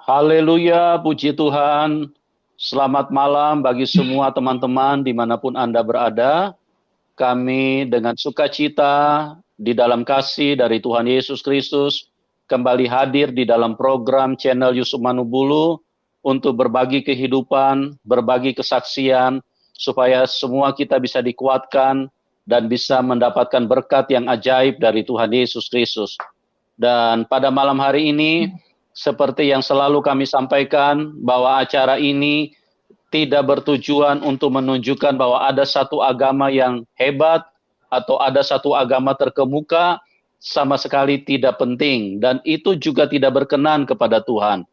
Haleluya, puji Tuhan. Selamat malam bagi semua teman-teman dimanapun Anda berada. Kami dengan sukacita di dalam kasih dari Tuhan Yesus Kristus kembali hadir di dalam program channel Yusuf Manubulu untuk berbagi kehidupan, berbagi kesaksian, supaya semua kita bisa dikuatkan dan bisa mendapatkan berkat yang ajaib dari Tuhan Yesus Kristus. Dan pada malam hari ini, seperti yang selalu kami sampaikan, bahwa acara ini tidak bertujuan untuk menunjukkan bahwa ada satu agama yang hebat atau ada satu agama terkemuka, sama sekali tidak penting. Dan itu juga tidak berkenan kepada Tuhan.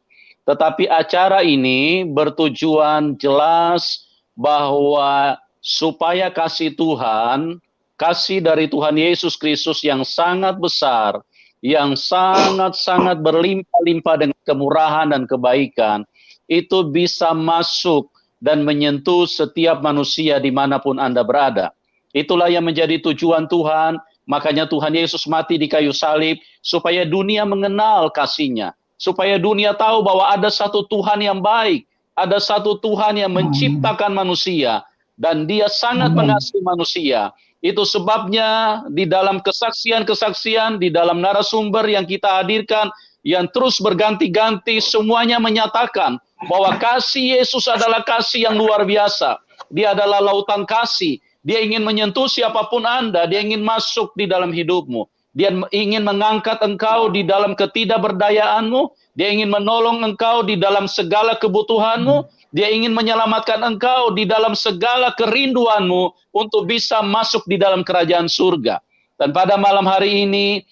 Tetapi acara ini bertujuan jelas bahwa supaya kasih Tuhan, kasih dari Tuhan Yesus Kristus yang sangat besar, yang sangat-sangat berlimpah-limpah dengan kemurahan dan kebaikan, itu bisa masuk dan menyentuh setiap manusia dimanapun Anda berada. Itulah yang menjadi tujuan Tuhan, makanya Tuhan Yesus mati di kayu salib, supaya dunia mengenal kasih-Nya, supaya dunia tahu bahwa ada satu Tuhan yang baik, ada satu Tuhan yang menciptakan manusia, dan Dia sangat mengasihi manusia. Itu sebabnya di dalam kesaksian-kesaksian, di dalam narasumber yang kita hadirkan, yang terus berganti-ganti, semuanya menyatakan bahwa kasih Yesus adalah kasih yang luar biasa. Dia adalah lautan kasih. Dia ingin menyentuh siapapun Anda. Dia ingin masuk di dalam hidupmu. Dia ingin mengangkat engkau di dalam ketidakberdayaanmu. Dia ingin menolong engkau di dalam segala kebutuhanmu. Dia ingin menyelamatkan engkau di dalam segala kerinduanmu untuk bisa masuk di dalam kerajaan surga. Dan pada malam hari ini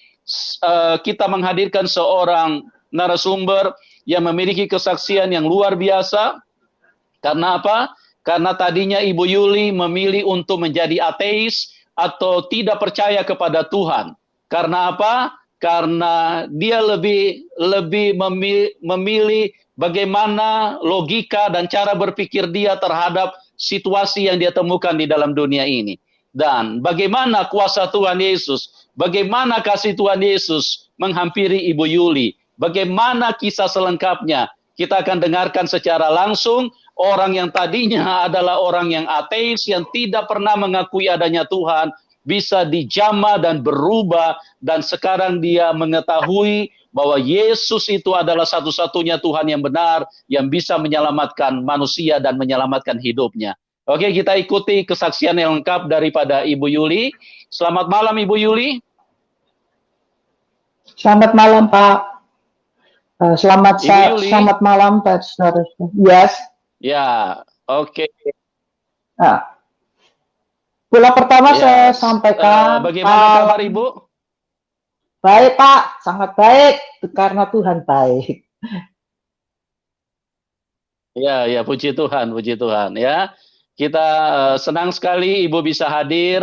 kita menghadirkan seorang narasumber yang memiliki kesaksian yang luar biasa. Karena apa? Karena tadinya Ibu Yuli memilih untuk menjadi ateis atau tidak percaya kepada Tuhan. Karena apa? Karena dia lebih memilih bagaimana logika dan cara berpikir dia terhadap situasi yang dia temukan di dalam dunia ini. Dan bagaimana kuasa Tuhan Yesus, bagaimana kasih Tuhan Yesus menghampiri Ibu Yuli, bagaimana kisah selengkapnya, kita akan dengarkan secara langsung. Orang yang tadinya adalah orang yang ateis, yang tidak pernah mengakui adanya Tuhan, bisa dijamah dan berubah, dan sekarang dia mengetahui bahwa Yesus itu adalah satu-satunya Tuhan yang benar, yang bisa menyelamatkan manusia dan menyelamatkan hidupnya. Oke, kita ikuti kesaksian yang lengkap daripada Ibu Yuli. Selamat malam Ibu Yuli. Selamat malam Pak. Selamat malam Pak Saudara. Yes. Ya, oke. Nah, pula pertama saya sampaikan. Bagaimana kabar Ibu? Baik Pak, sangat baik karena Tuhan baik. Ya, puji Tuhan ya. Kita senang sekali Ibu bisa hadir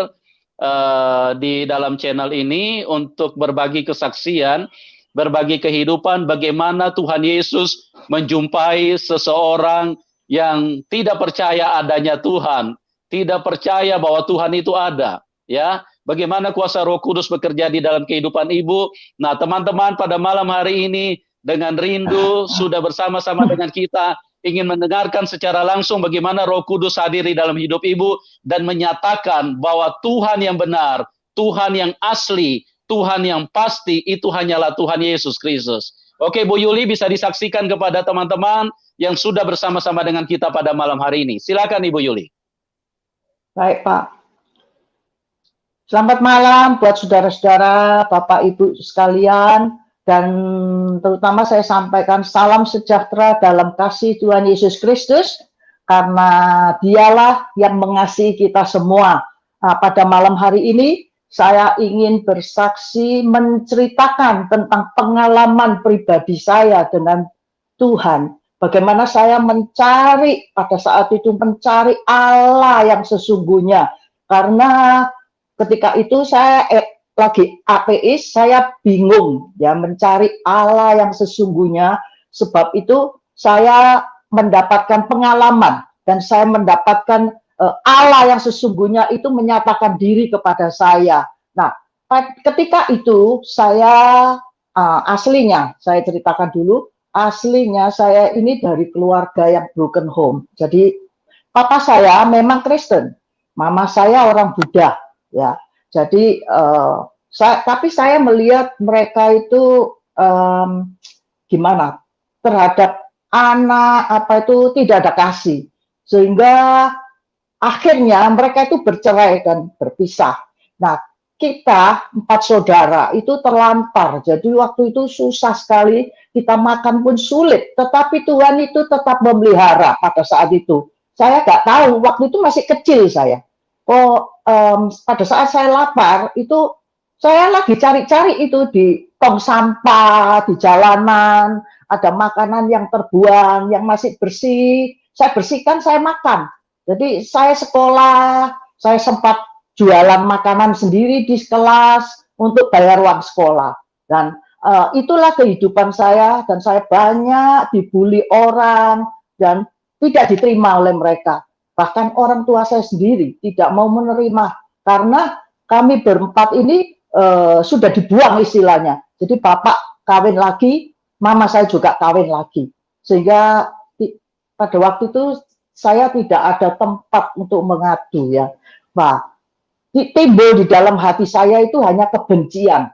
di dalam channel ini untuk berbagi kesaksian, berbagi kehidupan, bagaimana Tuhan Yesus menjumpai seseorang yang tidak percaya adanya Tuhan, tidak percaya bahwa Tuhan itu ada, ya. Bagaimana kuasa Roh Kudus bekerja di dalam kehidupan Ibu. Nah, teman-teman, pada malam hari ini dengan rindu sudah bersama-sama dengan kita, ingin mendengarkan secara langsung bagaimana Roh Kudus hadir di dalam hidup Ibu dan menyatakan bahwa Tuhan yang benar, Tuhan yang asli, Tuhan yang pasti itu hanyalah Tuhan Yesus Kristus. Oke, Bu Yuli, bisa disaksikan kepada teman-teman yang sudah bersama-sama dengan kita pada malam hari ini. Silakan Ibu Yuli. Baik Pak. Selamat malam buat saudara-saudara, Bapak Ibu sekalian, dan terutama saya sampaikan salam sejahtera dalam kasih Tuhan Yesus Kristus, karena Dialah yang mengasihi kita semua. Nah, pada malam hari ini saya ingin bersaksi menceritakan tentang pengalaman pribadi saya dengan Tuhan. Bagaimana saya pada saat itu mencari Allah yang sesungguhnya. Karena ketika itu saya lagi ateis, saya bingung ya mencari Allah yang sesungguhnya. Sebab itu saya mendapatkan pengalaman dan saya mendapatkan Allah yang sesungguhnya itu menyatakan diri kepada saya. Nah, ketika itu saya aslinya saya ceritakan dulu. aslinya saya ini dari keluarga yang broken home. Jadi papa saya memang Kristen, mama saya orang Buddha, ya. Jadi tapi saya melihat mereka itu gimana terhadap anak apa itu tidak ada kasih, sehingga akhirnya mereka itu bercerai dan berpisah. Nah, kita 4 saudara itu terlantar, jadi waktu itu susah sekali, kita makan pun sulit, tetapi Tuhan itu tetap memelihara pada saat itu. Saya nggak tahu, waktu itu masih kecil saya. Pada saat saya lapar, itu saya lagi cari-cari itu di tong sampah, di jalanan, ada makanan yang terbuang, yang masih bersih, saya bersihkan, saya makan. Jadi saya sekolah, saya sempat jualan makanan sendiri di kelas untuk bayar uang sekolah. Dan itulah kehidupan saya, dan saya banyak dibully orang dan tidak diterima oleh mereka. Bahkan orang tua saya sendiri tidak mau menerima karena kami berempat ini sudah dibuang istilahnya. Jadi bapak kawin lagi, mama saya juga kawin lagi. Sehingga pada waktu itu saya tidak ada tempat untuk mengadu, ya. Nah, timbul di dalam hati saya itu hanya kebencian.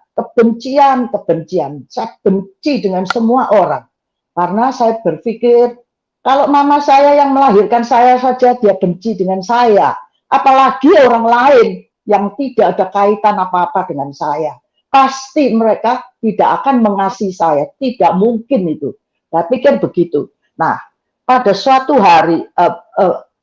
Saya benci dengan semua orang. Karena saya berpikir, kalau mama saya yang melahirkan saya saja dia benci dengan saya, apalagi orang lain yang tidak ada kaitan apa-apa dengan saya. Pasti mereka tidak akan mengasihi saya, tidak mungkin itu. Saya pikir begitu. Nah, pada suatu hari,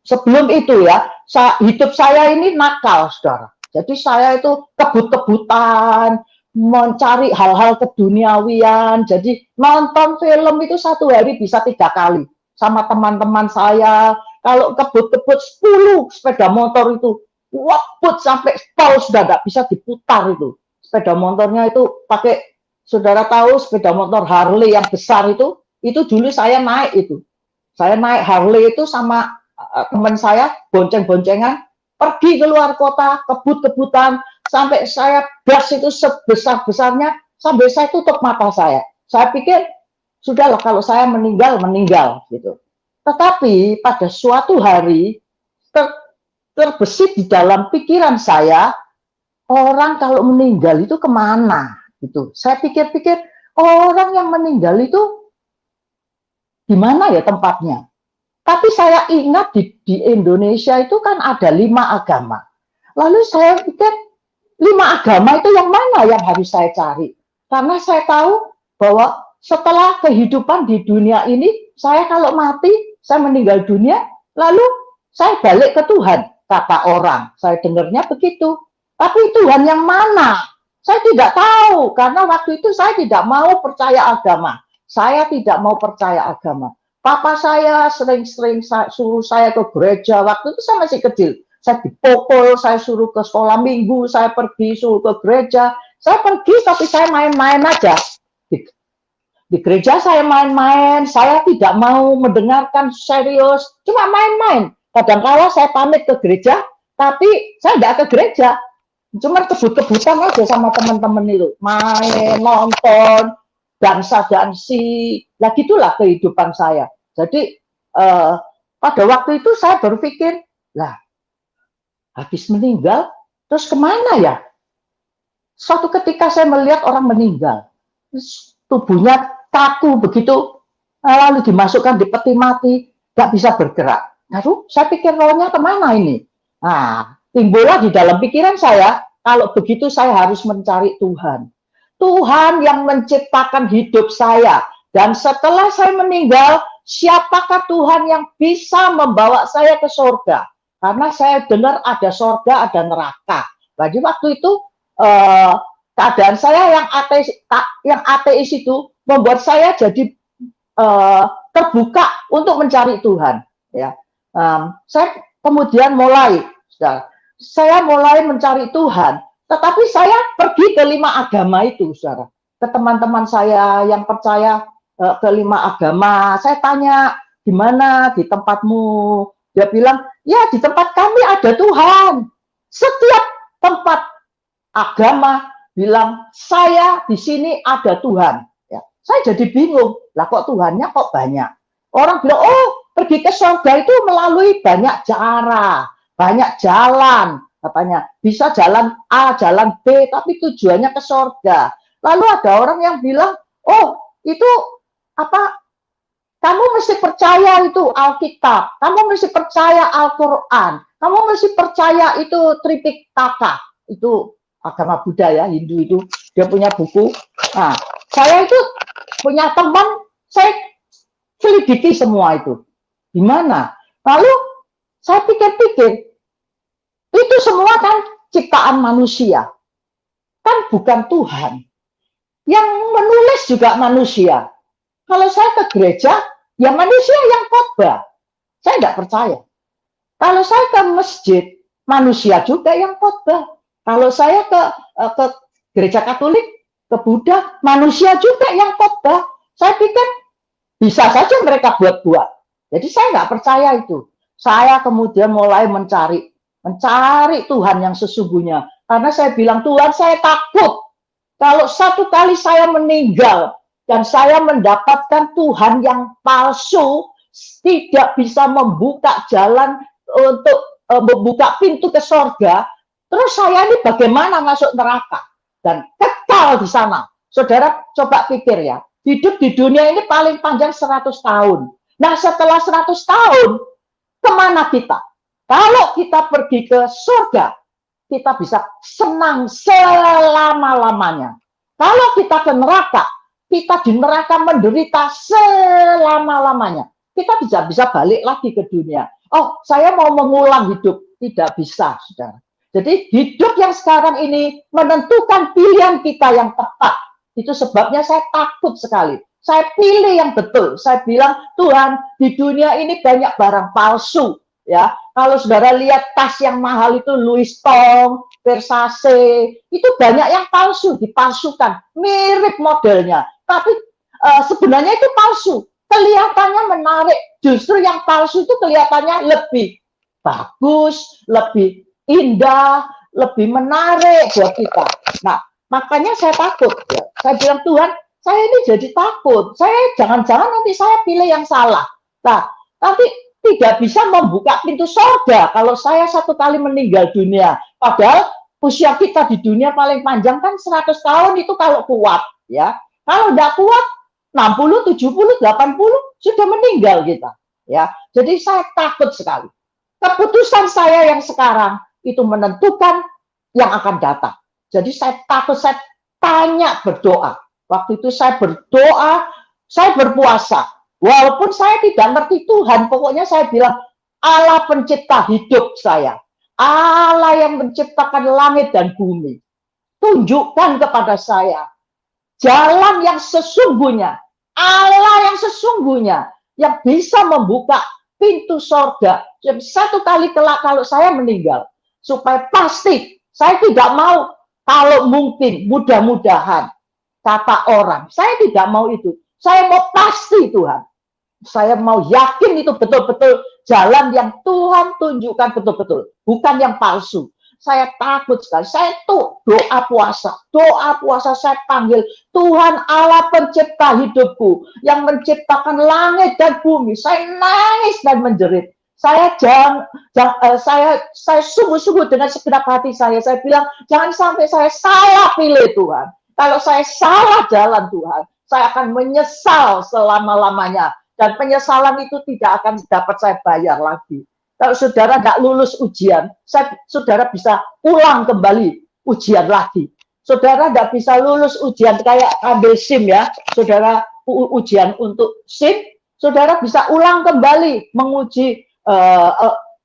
sebelum itu ya, hidup saya ini nakal, saudara. Jadi saya itu kebut-kebutan, mencari hal-hal keduniawian. Jadi nonton film itu 1 hari bisa 3 kali. Sama teman-teman saya, kalau kebut-kebut 10 sepeda motor itu, wabut sampai tol sudah nggak bisa diputar itu. Sepeda motornya itu pakai, saudara tahu sepeda motor Harley yang besar itu dulu saya naik itu. Saya naik Harley itu sama teman saya, bonceng-boncengan, pergi ke luar kota, kebut-kebutan, sampai saya gas itu sebesar-besarnya, sampai saya tutup mata saya. Saya pikir, sudahlah kalau saya meninggal, gitu. Tetapi pada suatu hari, terbesit di dalam pikiran saya, orang kalau meninggal itu kemana? Gitu. Saya pikir-pikir, orang yang meninggal itu di mana ya tempatnya? Tapi saya ingat di Indonesia itu kan ada 5 agama. Lalu saya pikir 5 agama itu yang mana yang harus saya cari? Karena saya tahu bahwa setelah kehidupan di dunia ini, saya kalau mati, saya meninggal dunia, lalu saya balik ke Tuhan, kata orang. Saya dengarnya begitu. Tapi Tuhan yang mana? Saya tidak tahu, karena waktu itu saya tidak mau percaya agama. Saya tidak mau percaya agama. Papa saya sering-sering suruh saya ke gereja, waktu itu saya masih kecil. Saya dipukul, saya suruh ke sekolah minggu, saya pergi suruh ke gereja. Saya pergi tapi saya main-main aja. Di gereja saya main-main, saya tidak mau mendengarkan serius, cuma main-main. Kadang-kala saya pamit ke gereja, tapi saya tidak ke gereja. Cuma kebut-kebutan aja sama teman-teman itu. Main, nonton, dansa-dansi. Lah gitulah kehidupan saya. Jadi pada waktu itu saya berpikir, lah habis meninggal, terus kemana ya? Suatu ketika saya melihat orang meninggal, tubuhnya kaku begitu, lalu dimasukkan di peti mati, nggak bisa bergerak. Lalu saya pikir rohnya kemana ini? Nah, timbullah di dalam pikiran saya, kalau begitu saya harus mencari Tuhan. Tuhan yang menciptakan hidup saya. Dan setelah saya meninggal, siapakah Tuhan yang bisa membawa saya ke surga? Karena saya dengar ada surga, ada neraka. Jadi waktu itu keadaan saya yang ateis itu membuat saya jadi terbuka untuk mencari Tuhan. Ya, saya kemudian saya mulai mencari Tuhan. Tetapi saya pergi ke 5 agama itu, saudara. Ke teman-teman saya yang percaya ke 5 agama. Saya tanya, di mana di tempatmu? Dia bilang, ya di tempat kami ada Tuhan. Setiap tempat agama bilang, saya di sini ada Tuhan. Ya. Saya jadi bingung, lah kok Tuhannya kok banyak? Orang bilang, oh pergi ke surga itu melalui banyak cara, banyak jalan. Katanya, bisa jalan A, jalan B, tapi tujuannya ke surga. Lalu ada orang yang bilang, oh itu apa, kamu mesti percaya itu Alkitab, kamu mesti percaya Al-Quran, kamu mesti percaya itu Tripitaka, itu agama Buddha ya, Hindu itu, dia punya buku. Nah, saya itu punya teman, saya selidiki semua itu. Gimana? Lalu saya pikir-pikir, itu semua kan ciptaan manusia, kan bukan Tuhan. Yang menulis juga manusia. Kalau saya ke gereja, ya manusia yang khotbah. Saya tidak percaya. Kalau saya ke masjid, manusia juga yang khotbah. Kalau saya ke gereja Katolik, ke Buddha, manusia juga yang khotbah. Saya pikir bisa saja mereka buat-buat. Jadi saya nggak percaya itu. Saya kemudian mulai mencari Tuhan yang sesungguhnya. Karena saya bilang, Tuhan, saya takut kalau satu kali saya meninggal dan saya mendapatkan Tuhan yang palsu, tidak bisa membuka jalan untuk membuka pintu ke surga, terus saya ini bagaimana masuk neraka dan kekal di sana. Saudara coba pikir ya, hidup di dunia ini paling panjang 100 tahun. Nah setelah 100 tahun, kemana kita? Kalau kita pergi ke surga, kita bisa senang selama-lamanya. Kalau kita ke neraka, kita di neraka menderita selama-lamanya. Kita bisa balik lagi ke dunia. Oh, saya mau mengulang hidup. Tidak bisa, saudara. Jadi hidup yang sekarang ini menentukan pilihan kita yang tepat. Itu sebabnya saya takut sekali. Saya pilih yang betul. Saya bilang, Tuhan, di dunia ini banyak barang palsu. Ya, kalau saudara lihat tas yang mahal itu Louis Vuitton, Versace, itu banyak yang palsu, dipalsukan, mirip modelnya, tapi sebenarnya itu palsu. Kelihatannya menarik, justru yang palsu itu kelihatannya lebih bagus, lebih indah, lebih menarik buat kita. Nah, makanya saya takut. Ya. Saya bilang, Tuhan, saya ini jadi takut. Saya jangan-jangan nanti saya pilih yang salah. Nah, nanti tidak bisa membuka pintu surga kalau saya satu kali meninggal dunia. Padahal usia kita di dunia paling panjang kan 100 tahun itu kalau kuat. Ya, kalau tidak kuat, 60, 70, 80 sudah meninggal kita. Ya, jadi saya takut sekali. Keputusan saya yang sekarang itu menentukan yang akan datang. Jadi saya takut, saya tanya berdoa. Waktu itu saya berdoa, saya berpuasa. Walaupun saya tidak ngerti Tuhan, pokoknya saya bilang, Allah pencipta hidup saya. Allah yang menciptakan langit dan bumi. Tunjukkan kepada saya jalan yang sesungguhnya. Allah yang sesungguhnya. Yang bisa membuka pintu surga. Satu kali kelak kalau saya meninggal. Supaya pasti, saya tidak mau kalau mungkin, mudah-mudahan. Kata orang, saya tidak mau itu. Saya mau pasti Tuhan. Saya mau yakin itu betul-betul jalan yang Tuhan tunjukkan betul-betul. Bukan yang palsu. Saya takut sekali. Saya tuh doa puasa saya panggil Tuhan Allah pencipta hidupku. Yang menciptakan langit dan bumi. Saya nangis dan menjerit. Saya sungguh-sungguh dengan segenap hati saya. Saya bilang, jangan sampai saya salah pilih Tuhan. Kalau saya salah jalan Tuhan, saya akan menyesal selama-lamanya. Dan penyesalan itu tidak akan dapat saya bayar lagi. Kalau saudara tidak lulus ujian, saudara bisa ulang kembali ujian lagi. Saudara tidak bisa lulus ujian kayak ambil SIM ya, saudara ujian untuk SIM, saudara bisa ulang kembali menguji,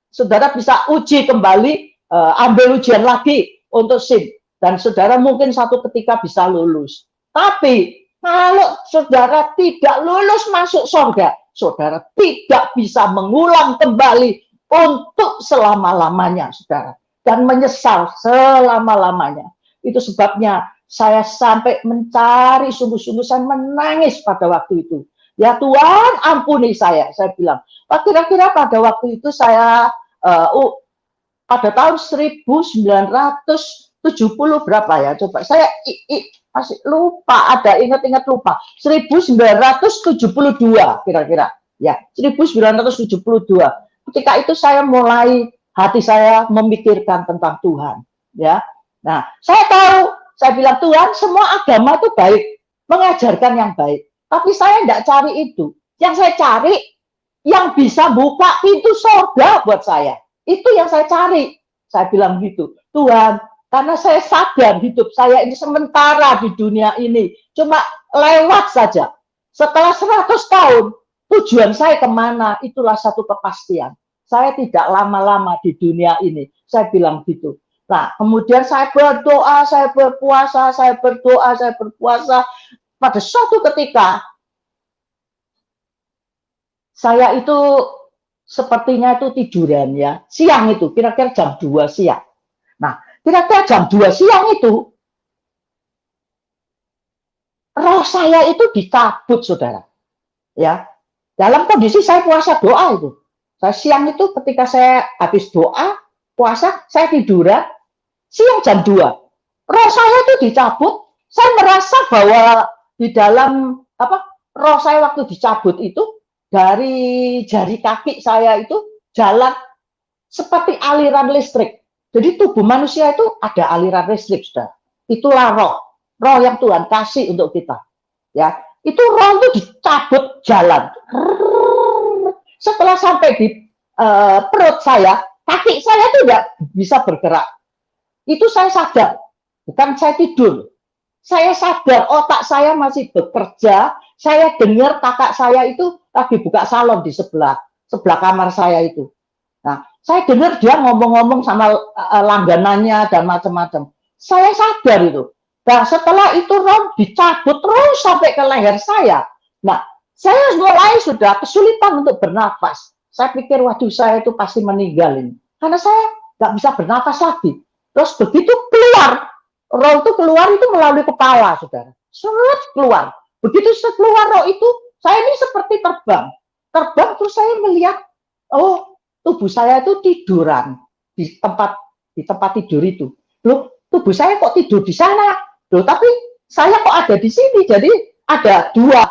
saudara bisa uji kembali, ambil ujian lagi untuk SIM. Dan saudara mungkin satu ketika bisa lulus. Tapi kalau saudara tidak lulus masuk surga, saudara tidak bisa mengulang kembali untuk selama-lamanya, saudara. Dan menyesal selama-lamanya. Itu sebabnya saya sampai mencari sungguh-sungguh, saya menangis pada waktu itu. Ya Tuhan, ampuni saya bilang. Kira-kira pada waktu itu saya, pada tahun 1970 berapa ya, coba saya masih lupa, ada ingat-ingat lupa. 1972 kira-kira. Ya, 1972. Ketika itu saya mulai hati saya memikirkan tentang Tuhan, ya. Nah, saya tahu, saya bilang Tuhan, semua agama itu baik, mengajarkan yang baik. Tapi saya tidak cari itu. Yang saya cari yang bisa buka pintu surga buat saya. Itu yang saya cari. Saya bilang gitu, Tuhan, karena saya sadar hidup saya ini sementara di dunia ini, cuma lewat saja. Setelah 100 tahun, tujuan saya kemana, itulah satu kepastian. Saya tidak lama-lama di dunia ini. Saya bilang gitu. Nah, kemudian saya berdoa, saya berpuasa, saya berdoa, saya berpuasa. Pada suatu ketika, saya itu sepertinya itu tiduran ya. Siang itu, kira-kira jam 2 siang. Nah, kira-kira jam 2 siang itu, roh saya itu dicabut, saudara. Ya, dalam kondisi saya puasa doa itu. Saya siang itu ketika saya habis doa, puasa, saya tiduran, siang jam 2. Roh saya itu dicabut, saya merasa bahwa di dalam roh saya waktu dicabut itu, dari jari kaki saya itu jalan seperti aliran listrik. Jadi tubuh manusia itu ada aliran listrik, saudara. Itulah roh yang Tuhan kasih untuk kita. Ya, itu roh itu dicabut jalan. Setelah sampai di perut saya, kaki saya itu tidak bisa bergerak. Itu saya sadar, bukan saya tidur. Saya sadar otak saya masih bekerja. Saya dengar kakak saya itu lagi buka salon di sebelah kamar saya itu. Nah, saya dengar dia ngomong-ngomong sama langganannya dan macam-macam. Saya sadar itu. Nah, setelah itu roh dicabut terus sampai ke leher saya. Nah, saya mulai sudah kesulitan untuk bernafas. Saya pikir, waduh, saya itu pasti meninggal ini. Karena saya nggak bisa bernafas lagi. Terus begitu keluar, roh itu keluar itu melalui kepala, saudara. Seret keluar. Begitu keluar roh itu, saya ini seperti terbang. Terbang terus saya melihat, oh, tubuh saya itu tiduran di tempat tidur itu. Loh, tubuh saya kok tidur di sana? Loh, tapi saya kok ada di sini. Jadi ada dua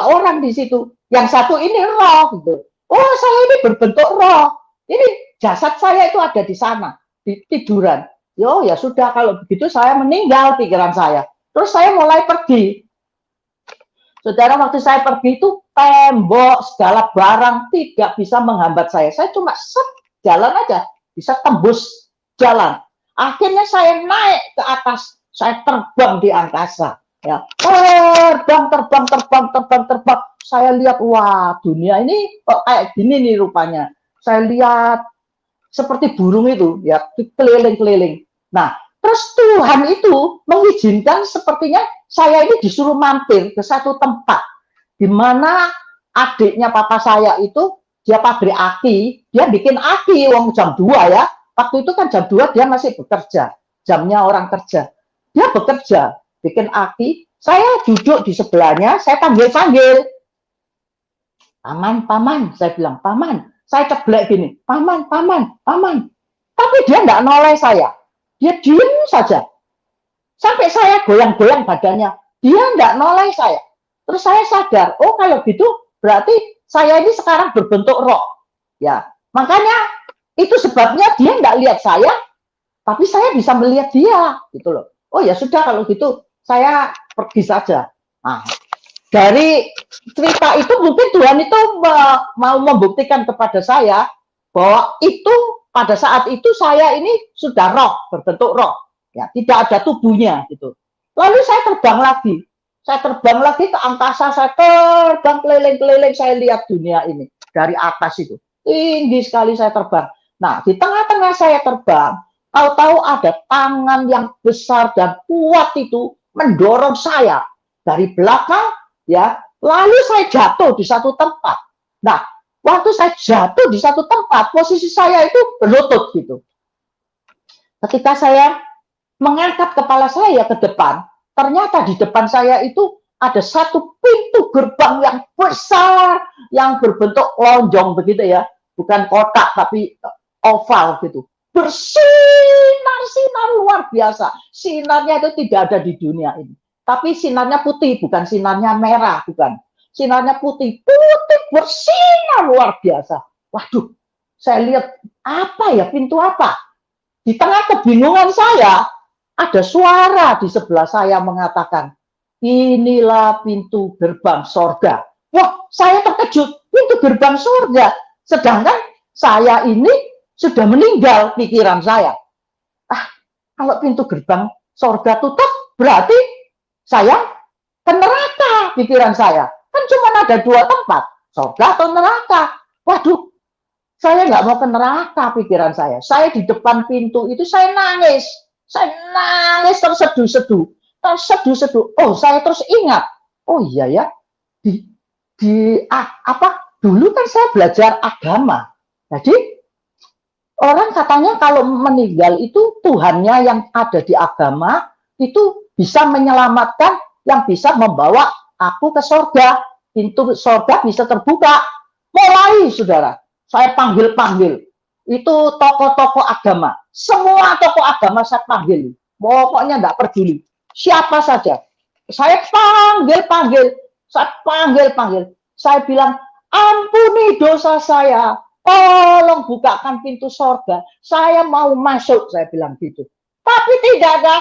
orang di situ. Yang satu ini roh gitu. Oh, saya ini berbentuk roh. Ini jasad saya itu ada di sana, di tiduran. Yo, ya sudah, kalau begitu saya meninggal, pikiran saya. Terus saya mulai pergi. Saudara, waktu saya pergi itu tembok, segala barang tidak bisa menghambat saya. Saya cuma jalan aja, bisa tembus jalan. Akhirnya saya naik ke atas, saya terbang di angkasa. Ya, terbang. Saya lihat, wah, dunia ini kok kayak gini nih rupanya. Saya lihat seperti burung itu, ya, keliling-keliling. Nah, terus Tuhan itu mengizinkan sepertinya saya ini disuruh mampir ke satu tempat di mana adiknya papa saya itu dia pabrik aki, dia bikin aki uang jam 2 ya. Waktu itu kan jam 2 dia masih bekerja, jamnya orang kerja. Dia bekerja, bikin aki, saya duduk di sebelahnya, saya panggil-panggil. Paman, saya bilang, paman, saya ceblek gini, paman. Tapi dia enggak noleh saya. Dia diem saja. Sampai saya goyang-goyang badannya. Dia enggak noleh saya. Terus saya sadar, oh kalau gitu berarti saya ini sekarang berbentuk roh. Ya, makanya itu sebabnya dia enggak lihat saya, tapi saya bisa melihat dia, gitu loh. Oh ya sudah kalau gitu saya pergi saja. Nah, dari cerita itu mungkin Tuhan itu mau membuktikan kepada saya bahwa itu pada saat itu saya ini sudah roh, berbentuk roh, ya, tidak ada tubuhnya gitu. Lalu saya terbang lagi ke angkasa, saya terbang keliling-keliling, saya lihat dunia ini dari atas itu, tinggi sekali saya terbang. Nah, di tengah-tengah saya terbang, tahu-tahu ada tangan yang besar dan kuat itu mendorong saya dari belakang, ya. Lalu saya jatuh di satu tempat. Nah, waktu saya jatuh di satu tempat, posisi saya itu berlutut gitu. Ketika saya mengangkat kepala saya ke depan, ternyata di depan saya itu ada satu pintu gerbang yang besar, yang berbentuk lonjong begitu ya, bukan kotak tapi oval gitu. bersinar-sinar luar biasa. Sinarnya itu tidak ada di dunia ini. Tapi sinarnya putih, bukan sinarnya merah, bukan. Sinarnya putih, putih bersinar luar biasa. Waduh, saya lihat apa ya, pintu apa? Di tengah kebingungan saya, ada suara di sebelah saya mengatakan, inilah pintu gerbang sorga. Wah, saya terkejut, pintu gerbang sorga. Sedangkan saya ini sudah meninggal, pikiran saya. Ah, kalau pintu gerbang sorga tutup, berarti saya ke neraka, pikiran saya. Kan cuma ada dua tempat, sorga atau neraka. Waduh, saya nggak mau ke neraka, pikiran saya. Saya di depan pintu itu saya nangis. Saya nangis terseduh-seduh. Terseduh-seduh. Oh, saya terus ingat. Oh iya ya, dulu kan saya belajar agama. Jadi orang katanya kalau meninggal itu Tuhannya yang ada di agama itu bisa menyelamatkan, yang bisa membawa aku ke sorga. Pintu sorga bisa terbuka. Mulai, saudara, saya panggil-panggil. Itu tokoh-tokoh agama. Semua tokoh agama saya panggil. Pokoknya enggak peduli. Siapa saja. Saya panggil-panggil. Saya panggil-panggil. Saya bilang, ampuni dosa saya. Tolong bukakan pintu sorga. Saya mau masuk, saya bilang gitu. Tapi tidak ada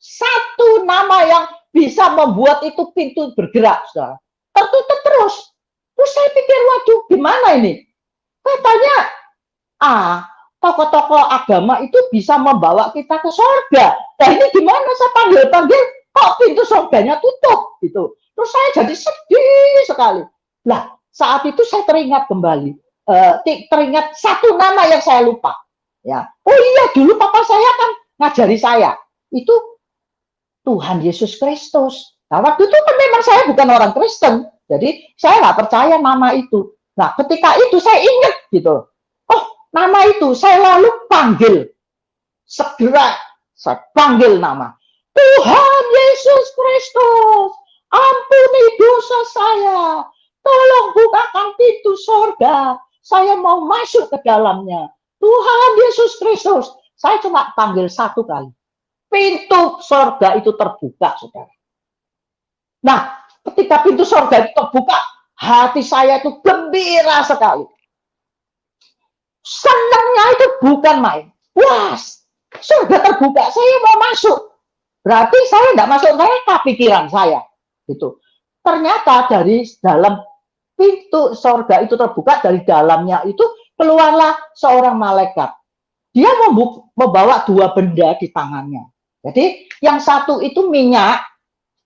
satu nama yang bisa membuat itu pintu bergerak, saudara. Tertutup terus. Terus saya pikir, waduh, gimana ini? Katanya, tokoh-tokoh agama itu bisa membawa kita ke sorga. Nah ini gimana? Saya panggil-panggil, kok pintu sorganya tutup? Gitu. Terus saya jadi sedih sekali. Lah, saat itu saya teringat kembali. Teringat satu nama yang saya lupa. Ya, oh iya, dulu papa saya kan ngajari saya. Itu Tuhan Yesus Kristus. Nah, waktu itu kan memang saya bukan orang Kristen. Jadi, saya nggak percaya nama itu. Nah, ketika itu saya ingat gitu. Oh, nama itu saya lalu panggil. Segera saya panggil nama. Tuhan Yesus Kristus, ampuni dosa saya. Tolong bukakan pintu sorga. Saya mau masuk ke dalamnya. Tuhan Yesus Kristus. Saya cuma panggil satu kali. Pintu sorga itu terbuka, saudara. Nah, ketika pintu sorga itu terbuka, hati saya itu gembira sekali. Senangnya itu bukan main. Wah, surga terbuka, saya mau masuk. Berarti saya tidak masuk neraka, pikiran saya. Gitu. Ternyata dari dalam pintu sorga itu terbuka, dari dalamnya itu keluarlah seorang malaikat. Dia membawa dua benda di tangannya. Jadi yang satu itu minyak,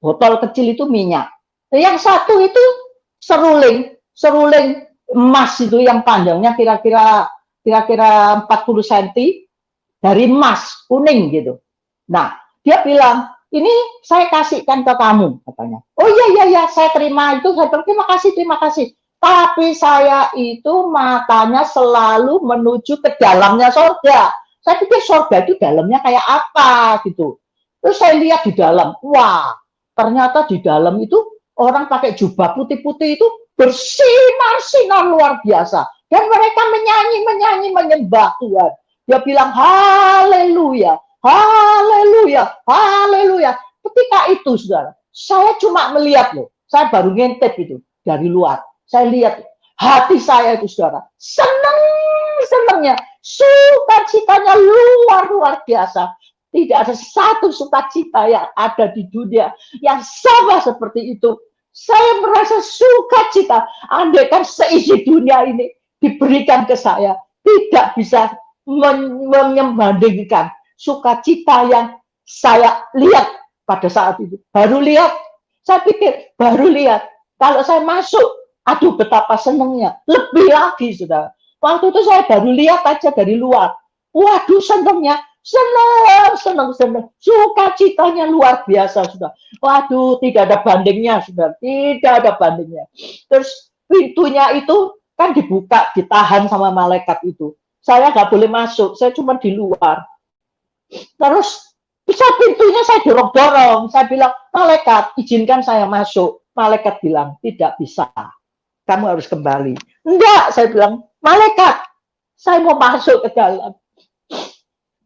botol kecil itu minyak. Yang satu itu seruling emas itu yang panjangnya kira-kira 40 cm dari emas kuning gitu. Nah, dia bilang, ini saya kasihkan ke kamu, katanya. Oh iya, saya terima itu. Saya bilang, terima kasih. Tapi saya itu matanya selalu menuju ke dalamnya sorga. Saya pikir sorga itu dalamnya kayak apa gitu. Terus saya lihat di dalam, wah, ternyata di dalam itu orang pakai jubah putih-putih itu bersinar-sinar luar biasa. Dan mereka menyanyi, menyembah Tuhan. Dia bilang, haleluya, haleluya, haleluya. Ketika itu, saudara, saya cuma melihat loh. Saya baru ngintip itu dari luar. Saya lihat hati saya itu, saudara, senangnya, sukacitanya luar biasa. Tidak ada satu sukacita yang ada di dunia yang sama seperti itu. Saya merasa sukacita. Andaikan seisi dunia ini diberikan ke saya, tidak bisa menyembandingkan sukacita yang saya lihat pada saat itu. Baru lihat, saya pikir baru lihat. Kalau saya masuk, aduh betapa senangnya. Lebih lagi, saudara. Waktu itu saya baru lihat aja dari luar. Waduh, senangnya. Senang. Sukacitanya luar biasa, sudah. Waduh, tidak ada bandingnya, sudah. Tidak ada bandingnya. Terus pintunya itu kan dibuka, ditahan sama malaikat itu. Saya nggak boleh masuk, saya cuma di luar. Terus bisa pintunya saya dorong-dorong. Saya bilang, malaikat, izinkan saya masuk. Malaikat bilang, tidak bisa. Kamu harus kembali. Enggak, saya bilang, malaikat, saya mau masuk ke dalam.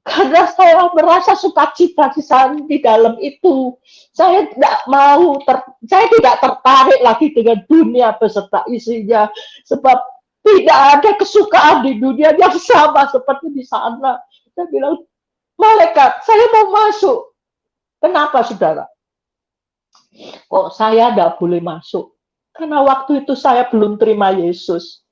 Karena saya merasa sukacita di sana, di dalam itu. Saya tidak mau, saya tidak tertarik lagi dengan dunia beserta isinya. Sebab tidak ada kesukaan di dunia yang sama seperti di sana. Saya bilang, malaikat, saya mau masuk. Kenapa, saudara? Kok saya tidak boleh masuk? Karena waktu itu saya belum terima Yesus.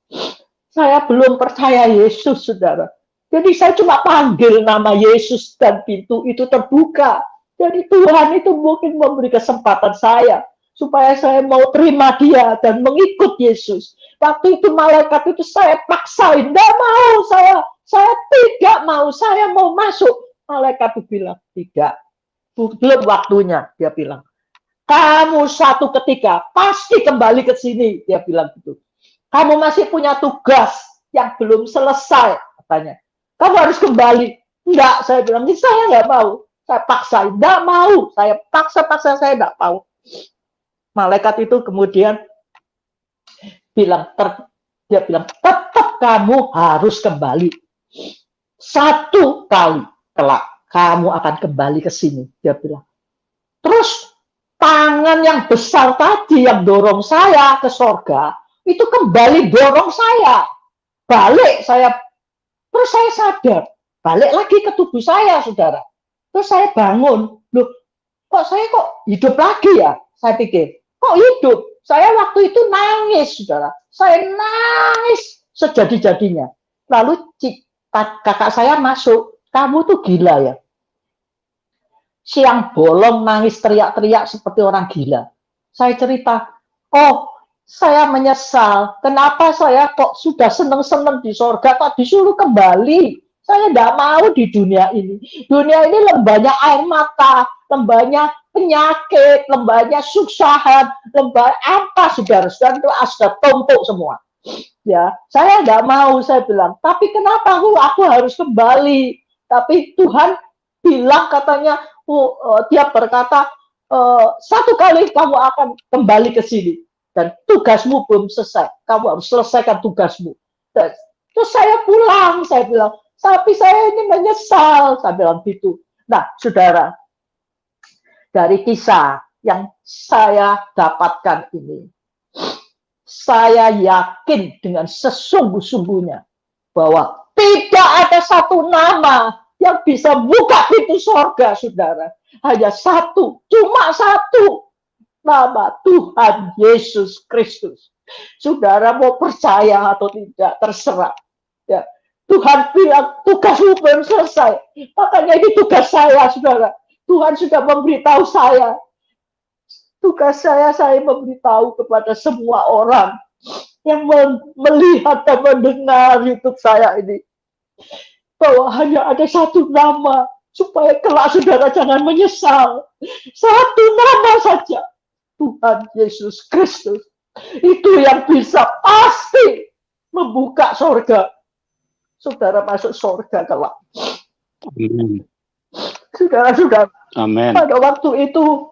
Saya belum percaya Yesus, saudara. Jadi saya cuma panggil nama Yesus dan pintu itu terbuka. Jadi Tuhan itu mungkin memberi kesempatan saya supaya saya mau terima dia dan mengikut Yesus. Waktu itu malaikat itu saya paksain, tidak mau, saya tidak mau, saya mau masuk. Malaikat itu bilang, tidak, belum waktunya, dia bilang. Kamu suatu ketika pasti kembali ke sini, dia bilang gitu. Kamu masih punya tugas yang belum selesai, katanya. Kamu harus kembali. Enggak, saya bilang, saya nggak mau. Saya paksa, enggak mau. Saya paksa, saya enggak mau. Malaikat itu kemudian bilang, dia bilang, tetap kamu harus kembali. Satu kali kelak kamu akan kembali ke sini, dia bilang. Terus tangan yang besar tadi yang dorong saya ke sorga, itu kembali dorong saya. Balik saya. Terus saya sadar, balik lagi ke tubuh saya, saudara. Terus saya bangun, loh, kok saya hidup lagi ya? Saya pikir, kok hidup? Saya waktu itu nangis, saudara. Saya nangis sejadi-jadinya. Lalu kakak saya masuk, kamu tuh gila ya? Siang bolong nangis teriak-teriak seperti orang gila. Saya cerita, saya menyesal. Kenapa saya kok sudah seneng-seneng di sorga, kok disuruh kembali? Saya tidak mau di dunia ini. Dunia ini lembahnya air mata, lembahnya penyakit, lembahnya suksahan, lembah apa, saudara-saudara, itu sudah tumpuk semua. Ya, saya tidak mau, saya bilang. Tapi kenapa aku harus kembali? Tapi Tuhan bilang, katanya, dia berkata, satu kali kamu akan kembali ke sini. Dan tugasmu belum selesai. Kamu harus selesaikan tugasmu. Terus saya pulang, saya bilang, tapi saya ini menyesal, saya bilang gitu. Nah, saudara, dari kisah yang saya dapatkan ini, saya yakin dengan sesungguh-sungguhnya bahwa tidak ada satu nama yang bisa buka pintu sorga, saudara. Hanya satu, cuma satu. Nama Tuhan Yesus Kristus. Saudara mau percaya atau tidak, terserah. Ya. Tuhan bilang, tugasmu belum selesai. Makanya ini tugas saya, saudara. Tuhan sudah memberitahu saya. Tugas saya memberitahu kepada semua orang yang melihat dan mendengar YouTube saya ini. Bahwa hanya ada satu nama, supaya kelak saudara jangan menyesal. Satu nama saja. Tuhan Yesus Kristus. Itu yang bisa pasti membuka sorga. Saudara masuk sorga kelak. Amin. Saudara-saudara, pada waktu itu,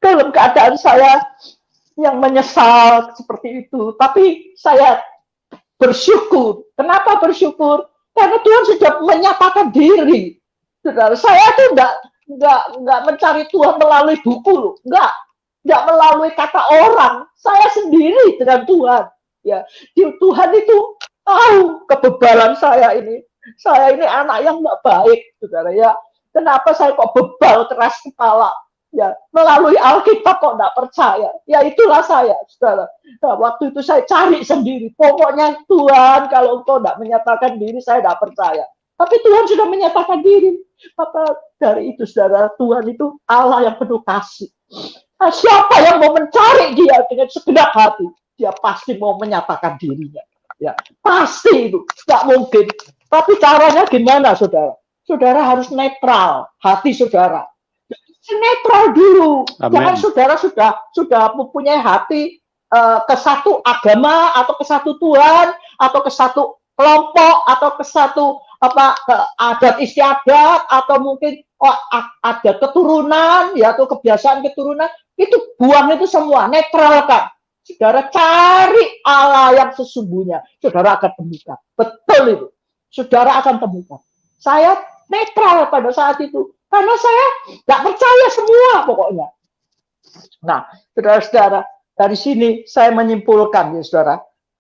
dalam keadaan saya yang menyesal seperti itu, tapi saya bersyukur. Kenapa bersyukur? Karena Tuhan sudah menyatakan diri. Saudara, saya tuh enggak mencari Tuhan melalui buku loh, enggak melalui kata orang, saya sendiri dengan Tuhan. Ya, Tuhan itu tahu kebebalan saya ini anak yang enggak baik, saudara ya. Kenapa saya kok bebal, keras kepala? Ya, melalui Alkitab kok enggak percaya? Ya itulah saya, saudara. Nah, waktu itu saya cari sendiri. Pokoknya Tuhan, kalau engkau enggak menyatakan diri, saya enggak percaya. Tapi Tuhan sudah menyatakan diri. Maka dari itu, saudara, Tuhan itu Allah yang penuh kasih. Nah, siapa yang mau mencari dia dengan segenap hati, dia pasti mau menyatakan dirinya. Ya, pasti itu, nggak mungkin. Tapi caranya gimana, saudara? Saudara harus netral, hati saudara. Netral dulu. Amen. Jangan saudara sudah mempunyai hati ke satu agama atau ke satu Tuhan atau ke satu kelompok atau ke satu adat istiadat atau mungkin ada keturunan ya atau kebiasaan keturunan, itu buang itu semua, netralkan. Saudara cari Allah yang sesungguhnya, saudara akan temukan. Betul itu. saudara akan temukan. Saya netral pada saat itu, karena saya nggak percaya semua pokoknya. Nah, saudara-saudara, dari sini saya menyimpulkan ya saudara,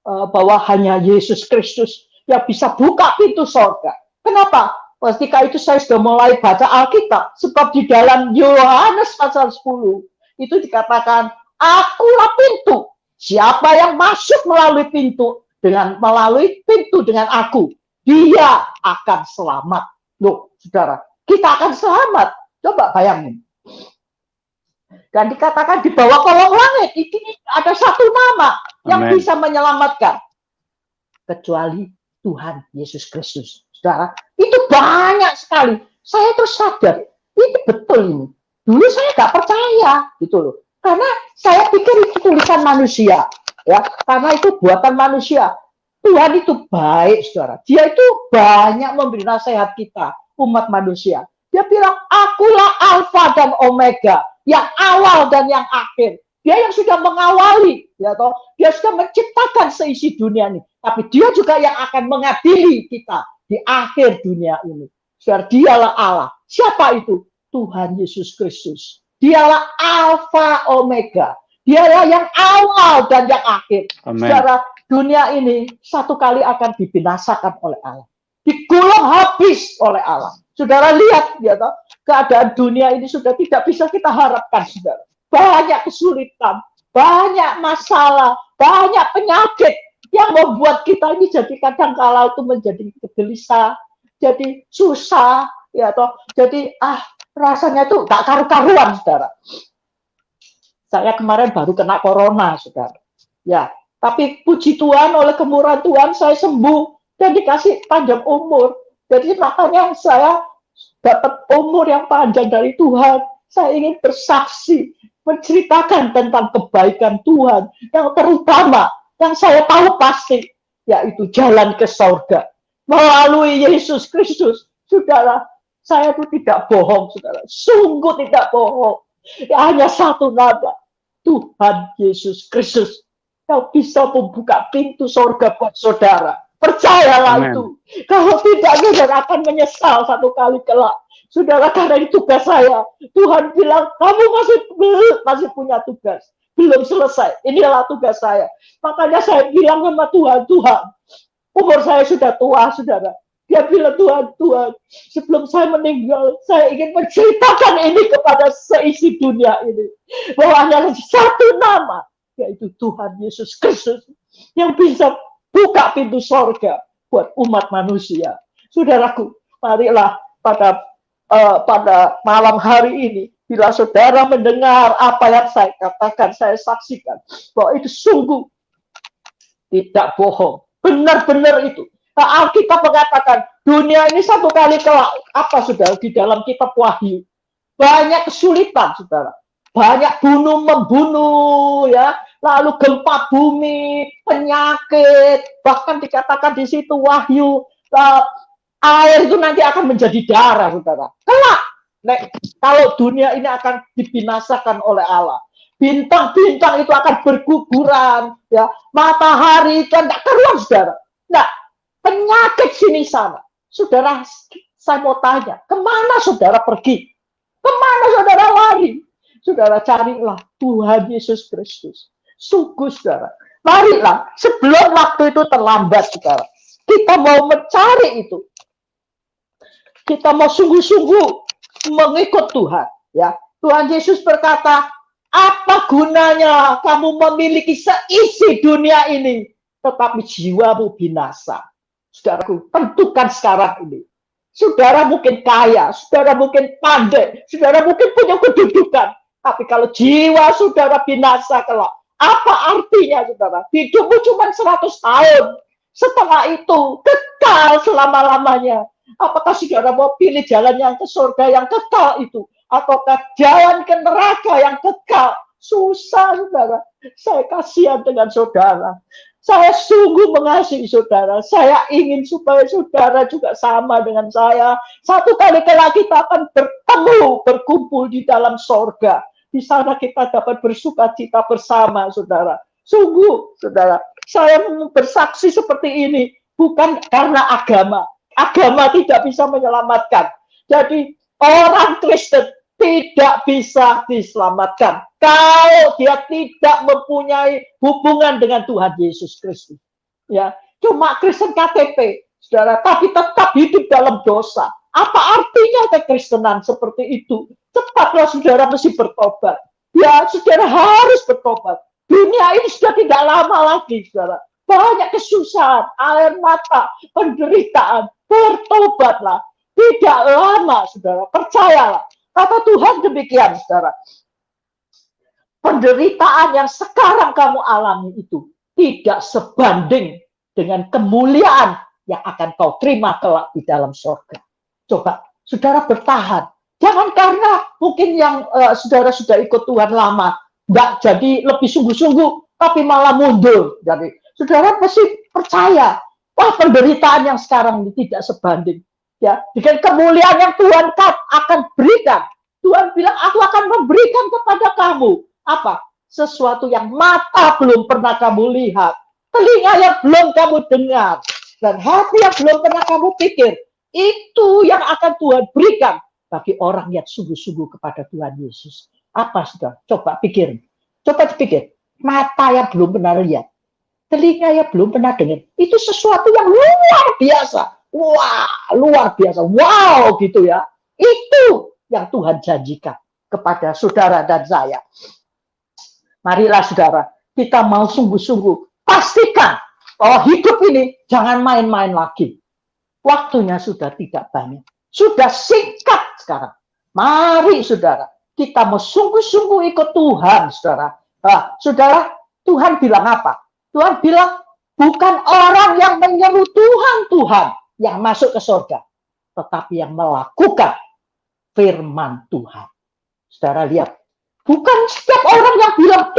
bahwa hanya Yesus Kristus yang bisa buka pintu sorga. Kenapa? Ketika itu saya sudah mulai baca Alkitab, sebab di dalam Yohanes pasal 10 itu dikatakan, akulah pintu. Siapa yang masuk melalui pintu dengan aku, dia akan selamat. Loh, saudara, kita akan selamat. Coba bayangin. Dan dikatakan di bawah kolong langit ini ada satu nama yang bisa menyelamatkan, kecuali Tuhan Yesus Kristus. Saudara, itu banyak sekali. Saya terus sadar, ini betul ini. Dulu saya nggak percaya, gitu loh. Karena saya pikir itu tulisan manusia, ya. Karena itu buatan manusia. Tuhan itu baik, saudara. Dia itu banyak memberi nasihat kita, umat manusia. Dia bilang, akulah Alfa dan Omega, yang awal dan yang akhir. Dia yang sudah mengawali, ya toh. Dia sudah menciptakan seisi dunia ini. Tapi dia juga yang akan mengadili kita di akhir dunia ini. Saudara, dialah Allah. Siapa itu? Tuhan Yesus Kristus. Dialah Alfa Omega. Dialah yang awal dan yang akhir. Amen. Saudara, dunia ini satu kali akan dibinasakan oleh Allah. Digulung habis oleh Allah. Saudara lihat, ya toh, keadaan dunia ini sudah tidak bisa kita harapkan, saudara. Banyak kesulitan, banyak masalah, banyak penyakit yang membuat kita ini jadi kadang-kala itu menjadi gelisah, jadi susah, ya toh. Jadi rasanya tuh gak karu-karuan, saudara. Saya kemarin baru kena corona, saudara. Ya, tapi puji Tuhan, oleh kemurahan Tuhan saya sembuh dan dikasih panjang umur. Jadi makanya saya dapat umur yang panjang dari Tuhan. Saya ingin bersaksi, menceritakan tentang kebaikan Tuhan yang terutama, yang saya tahu pasti, yaitu jalan ke surga melalui Yesus Kristus. Saudara, saya itu tidak bohong, saudara. Sungguh tidak bohong. Ya, hanya satu nama, Tuhan Yesus Kristus, yang bisa membuka pintu surga buat saudara. Percayalah Amen. Itu. Kalau tidak, saudara akan menyesal satu kali kelak. Saudara, karena itu tugas saya. Tuhan bilang, kamu masih punya tugas. Belum selesai. Inilah tugas saya. Makanya saya bilang sama Tuhan, Tuhan, umur saya sudah tua, saudara. Dia bilang, Tuhan, sebelum saya meninggal, saya ingin menceritakan ini kepada seisi dunia ini. Bahwa hanya satu nama, yaitu Tuhan Yesus Kristus, yang bisa buka pintu sorga buat umat manusia. Saudaraku, marilah pada malam hari ini, bila saudara mendengar apa yang saya katakan, saya saksikan, bahwa itu sungguh tidak bohong. Benar-benar itu. Alkitab mengatakan, dunia ini satu kali kelak, apa saudara, di dalam kitab Wahyu, banyak kesulitan, saudara. Banyak bunuh-membunuh, ya, lalu gempa bumi, penyakit, bahkan dikatakan di situ Wahyu, air itu nanti akan menjadi darah, saudara. Kelak, kalau dunia ini akan dibinasakan oleh Allah, bintang-bintang itu akan berguguran, ya, matahari itu tidak keruan, saudara. Nah, penyakit sini sana, saudara, saya mau tanya, kemana saudara pergi? Kemana saudara lari? Saudara, carilah Tuhan Yesus Kristus. Sungguh, saudara. Marilah, sebelum waktu itu terlambat, saudara. Kita mau mencari itu. Kita mau sungguh-sungguh mengikut Tuhan. Ya, Tuhan Yesus berkata, apa gunanya kamu memiliki seisi dunia ini, tetapi jiwamu binasa? Saudaraku, tentukan sekarang ini. Saudara mungkin kaya, saudara mungkin pandai, saudara mungkin punya kedudukan. Tapi kalau jiwa saudara binasa kelak, apa artinya, saudara? Hidupmu cuma 100 tahun. Setelah itu, kekal selama-lamanya. Apakah saudara mau pilih jalan yang ke surga yang kekal itu? Ataukah jalan ke neraka yang kekal? Susah, saudara. Saya kasihan dengan saudara. Saya sungguh mengasihi saudara. Saya ingin supaya saudara juga sama dengan saya. Satu kali kelak kita akan bertemu, berkumpul di dalam sorga. Di sana kita dapat bersuka cita bersama, saudara. Sungguh, saudara, saya bersaksi seperti ini bukan karena agama, agama tidak bisa menyelamatkan. Jadi orang Kristen tidak bisa diselamatkan kalau dia tidak mempunyai hubungan dengan Tuhan Yesus Kristus. Ya, cuma Kristen KTP, saudara, tapi tetap hidup dalam dosa. Apa artinya kekristenan seperti itu? Cepatlah saudara mesti bertobat. Ya, saudara harus bertobat. Dunia ini sudah tidak lama lagi, saudara. Banyak kesusahan, air mata, penderitaan. Bertobatlah. Tidak lama, saudara. Percayalah. Kata Tuhan demikian, saudara. Penderitaan yang sekarang kamu alami itu tidak sebanding dengan kemuliaan yang akan kau terima kelak di dalam surga. Coba, saudara bertahan. Jangan karena mungkin yang saudara sudah ikut Tuhan lama, nggak jadi lebih sungguh-sungguh, tapi malah mundur. Jadi, saudara pasti percaya, wah penderitaan yang sekarang ini tidak sebanding. Ya, dengan kemuliaan yang Tuhan akan berikan. Tuhan bilang, aku akan memberikan kepada kamu. Apa? Sesuatu yang mata belum pernah kamu lihat, telinga yang belum kamu dengar, dan hati yang belum pernah kamu pikir. Itu yang akan Tuhan berikan bagi orang yang sungguh-sungguh kepada Tuhan Yesus. Apa sudah? Coba pikir. Coba dipikir. Mata yang belum pernah lihat, telinga yang belum pernah dengar. Itu sesuatu yang luar biasa. Wah, luar biasa. Wow, gitu ya. Itu yang Tuhan janjikan kepada saudara dan saya. Marilah saudara, kita mau sungguh-sungguh pastikan bahwa hidup ini jangan main-main lagi. Waktunya sudah tidak banyak. Sudah singkat sekarang. Mari saudara, kita mau sungguh-sungguh ikut Tuhan, saudara. Saudara, Tuhan bilang apa? Tuhan bilang, bukan orang yang menyeru Tuhan yang masuk ke surga, tetapi yang melakukan firman Tuhan. Saudara lihat, bukan setiap orang yang bilang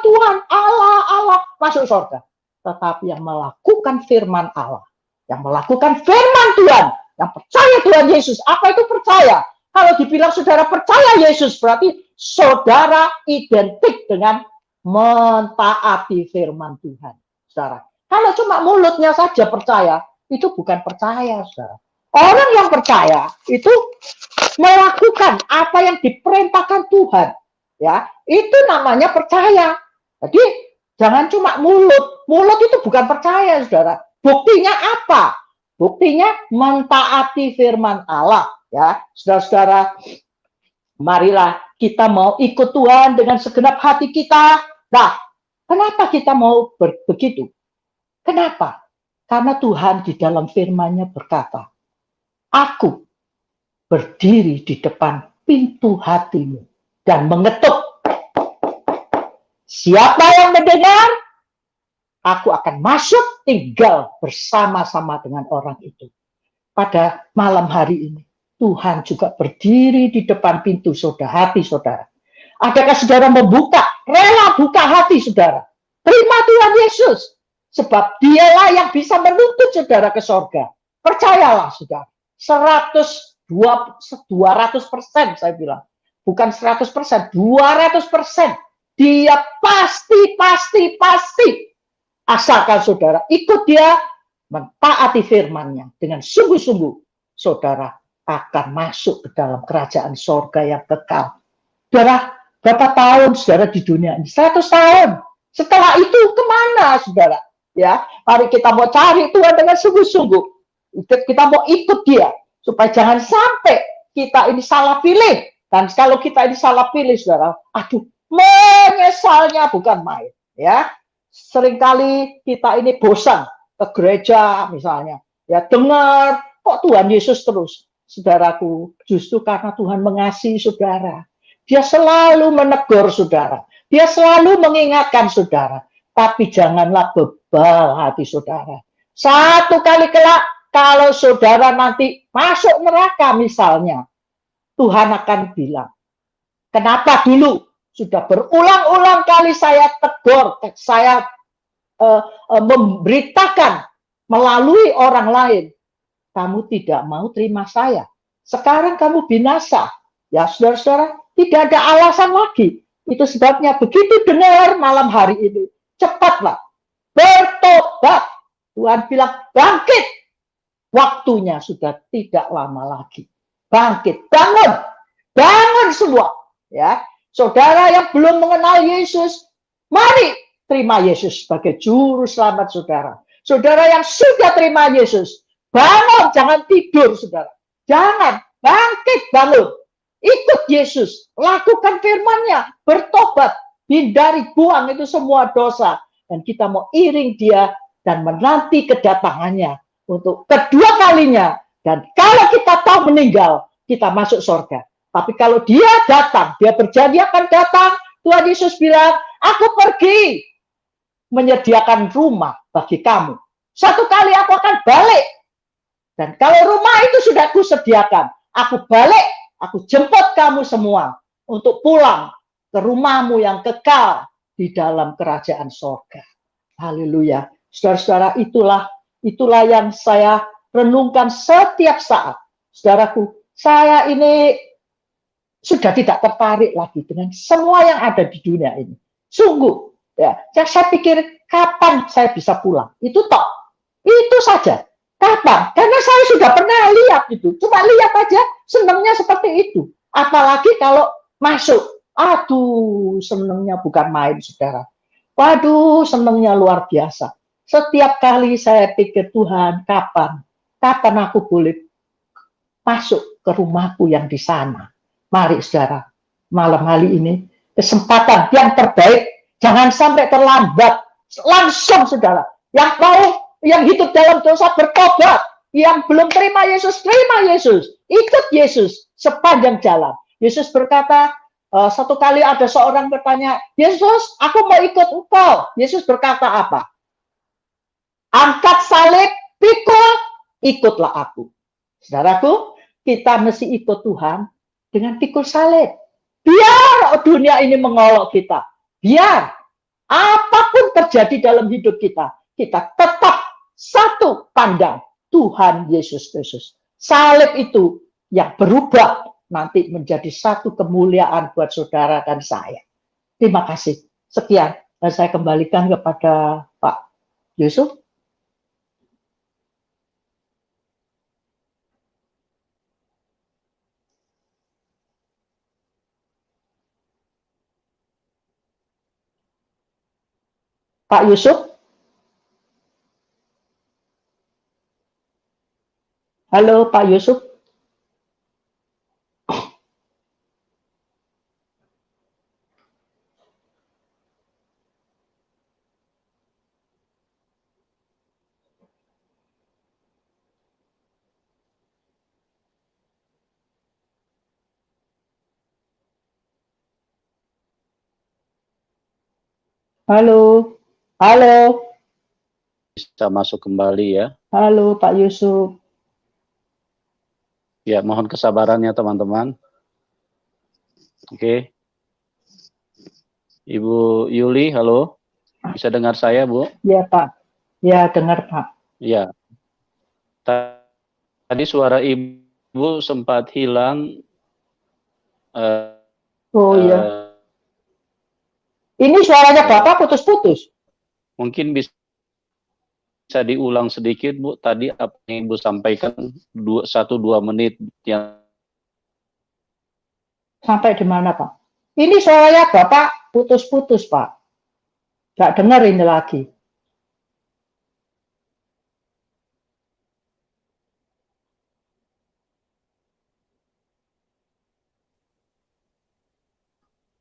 Tuhan, Allah masuk surga, tetapi yang melakukan firman Allah, yang melakukan firman Tuhan, yang percaya Tuhan Yesus. Apa itu percaya? Kalau dibilang saudara percaya Yesus, berarti saudara identik dengan mentaati firman Tuhan. Saudara, kalau cuma mulutnya saja percaya, itu bukan percaya, saudara. Orang yang percaya itu melakukan apa yang diperintahkan Tuhan, ya, itu namanya percaya. Jadi jangan cuma mulut itu bukan percaya, saudara. Buktinya apa? Buktinya mentaati firman Allah, ya, saudara-saudara. Marilah kita mau ikut Tuhan dengan segenap hati kita. Nah, kenapa kita mau begitu? Kenapa? Karena Tuhan di dalam firman-Nya berkata, aku berdiri di depan pintu hatimu dan mengetuk. Siapa yang mendengar, aku akan masuk tinggal bersama-sama dengan orang itu. Pada malam hari ini, Tuhan juga berdiri di depan pintu hati saudara. Adakah saudara rela buka hati saudara? Terima Tuhan Yesus. Sebab dialah yang bisa menuntut saudara ke surga. Percayalah saudara. 200% saya bilang. Bukan 100%, 200%. Dia pasti. Asalkan saudara ikut dia, mentaati firman-Nya dengan sungguh-sungguh, saudara akan masuk ke dalam kerajaan surga yang kekal. Saudara, berapa tahun saudara di dunia ini? 100 tahun. Setelah itu kemana saudara? Ya, mari kita mau cari Tuhan dengan sungguh-sungguh. Kita mau ikut dia supaya jangan sampai kita ini salah pilih. Dan kalau kita ini salah pilih, saudara, menyesalnya bukan main. Ya, seringkali kita ini bosan ke gereja misalnya. Ya, dengar kok Tuhan Yesus terus. Saudaraku, justru karena Tuhan mengasihi saudara. Dia selalu menegur saudara. Dia selalu mengingatkan saudara. Tapi janganlah bebal hati saudara. Satu kali kelak, kalau saudara nanti masuk neraka misalnya, Tuhan akan bilang, kenapa dulu sudah berulang-ulang kali saya tegur, saya memberitakan melalui orang lain, kamu tidak mau terima saya. Sekarang kamu binasa. Ya, saudara-saudara, tidak ada alasan lagi. Itu sebabnya begitu dengar malam hari ini, cepatlah bertobat. Tuhan bilang bangkit. Waktunya sudah tidak lama lagi. Bangkit, bangun, bangun semua. Ya, saudara yang belum mengenal Yesus, mari terima Yesus sebagai juru selamat saudara. Saudara yang sudah terima Yesus, bangun, jangan tidur saudara. Jangan, bangkit, bangun. Ikut Yesus, lakukan firman-Nya, bertobat, hindari, buang itu semua dosa. Dan kita mau iring dia dan menanti kedatangannya untuk kedua kalinya. Dan kalau kita tahu meninggal, kita masuk surga. Tapi kalau dia datang, dia berjanji akan datang, Tuhan Yesus bilang, aku pergi menyediakan rumah bagi kamu. Satu kali aku akan balik. Dan kalau rumah itu sudah aku sediakan, aku balik, aku jemput kamu semua untuk pulang ke rumahmu yang kekal di dalam kerajaan surga. Haleluya. Saudara-saudara, itulah yang saya renungkan setiap saat. Saudaraku, saya ini sudah tidak tertarik lagi dengan semua yang ada di dunia ini. Sungguh, ya, saya pikir kapan saya bisa pulang. Itu tok. Itu saja. Kapan? Karena saya sudah pernah lihat itu. Cuma lihat aja, senangnya seperti itu. Apalagi kalau masuk. Aduh, senangnya bukan main, saudara. Waduh, senangnya luar biasa. Setiap kali saya pikir, Tuhan, kapan aku boleh masuk ke rumahku yang di sana. Mari, saudara, malam hari ini, kesempatan yang terbaik, jangan sampai terlambat. Langsung, saudara. Yang mau, yang hidup dalam dosa, bertobat. Yang belum terima Yesus, terima Yesus. Ikut Yesus sepanjang jalan. Yesus berkata, satu kali ada seorang bertanya, Yesus, aku mau ikut engkau. Yesus berkata apa? Angkat salib, pikul, ikutlah aku. Saudaraku, kita mesti ikut Tuhan dengan pikul salib. Biar dunia ini mengolok kita. Biar apapun terjadi dalam hidup kita, kita tetap satu pandang Tuhan Yesus Kristus. Salib itu yang berubah nanti menjadi satu kemuliaan buat saudara dan saya. Terima kasih. Sekian. Dan saya kembalikan kepada Pak Yusuf. Pak Yusuf. Halo Pak Yusuf. Halo. Halo. Bisa masuk kembali ya. Halo Pak Yusuf. Ya, mohon kesabarannya teman-teman. Oke. Ibu Yuli, halo. Bisa dengar saya, Bu? Ya, Pak. Ya, dengar, Pak. Ya. Tadi suara Ibu sempat hilang. Iya. Ini suaranya Bapak putus-putus. Mungkin bisa diulang sedikit, Bu. Tadi apa yang Ibu sampaikan 1-2 menit yang sampai di mana, Pak? Ini suaranya Bapak putus-putus, Pak. Nggak dengar ini lagi.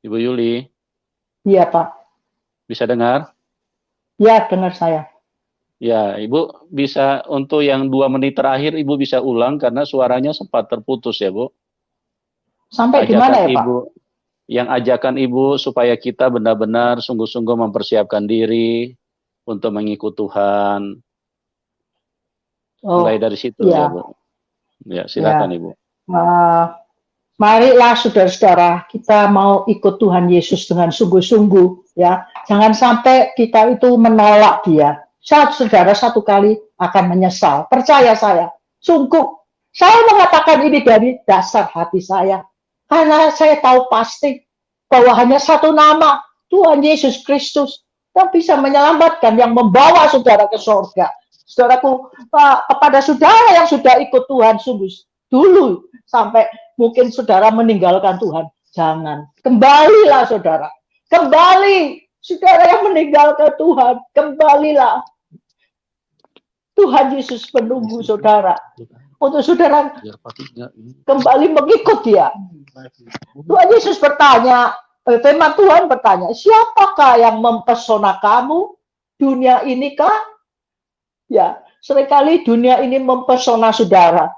Ibu Yuli. Iya, Pak. Bisa dengar? Ya, dengar saya. Ya, Ibu bisa untuk yang 2 menit terakhir Ibu bisa ulang karena suaranya sempat terputus ya, Bu. Sampai di mana ya, Pak? Yang ajakan Ibu supaya kita benar-benar sungguh-sungguh mempersiapkan diri untuk mengikut Tuhan. Mulai dari situ ya, Bu. Ya, silakan Ibu. Marilah saudara-saudara, kita mau ikut Tuhan Yesus dengan sungguh-sungguh ya. Jangan sampai kita itu menolak dia. Saudara satu kali akan menyesal. Percaya saya. Sungguh. Saya mengatakan ini dari dasar hati saya. Karena saya tahu pasti bahwa hanya satu nama, Tuhan Yesus Kristus, yang bisa menyelamatkan, yang membawa saudara ke surga. Saudaraku, kepada saudara yang sudah ikut Tuhan sungguh dulu sampai mungkin saudara meninggalkan Tuhan, jangan. Kembalilah saudara. Kembali. Saudara yang meninggalkan Tuhan, kembalilah. Tuhan Yesus menunggu saudara. Untuk saudara kembali mengikut dia. Tuhan Yesus bertanya, firman Tuhan bertanya, siapakah yang mempesona kamu? Dunia ini kah? Ya, seringkali dunia ini mempesona saudara,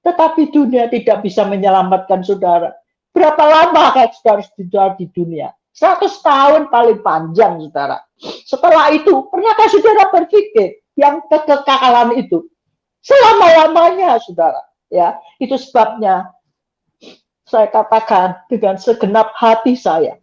tetapi dunia tidak bisa menyelamatkan saudara. Berapa lama kan saudara sudah di dunia? 100 tahun paling panjang, saudara. Setelah itu, pernahkah saudara berpikir yang kekekalan itu selama-lamanya, saudara? Ya, itu sebabnya saya katakan dengan segenap hati saya,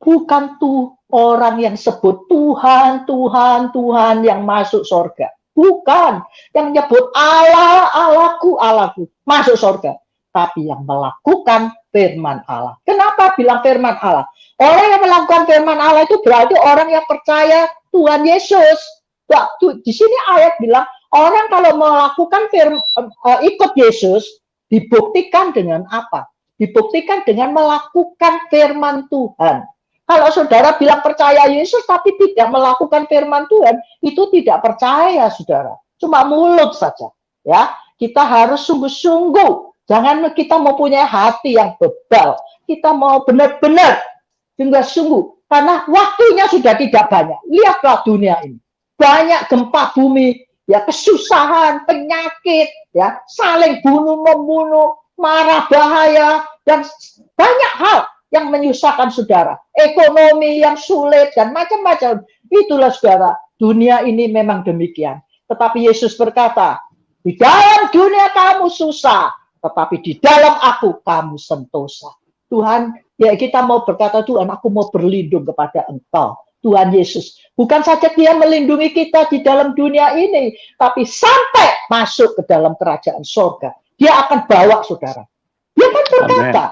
bukan tuh orang yang sebut Tuhan, Tuhan, Tuhan yang masuk surga. Bukan yang nyebut Allah, Allahku, Allahku masuk surga. Tapi yang melakukan firman Allah. Kenapa bilang firman Allah? Orang yang melakukan firman Allah itu berarti orang yang percaya Tuhan Yesus. Waktu di sini ayat bilang orang kalau melakukan ikut Yesus dibuktikan dengan apa? Dibuktikan dengan melakukan firman Tuhan. Kalau saudara bilang percaya Yesus tapi tidak melakukan firman Tuhan, itu tidak percaya, saudara. Cuma mulut saja. Ya, kita harus sungguh-sungguh. Jangan kita mempunyai hati yang bebal. Kita mau benar-benar sungguh-sungguh. Karena waktunya sudah tidak banyak. Lihatlah dunia ini. Banyak gempa bumi, ya kesusahan, penyakit, ya saling bunuh-membunuh, marah bahaya, dan banyak hal yang menyusahkan saudara, ekonomi yang sulit dan macam-macam. Itulah saudara, dunia ini memang demikian. Tetapi Yesus berkata, di dalam dunia kamu susah, tetapi di dalam aku kamu sentosa. Tuhan, ya kita mau berkata, Tuhan aku mau berlindung kepada Engkau. Tuhan Yesus, bukan saja dia melindungi kita di dalam dunia ini, tapi sampai masuk ke dalam kerajaan surga. Dia akan bawa saudara. Dia kan berkata,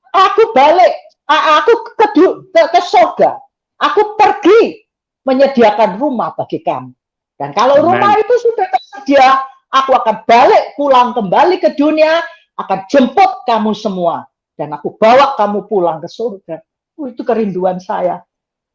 aku balik, aku ke surga. Aku pergi menyediakan rumah bagi kamu. Dan kalau rumah itu sudah tersedia, aku akan balik pulang kembali ke dunia, akan jemput kamu semua. Dan aku bawa kamu pulang ke surga. Itu kerinduan saya.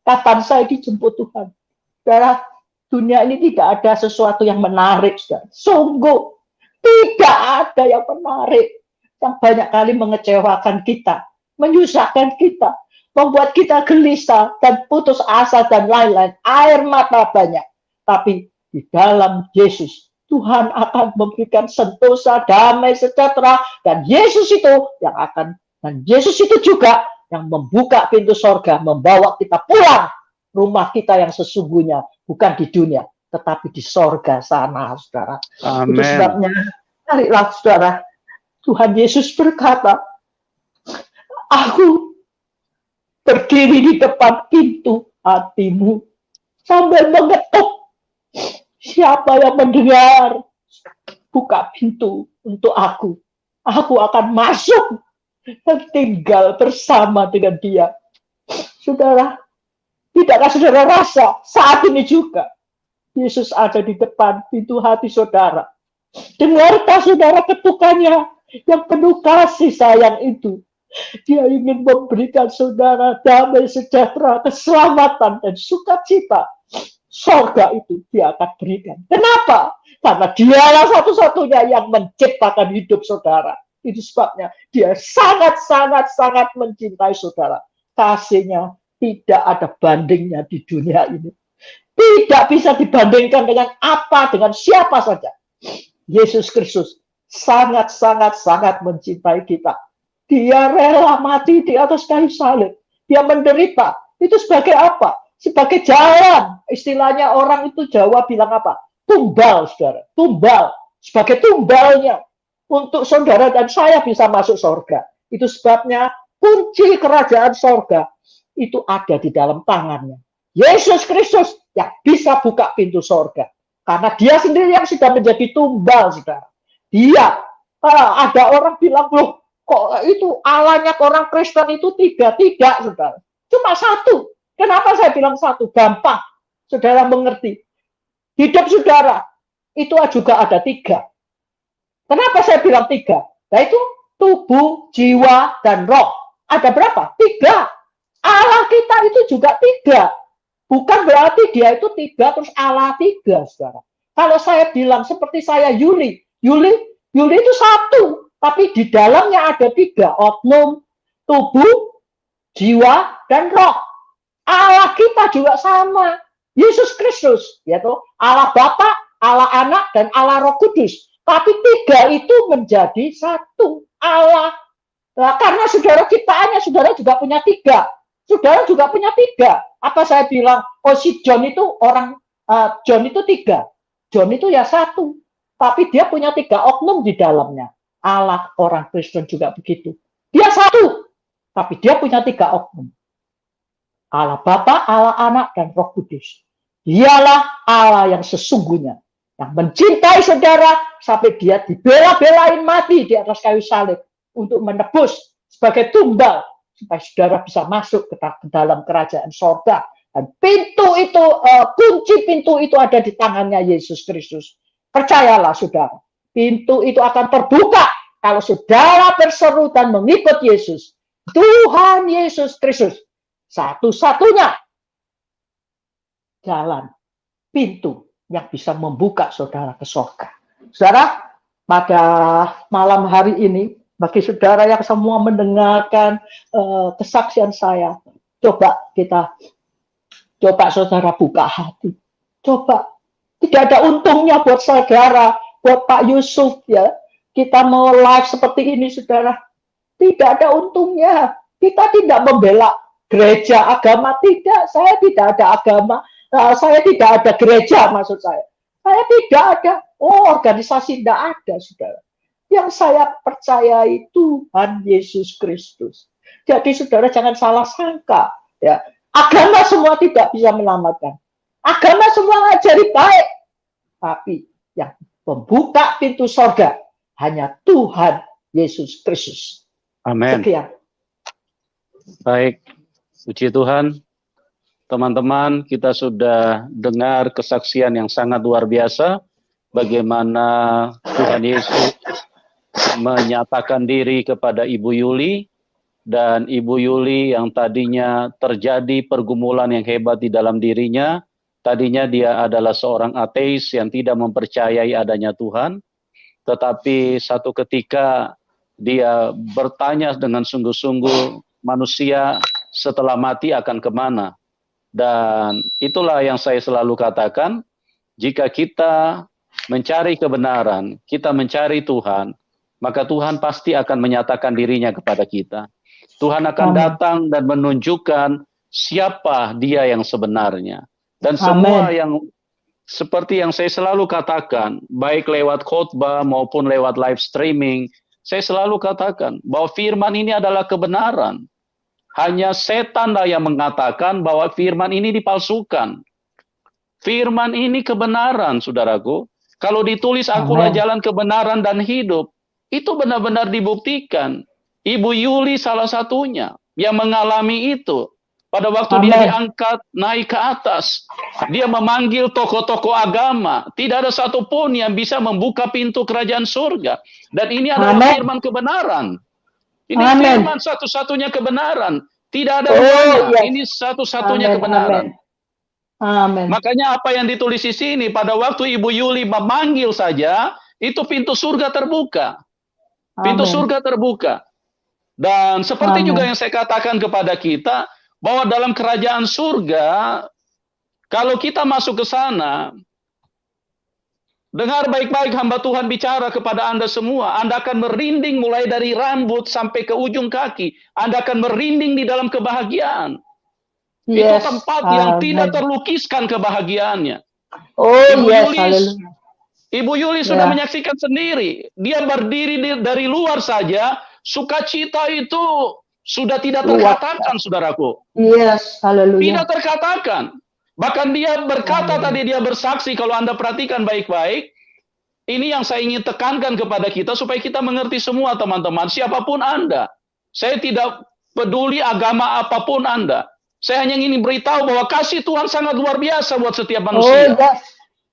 Kapan saya dijemput Tuhan? Karena dunia ini tidak ada sesuatu yang menarik. Sungguh, tidak ada yang menarik. Yang banyak kali mengecewakan kita, menyusahkan kita, membuat kita gelisah dan putus asa dan lain-lain, air mata banyak. Tapi di dalam Yesus, Tuhan akan memberikan sentosa, damai, sejahtera, dan Yesus itu yang akan, dan Yesus itu juga yang membuka pintu sorga, membawa kita pulang rumah kita yang sesungguhnya, bukan di dunia, tetapi di sorga sana, saudara. Amen. Itu sebabnya, carilah saudara, Tuhan Yesus berkata, aku berdiri di depan pintu hatimu sambil mengetuk. Siapa yang mendengar, buka pintu untuk aku. Aku akan masuk dan tinggal bersama dengan dia. Saudara, tidakkah saudara rasa saat ini juga Yesus ada di depan pintu hati saudara? Dengarkah saudara ketukannya yang penuh kasih sayang itu? Dia ingin memberikan saudara damai, sejahtera, keselamatan, dan sukacita. Surga itu dia akan berikan. Kenapa? Karena dialah satu-satunya yang menciptakan hidup saudara. Itu sebabnya dia sangat mencintai saudara. Kasihnya tidak ada bandingnya di dunia ini. Tidak bisa dibandingkan dengan apa, dengan siapa saja. Yesus Kristus sangat mencintai kita. Dia rela mati di atas kayu salib. Dia menderita. Itu sebagai apa? Sebagai jalan. Istilahnya orang itu Jawa bilang apa? Tumbal, saudara. Tumbal. Sebagai tumbalnya. Untuk saudara dan saya bisa masuk surga. Itu sebabnya kunci kerajaan surga itu ada di dalam tangannya. Yesus Kristus yang bisa buka pintu surga. Karena dia sendiri yang sudah menjadi tumbal, saudara. Dia, ada orang bilang, loh, kok itu Allahnya orang Kristen itu tidak, saudara. Cuma satu. Kenapa saya bilang satu? Gampang, saudara mengerti. Hidup saudara itu juga ada 3. Kenapa saya bilang 3? Yaitu tubuh, jiwa, dan roh. Ada berapa? 3. Allah kita itu juga 3. Bukan berarti dia itu 3 terus Allah 3, saudara. Kalau saya bilang seperti saya Yuli itu 1, tapi di dalamnya ada 3, oknum, tubuh, jiwa, dan roh. Allah kita juga sama, Yesus Kristus, yaitu Allah Bapa, Allah Anak, dan Allah Roh Kudus. Tapi 3 itu menjadi 1 Allah. Nah, karena saudara ciptaannya, saudara juga punya 3. Saudara juga punya 3. Apa saya bilang, oh si John itu orang, John itu 3. John itu ya 1. Tapi dia punya 3 oknum di dalamnya. Allah orang Kristen juga begitu. Dia 1. Tapi dia punya 3 oknum. Allah Bapa, Allah Anak, dan Roh Kudus. Dialah Allah yang sesungguhnya. Yang mencintai saudara sampai dia dibela-belain mati di atas kayu salib. Untuk menebus sebagai tumbal. Supaya saudara bisa masuk ke dalam kerajaan sorga. Dan pintu itu, kunci pintu itu ada di tangannya Yesus Kristus. Percayalah saudara, pintu itu akan terbuka kalau saudara berseru dan mengikut Yesus. Tuhan Yesus Kristus, satu-satunya jalan, pintu yang bisa membuka saudara ke sorga. Saudara, pada malam hari ini, bagi saudara yang semua mendengarkan kesaksian saya, coba saudara buka hati. Coba, tidak ada untungnya buat saudara, buat Pak Yusuf ya. Kita mau live seperti ini saudara, tidak ada untungnya. Kita tidak membela gereja, agama, tidak. Saya tidak ada agama, saya tidak ada gereja maksud saya. Saya tidak ada, organisasi tidak ada saudara. Yang saya percayai Tuhan Yesus Kristus. Jadi saudara jangan salah sangka. Ya. Agama semua tidak bisa menyelamatkan. Agama semua ngajari baik. Tapi yang membuka pintu sorga hanya Tuhan Yesus Kristus. Amin. Sekian. Baik, puji Tuhan. Teman-teman, kita sudah dengar kesaksian yang sangat luar biasa. Bagaimana Tuhan Yesus menyatakan diri kepada Ibu Yuli, dan Ibu Yuli yang tadinya terjadi pergumulan yang hebat di dalam dirinya. Tadinya dia adalah seorang ateis yang tidak mempercayai adanya Tuhan, tetapi satu ketika dia bertanya dengan sungguh-sungguh, manusia setelah mati akan kemana? Dan itulah yang saya selalu katakan, jika kita mencari kebenaran, kita mencari Tuhan, maka Tuhan pasti akan menyatakan dirinya kepada kita. Tuhan akan datang dan menunjukkan siapa dia yang sebenarnya. Dan semua yang seperti yang saya selalu katakan, baik lewat khotbah maupun lewat live streaming, saya selalu katakan bahwa firman ini adalah kebenaran. Hanya setanlah yang mengatakan bahwa firman ini dipalsukan. Firman ini kebenaran, saudaraku. Kalau ditulis akulah jalan kebenaran dan hidup, itu benar-benar dibuktikan. Ibu Yuli salah satunya yang mengalami itu. Pada waktu dia diangkat naik ke atas, dia memanggil tokoh-tokoh agama. Tidak ada satupun yang bisa membuka pintu kerajaan surga. Dan ini adalah firman kebenaran. Ini firman satu-satunya kebenaran. Tidak ada duanya. Ini satu-satunya kebenaran. Amin. Makanya apa yang ditulis di sini, pada waktu Ibu Yuli memanggil saja, itu pintu surga terbuka. Pintu surga terbuka. Dan seperti juga yang saya katakan kepada kita, bahwa dalam kerajaan surga, kalau kita masuk ke sana, dengar baik-baik hamba Tuhan bicara kepada Anda semua, Anda akan merinding mulai dari rambut sampai ke ujung kaki. Anda akan merinding di dalam kebahagiaan. Itu tempat yang tidak terlukiskan kebahagiaannya. Ibu Yuli sudah menyaksikan sendiri. Dia berdiri dari luar saja, sukacita itu sudah tidak terkatakan, saudaraku. Tidak terkatakan. Bahkan dia berkata tadi, dia bersaksi, kalau Anda perhatikan baik-baik, ini yang saya ingin tekankan kepada kita, supaya kita mengerti semua teman-teman, siapapun Anda. Saya tidak peduli agama apapun Anda. Saya hanya ingin beritahu bahwa kasih Tuhan sangat luar biasa buat setiap manusia.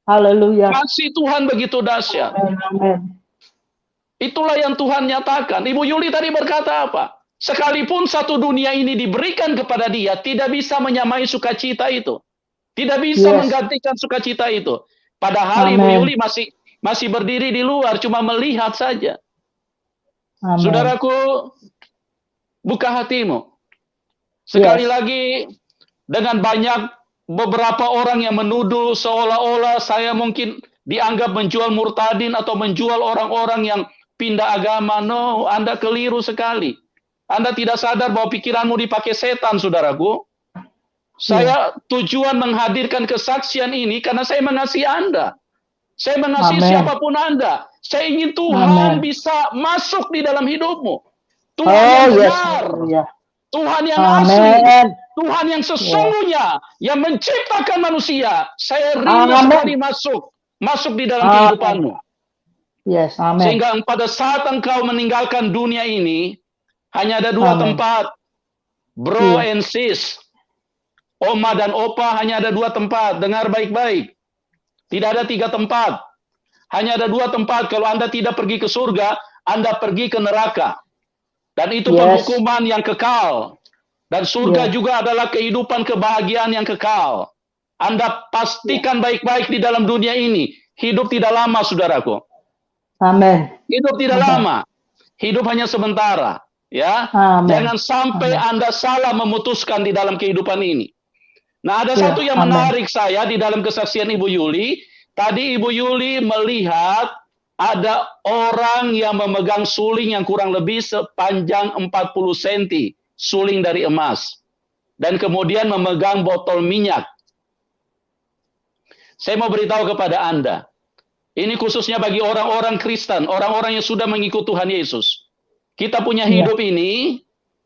Haleluya. Kasih Tuhan begitu dahsyat. Amin. Amin. Itulah yang Tuhan nyatakan. Ibu Yuli tadi berkata apa? Sekalipun satu dunia ini diberikan kepada dia, tidak bisa menyamai sukacita itu. Tidak bisa menggantikan sukacita itu. Padahal Ibu Yuli masih berdiri di luar, cuma melihat saja. Amen. Saudaraku, buka hatimu. Sekali lagi, dengan banyak beberapa orang yang menuduh seolah-olah saya mungkin dianggap menjual murtadin atau menjual orang-orang yang pindah agama. No, Anda keliru sekali. Anda tidak sadar bahwa pikiranmu dipakai setan, saudaraku. Saya tujuan menghadirkan kesaksian ini karena saya mengasihi Anda. Saya mengasihi siapapun Anda. Saya ingin Tuhan bisa masuk di dalam hidupmu. Tuhan yang benar. Tuhan yang asli. Tuhan yang sesungguhnya. Yang menciptakan manusia. Saya rindu sekali masuk di dalam kehidupanmu. Sehingga pada saat engkau meninggalkan dunia ini, hanya ada dua tempat. Bro and sis. Oma dan opa hanya ada dua tempat. Dengar baik-baik. Tidak ada 3 tempat. Hanya ada 2 tempat. Kalau Anda tidak pergi ke surga, Anda pergi ke neraka. Dan itu penghukuman yang kekal. Dan surga juga adalah kehidupan kebahagiaan yang kekal. Anda pastikan baik-baik di dalam dunia ini. Hidup tidak lama, saudaraku. Amin. Hidup tidak lama. Hidup hanya sementara. Ya, jangan sampai Anda salah memutuskan di dalam kehidupan ini. Nah, ada satu yang menarik saya di dalam kesaksian Ibu Yuli. Tadi Ibu Yuli melihat ada orang yang memegang suling yang kurang lebih sepanjang 40 cm, suling dari emas. Dan kemudian memegang botol minyak. Saya mau beritahu kepada Anda. Ini khususnya bagi orang-orang Kristen, orang-orang yang sudah mengikut Tuhan Yesus. Kita punya hidup ini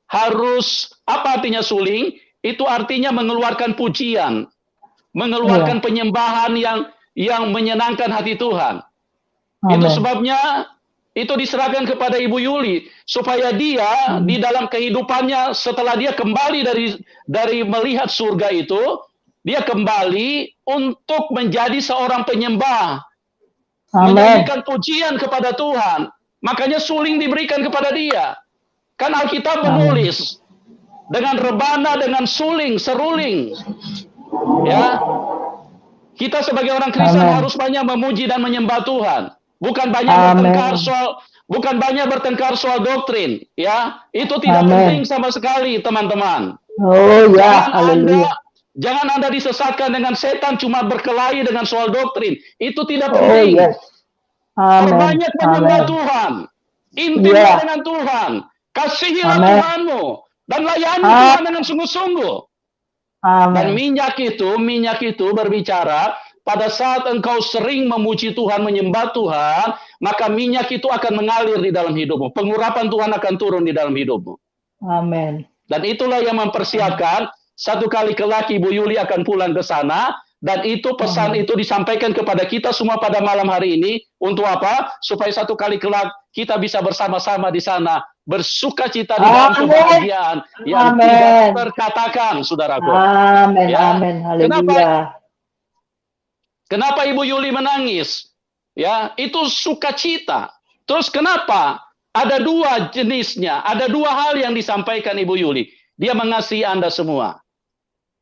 harus, apa artinya suling? Itu artinya mengeluarkan pujian, mengeluarkan penyembahan yang menyenangkan hati Tuhan. Amen. Itu sebabnya itu diserahkan kepada Ibu Yuli supaya dia di dalam kehidupannya setelah dia kembali dari melihat surga itu, dia kembali untuk menjadi seorang penyembah, menyanyikan pujian kepada Tuhan. Makanya suling diberikan kepada dia. Kan Alkitab menulis dengan rebana, dengan suling, seruling. Ya. Kita sebagai orang Kristen harus banyak memuji dan menyembah Tuhan. Bukan banyak bertengkar soal doktrin, ya. Itu tidak penting sama sekali, teman-teman. Oh ya, jangan Anda disesatkan dengan setan cuma berkelahi dengan soal doktrin. Itu tidak penting. Perbanyak menyembah Tuhan. Intimlah dengan Tuhan. Kasihilah Tuhanmu. Dan layani Tuhan dengan sungguh-sungguh. Dan minyak itu berbicara, pada saat engkau sering memuji Tuhan, menyembah Tuhan, maka minyak itu akan mengalir di dalam hidupmu. Pengurapan Tuhan akan turun di dalam hidupmu. Amin. Dan itulah yang mempersiapkan, satu kali kelak Ibu Yuli akan pulang ke sana. Dan itu pesan itu disampaikan kepada kita semua pada malam hari ini. Untuk apa? Supaya satu kali kelak kita bisa bersama-sama di sana. Bersukacita di dalam kebahagiaan yang tidak terkatakan, saudaraku. Amin. Amin. Haleluya. Kenapa Ibu Yuli menangis? Ya, itu sukacita. Terus kenapa? Ada 2 jenisnya. Ada 2 hal yang disampaikan Ibu Yuli. Dia mengasihi Anda semua.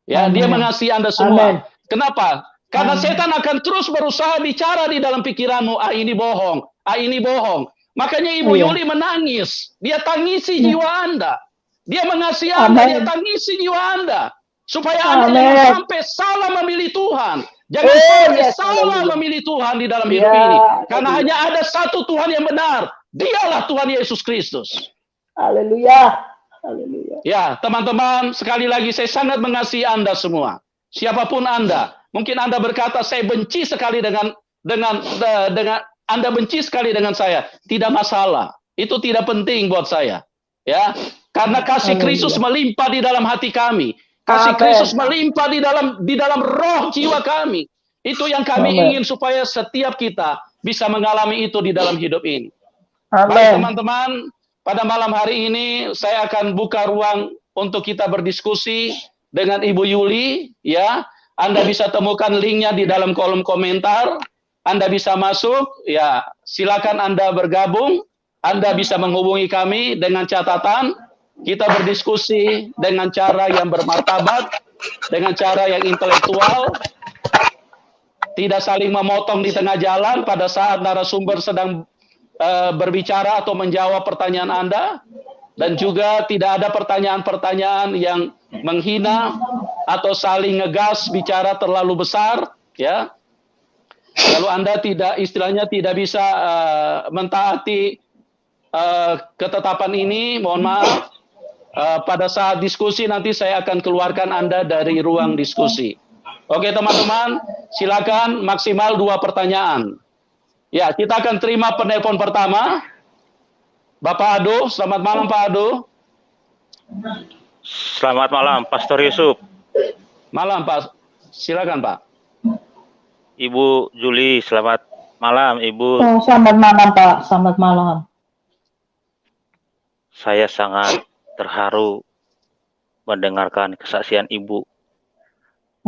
Ya, dia mengasihi Anda semua. Kenapa? Karena setan akan terus berusaha bicara di dalam pikiranmu, ini bohong, ini bohong. Makanya Ibu Yuli menangis. Dia tangisi jiwa Anda. Dia mengasihi Anda, dia tangisi jiwa Anda. Supaya Anda jangan sampai salah memilih Tuhan. Jangan sampai salah memilih Tuhan di dalam hidup ini. Karena hanya ada satu Tuhan yang benar. Dialah Tuhan Yesus Kristus. Haleluya. Haleluya. Ya, teman-teman, sekali lagi saya sangat mengasihi Anda semua. Siapapun Anda, mungkin Anda berkata saya benci sekali dengan Anda benci sekali dengan saya. Tidak masalah. Itu tidak penting buat saya. Ya, karena kasih Kristus melimpah di dalam hati kami. Kasih Kristus melimpah di dalam roh jiwa kami. Itu yang kami ingin supaya setiap kita bisa mengalami itu di dalam hidup ini. Baik teman-teman, pada malam hari ini saya akan buka ruang untuk kita berdiskusi dengan Ibu Yuli, ya. Anda bisa temukan linknya di dalam kolom komentar. Anda bisa masuk, ya silakan Anda bergabung. Anda bisa menghubungi kami dengan catatan kita berdiskusi dengan cara yang bermartabat, dengan cara yang intelektual, tidak saling memotong di tengah jalan pada saat narasumber sedang berbicara atau menjawab pertanyaan Anda, dan juga tidak ada pertanyaan-pertanyaan yang menghina atau saling ngegas bicara terlalu besar, ya. Kalau Anda tidak, istilahnya tidak bisa mentaati ketetapan ini, mohon maaf. Pada saat diskusi nanti saya akan keluarkan Anda dari ruang diskusi. Oke teman-teman, silakan maksimal 2 pertanyaan. Ya, kita akan terima penelpon pertama. Bapak Ado, selamat malam Pak Ado. Selamat malam, Pastor Yusuf. Malam Pak, silakan Pak. Ibu Juli, selamat malam Ibu. Selamat malam Pak, selamat malam. Saya sangat terharu mendengarkan kesaksian Ibu.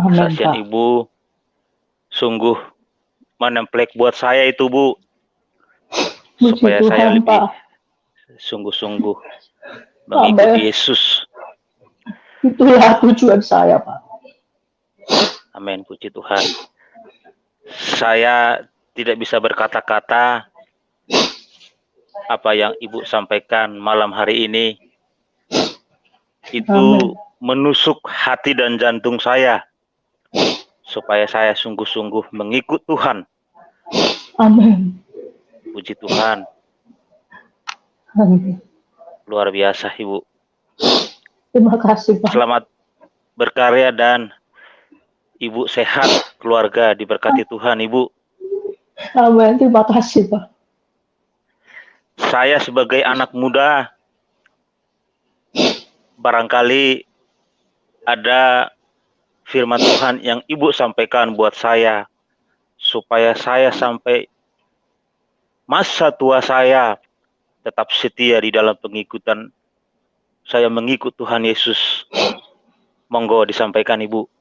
Amin, Kesaksian Pak. Ibu sungguh menemplek buat saya itu Bu, supaya Puji saya Tuhan, lebih Pak. sungguh-sungguh mengikuti Yesus. Itulah tujuan saya, Pak. Amin, puji Tuhan. Saya tidak bisa berkata-kata apa yang Ibu sampaikan malam hari ini. Itu menusuk hati dan jantung saya, supaya saya sungguh-sungguh mengikut Tuhan. Amin. Puji Tuhan. Amin. Luar biasa Ibu. Terima kasih, Pak. Selamat berkarya dan Ibu sehat, keluarga diberkati Tuhan Ibu. Amin. Terima kasih, Pak. Saya sebagai anak muda, barangkali ada firman Tuhan yang Ibu sampaikan buat saya, supaya saya sampai masa tua saya tetap setia di dalam pengikutan saya mengikut Tuhan Yesus. Monggo disampaikan Ibu.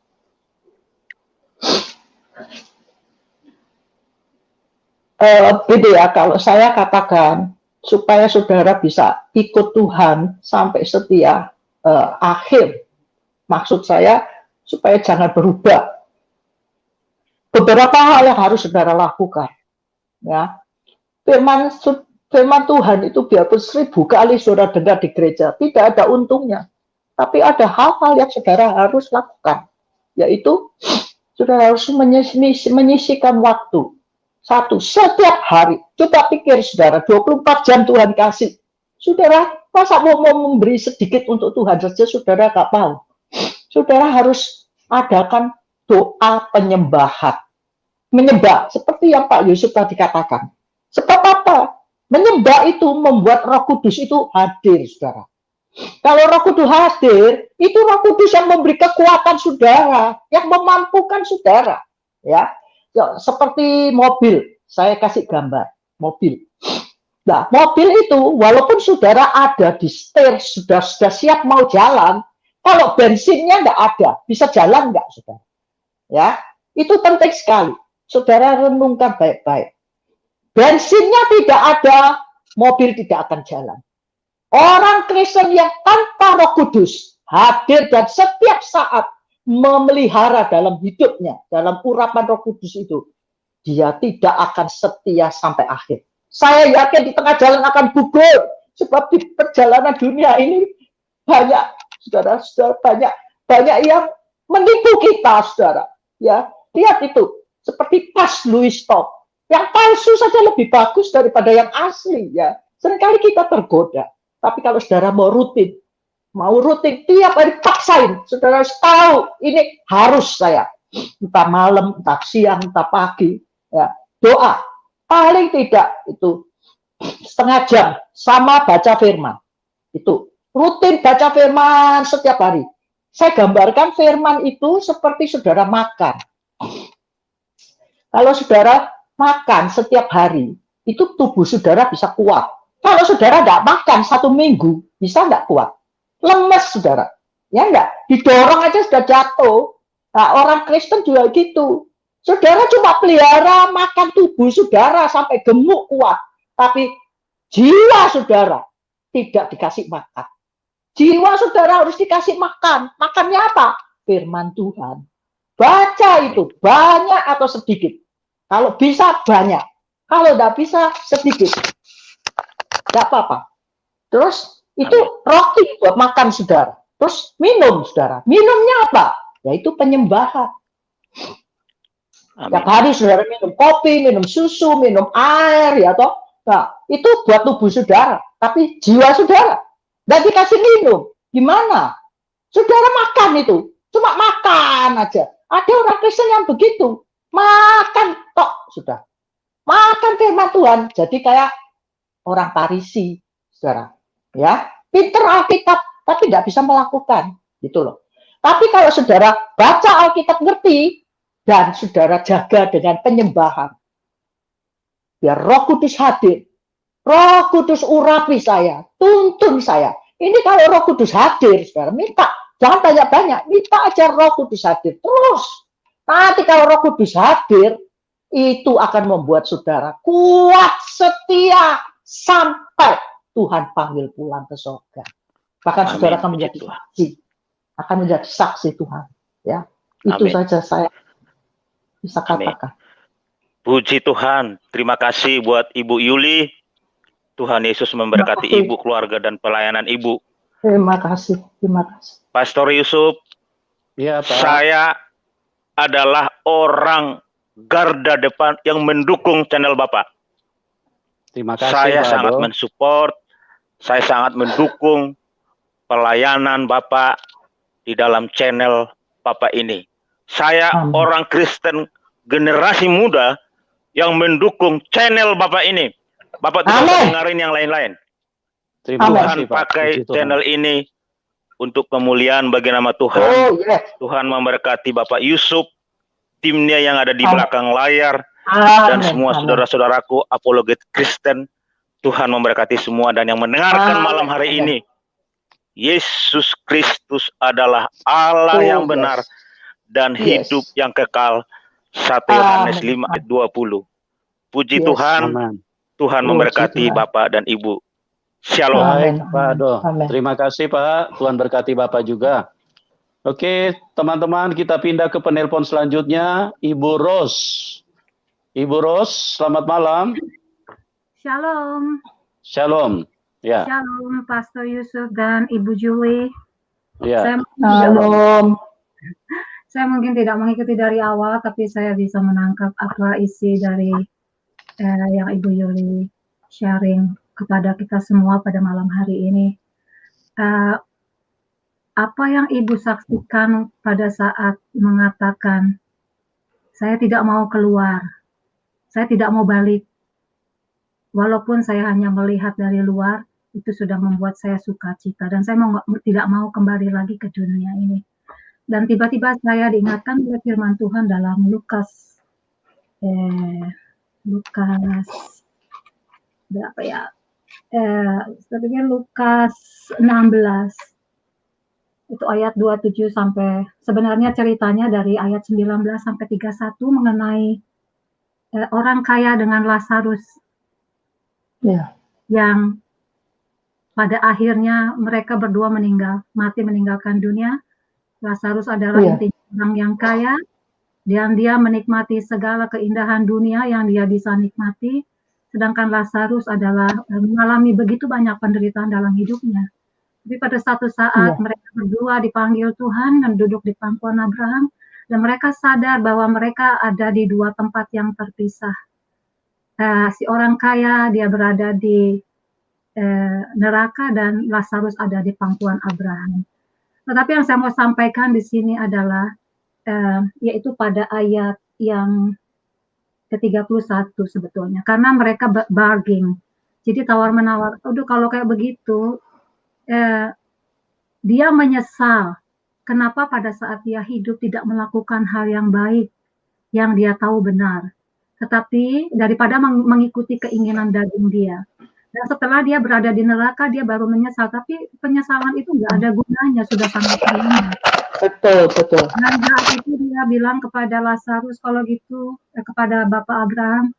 Gitu ya, kalau saya katakan supaya saudara bisa ikut Tuhan sampai setia akhir, maksud saya supaya jangan berubah. Beberapa hal yang harus saudara lakukan, ya. Firman Tuhan itu biarpun 1000 kali saudara dengar di gereja, tidak ada untungnya. Tapi ada hal-hal yang saudara harus lakukan, yaitu saudara harus menyisihkan waktu. Satu, setiap hari. Coba pikir saudara, 24 jam Tuhan kasih. Saudara, masa mau memberi sedikit untuk Tuhan saja saudara gak mau. Saudara harus adakan doa penyembahan. Menyembah, seperti yang Pak Yusuf tadi katakan. Sebab apa? Menyembah itu membuat Roh Kudus itu hadir, saudara. Kalau Roh Kudus hadir, itu Roh Kudus yang memberi kekuatan saudara, yang memampukan saudara. Ya, seperti mobil. Saya kasih gambar mobil. Nah, mobil itu walaupun saudara ada di setir, sudah siap mau jalan, kalau bensinnya nggak ada, bisa jalan nggak, saudara? Ya, itu penting sekali. Saudara renungkan baik-baik. Bensinnya tidak ada, mobil tidak akan jalan. Orang Kristen yang tanpa Roh Kudus hadir dan setiap saat memelihara dalam hidupnya, dalam urapan Roh Kudus itu, dia tidak akan setia sampai akhir. Saya yakin di tengah jalan akan gugur, sebab di perjalanan dunia ini banyak, saudara-saudara, banyak yang menipu kita, saudara. Ya, lihat itu, seperti tas Louis Vuitton. Yang palsu saja lebih bagus daripada yang asli, ya. Seringkali kita tergoda. Tapi kalau saudara mau rutin tiap hari paksain, saudara harus tahu ini harus saya. Entah malam, entah siang, entah pagi, ya. Doa paling tidak itu setengah jam sama baca firman. Itu rutin baca firman setiap hari. Saya gambarkan firman itu seperti saudara makan. Kalau saudara makan setiap hari, itu tubuh saudara bisa kuat. Kalau saudara tidak makan 1 minggu, bisa nggak kuat? Lemes, saudara. Ya enggak? Didorong aja sudah jatuh. Nah, orang Kristen juga gitu. Saudara cuma pelihara makan tubuh saudara sampai gemuk kuat, tapi jiwa saudara tidak dikasih makan. Jiwa saudara harus dikasih makan. Makannya apa? Firman Tuhan. Baca itu banyak atau sedikit. Kalau bisa banyak. Kalau tidak bisa sedikit. Tidak apa-apa. Terus itu roti buat makan saudara. Terus minum saudara. Minumnya apa? Yaitu penyembahan. Tiap hari saudara minum kopi, minum susu, minum air, ya toh. Nah, itu buat tubuh saudara. Tapi jiwa saudara tidak dikasih minum. Gimana? Saudara makan itu. Cuma makan aja. Ada orang Kristen yang begitu. Makan tok sudah. Makan firman Tuhan. Jadi kayak orang Farisi, saudara. Ya, pinter Alkitab, tapi tidak bisa melakukan. Gitu loh. Tapi kalau saudara baca Alkitab ngerti, dan saudara jaga dengan penyembahan. Biar Roh Kudus hadir. Roh Kudus urapi saya. Tuntun saya. Ini kalau Roh Kudus hadir, saudara, minta. Jangan banyak-banyak, minta aja Roh Kudus hadir. Terus, nanti kalau Roh Kudus hadir, itu akan membuat saudara kuat, setia, sampai Tuhan panggil pulang ke surga. Bahkan saudara akan menjadi saksi. Akan menjadi saksi Tuhan. Ya, itu saja saya bisa katakan. Puji Tuhan. Terima kasih buat Ibu Yuli. Tuhan Yesus memberkati Ibu, keluarga, dan pelayanan Ibu. Terima kasih. Terima kasih. Pastor Yusuf, ya, Pak. Saya adalah orang garda depan yang mendukung channel Bapak. Terima kasih, saya Pak sangat Ado. mensupport, saya sangat mendukung pelayanan Bapak di dalam channel Bapak ini. Saya orang Kristen generasi muda yang mendukung channel Bapak ini. Bapak tidak dengerin yang lain-lain. Tuhan pakai channel ini untuk kemuliaan bagi nama Tuhan. Tuhan memberkati Bapak Yusuf, timnya yang ada di belakang layar, dan semua saudara-saudaraku apologet Kristen. Tuhan memberkati semua, dan yang mendengarkan malam hari ini, Yesus Kristus adalah Allah yang benar dan hidup yang kekal. 1 Yohanes 5 ayat 20. Puji Tuhan. Tuhan memberkati Bapak dan Ibu. Shalom. Baik, Pak Ado. Terima kasih, Pak. Tuhan berkati Bapak juga. Oke, teman-teman, kita pindah ke penelpon selanjutnya. Ibu Ros. Ibu Ros, selamat malam. Shalom. Shalom. Ya. Shalom, Pastor Yusuf dan Ibu Julie. Ya. Shalom. Saya mungkin tidak mengikuti dari awal, tapi saya bisa menangkap apa isi dari yang Ibu Julie sharing kepada kita semua pada malam hari ini. Apa yang Ibu saksikan pada saat mengatakan, saya tidak mau keluar, saya tidak mau balik, walaupun saya hanya melihat dari luar, itu sudah membuat saya sukacita, dan saya tidak mau kembali lagi ke dunia ini. Dan tiba-tiba saya diingatkan oleh firman Tuhan dalam Lukas berapa ya? Lukas 16. Itu ayat 27 sampai, sebenarnya ceritanya dari ayat 19 sampai 31 mengenai orang kaya dengan Lazarus. Yang pada akhirnya mereka berdua mati meninggalkan dunia. Lazarus adalah intinya orang yang kaya, dan dia menikmati segala keindahan dunia yang dia bisa nikmati, sedangkan Lazarus adalah mengalami begitu banyak penderitaan dalam hidupnya. Tapi pada satu saat mereka berdua dipanggil Tuhan dan duduk di pangkuan Abraham, dan mereka sadar bahwa mereka ada di dua tempat yang terpisah. Si orang kaya dia berada di neraka, dan Lazarus ada di pangkuan Abraham. Tetapi yang saya mau sampaikan di sini adalah yaitu pada ayat yang ke-31 sebetulnya, karena mereka bargaining, jadi tawar-menawar. Aduh, kalau kayak begitu, dia menyesal kenapa pada saat dia hidup tidak melakukan hal yang baik yang dia tahu benar, tetapi daripada mengikuti keinginan daging dia. Dan setelah dia berada di neraka, dia baru menyesal. Tapi penyesalan itu nggak ada gunanya, sudah sangat lama. betul, betul. Dan saat itu dia bilang kepada Lazarus, kalau gitu, kepada Bapak Abraham,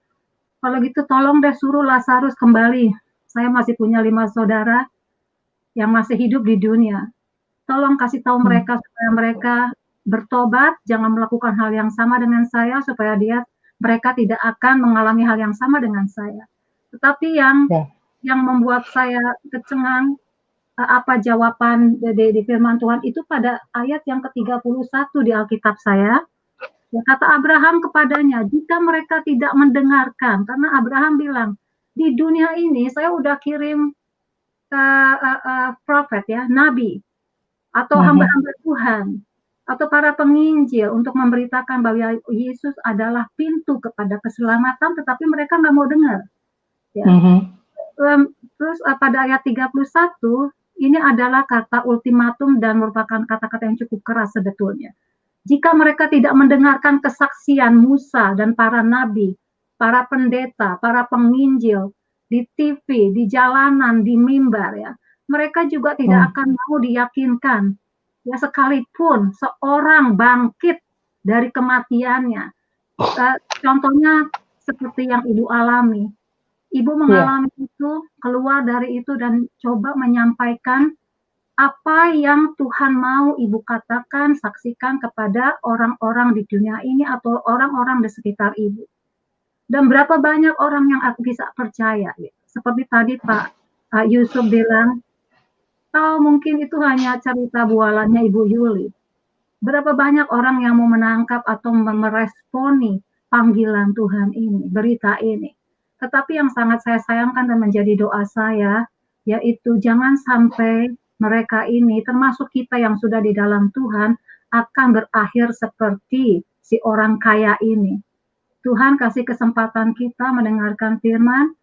kalau gitu tolong deh suruh Lazarus kembali. Saya masih punya 5 saudara yang masih hidup di dunia. Tolong kasih tahu mereka supaya mereka bertobat, jangan melakukan hal yang sama dengan saya, supaya mereka tidak akan mengalami hal yang sama dengan saya. Tetapi yang membuat saya kecengang, apa jawaban di firman Tuhan itu pada ayat yang ke-31 di Alkitab saya. Ya, kata Abraham kepadanya, jika mereka tidak mendengarkan, karena Abraham bilang, di dunia ini saya udah kirim prophet ya, nabi, atau hamba-hamba Tuhan, atau para penginjil untuk memberitakan bahwa Yesus adalah pintu kepada keselamatan, tetapi mereka nggak mau dengar. Ya. Terus pada ayat 31, ini adalah kata ultimatum dan merupakan kata-kata yang cukup keras sebetulnya. Jika mereka tidak mendengarkan kesaksian Musa dan para nabi, para pendeta, para penginjil, di TV, di jalanan, di mimbar ya, mereka juga tidak akan mau diyakinkan. Ya, sekalipun seorang bangkit dari kematiannya. Contohnya seperti yang Ibu alami. Ibu mengalami itu, keluar dari itu dan coba menyampaikan apa yang Tuhan mau Ibu katakan, saksikan kepada orang-orang di dunia ini atau orang-orang di sekitar Ibu. Dan berapa banyak orang yang bisa percaya. Ya. Seperti tadi Pak Yusuf bilang, mungkin itu hanya cerita bualannya Ibu Yuli. Berapa banyak orang yang mau menangkap atau meresponi panggilan Tuhan ini, berita ini. Tetapi yang sangat saya sayangkan dan menjadi doa saya, yaitu jangan sampai mereka ini, termasuk kita yang sudah di dalam Tuhan, akan berakhir seperti si orang kaya ini. Tuhan kasih kesempatan kita mendengarkan firman,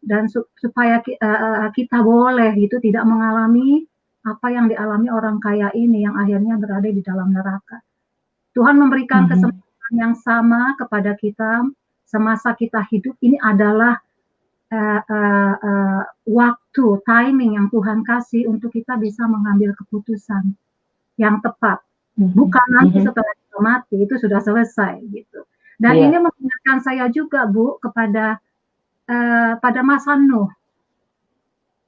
dan supaya kita boleh gitu tidak mengalami apa yang dialami orang kaya ini yang akhirnya berada di dalam neraka. Tuhan memberikan kesempatan yang sama kepada kita semasa kita hidup. Ini adalah waktu, timing yang Tuhan kasih untuk kita bisa mengambil keputusan yang tepat. Bukan nanti setelah kita mati, itu sudah selesai gitu. Dan ini mengingatkan saya juga Bu kepada pada masa Nuh.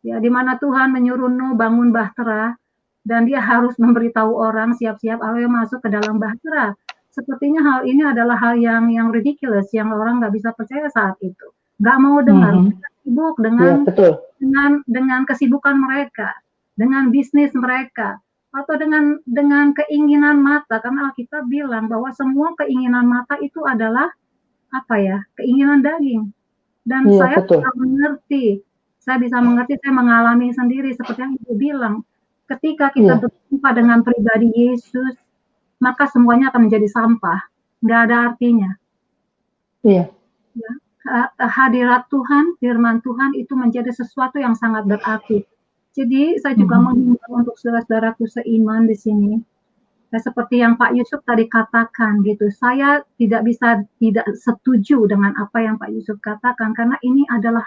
Ya, di mana Tuhan menyuruh Nuh bangun bahtera dan dia harus memberitahu orang siap-siap ayo masuk ke dalam bahtera. Sepertinya hal ini adalah hal yang ridiculous, yang orang nggak bisa percaya saat itu. Nggak mau dengar, sibuk dengan kesibukan mereka, dengan bisnis mereka, atau dengan keinginan mata. Karena Alkitab bilang bahwa semua keinginan mata itu adalah apa ya? Keinginan daging. Dan saya bisa mengerti, saya mengalami sendiri seperti yang Ibu bilang. Ketika kita berjumpa dengan pribadi Yesus, maka semuanya akan menjadi sampah, nggak ada artinya. Ya, hadirat Tuhan, firman Tuhan itu menjadi sesuatu yang sangat berarti. Jadi saya juga menghimbau untuk saudara-saudaraku seiman di sini. Seperti yang Pak Yusuf tadi katakan gitu, saya tidak setuju dengan apa yang Pak Yusuf katakan karena ini adalah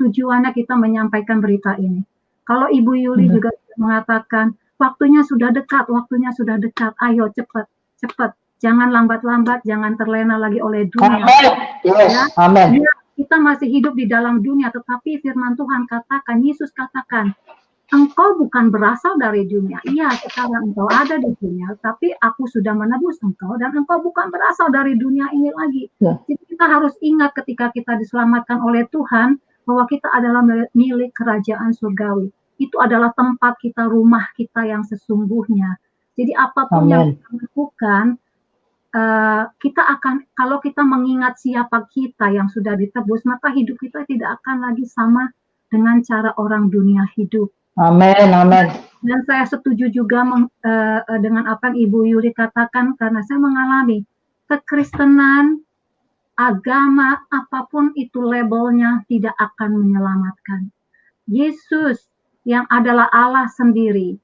tujuannya kita menyampaikan berita ini. Kalau Ibu Yuli juga mengatakan waktunya sudah dekat, ayo cepat, jangan lambat-lambat, jangan terlena lagi oleh dunia. Amen. Kita masih hidup di dalam dunia, tetapi firman Tuhan katakan, Yesus katakan, engkau bukan berasal dari dunia. Iya, sekarang engkau ada di dunia, tapi aku sudah menebus engkau dan engkau bukan berasal dari dunia ini lagi. Jadi kita harus ingat ketika kita diselamatkan oleh Tuhan, bahwa kita adalah milik kerajaan surgawi. Itu adalah tempat kita, rumah kita yang sesungguhnya. Jadi apapun yang kita lakukan, kita akan, kalau kita mengingat siapa kita yang sudah ditebus, maka hidup kita tidak akan lagi sama dengan cara orang dunia hidup. Amin, amin. Dan saya setuju juga dengan apa yang Ibu Yuli katakan, karena saya mengalami kekristenan, agama, apapun itu labelnya tidak akan menyelamatkan. Yesus yang adalah Allah sendiri,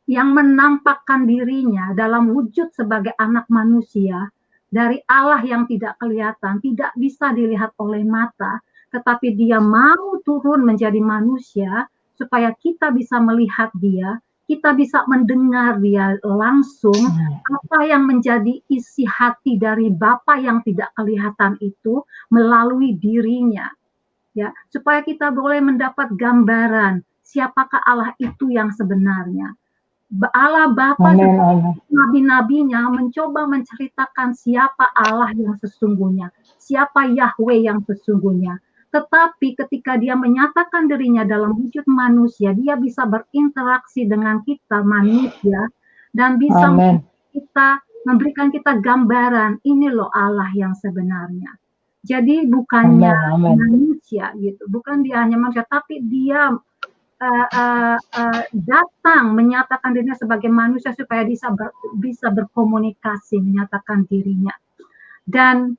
yang menampakkan dirinya dalam wujud sebagai anak manusia, dari Allah yang tidak kelihatan, tidak bisa dilihat oleh mata, tetapi dia mau turun menjadi manusia, supaya kita bisa melihat dia, kita bisa mendengar dia langsung apa yang menjadi isi hati dari Bapa yang tidak kelihatan itu melalui dirinya. Ya, supaya kita boleh mendapat gambaran siapakah Allah itu yang sebenarnya. Allah Bapa nabi-nabinya mencoba menceritakan siapa Allah yang sesungguhnya, siapa Yahweh yang sesungguhnya. Tetapi ketika dia menyatakan dirinya dalam wujud manusia, dia bisa berinteraksi dengan kita manusia dan bisa memberikan kita gambaran, ini loh Allah yang sebenarnya. Jadi bukannya manusia gitu, bukan dia hanya manusia, tapi dia datang menyatakan dirinya sebagai manusia supaya bisa berkomunikasi, menyatakan dirinya. Dan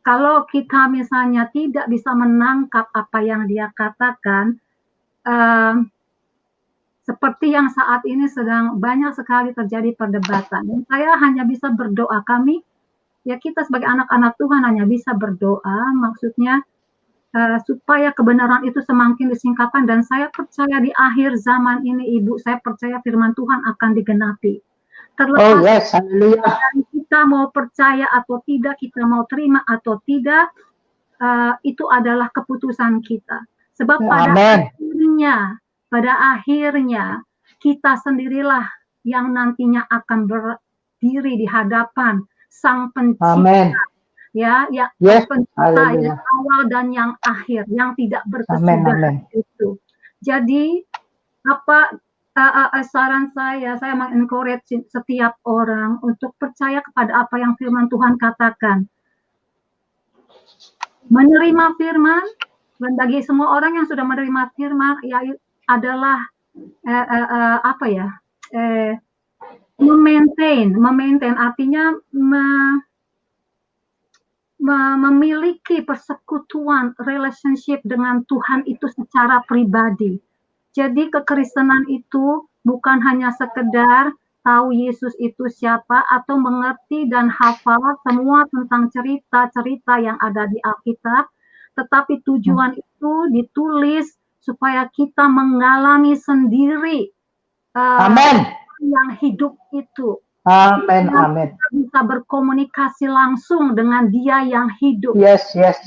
kalau kita misalnya tidak bisa menangkap apa yang dia katakan, seperti yang saat ini sedang banyak sekali terjadi perdebatan. Dan saya hanya bisa berdoa, kita sebagai anak-anak Tuhan hanya bisa berdoa, maksudnya supaya kebenaran itu semakin disingkapkan, dan saya percaya di akhir zaman ini, Ibu, saya percaya firman Tuhan akan digenapi. Terlepas dari kita mau percaya atau tidak, kita mau terima atau tidak, itu adalah keputusan kita. Sebab pada akhirnya kita sendirilah yang nantinya akan berdiri di hadapan Sang Pencipta. Pencipta yang awal dan yang akhir, yang tidak berkesudahan itu. Jadi saran saya mengencourage setiap orang untuk percaya kepada apa yang firman Tuhan katakan. Menerima firman, dan bagi semua orang yang sudah menerima firman, adalah memaintain, artinya memiliki persekutuan relationship dengan Tuhan itu secara pribadi. Jadi kekristenan itu bukan hanya sekedar tahu Yesus itu siapa atau mengerti dan hafal semua tentang cerita-cerita yang ada di Alkitab, tetapi tujuan itu ditulis supaya kita mengalami sendiri yang hidup itu. Amin. Kita bisa berkomunikasi langsung dengan Dia yang hidup. Jadi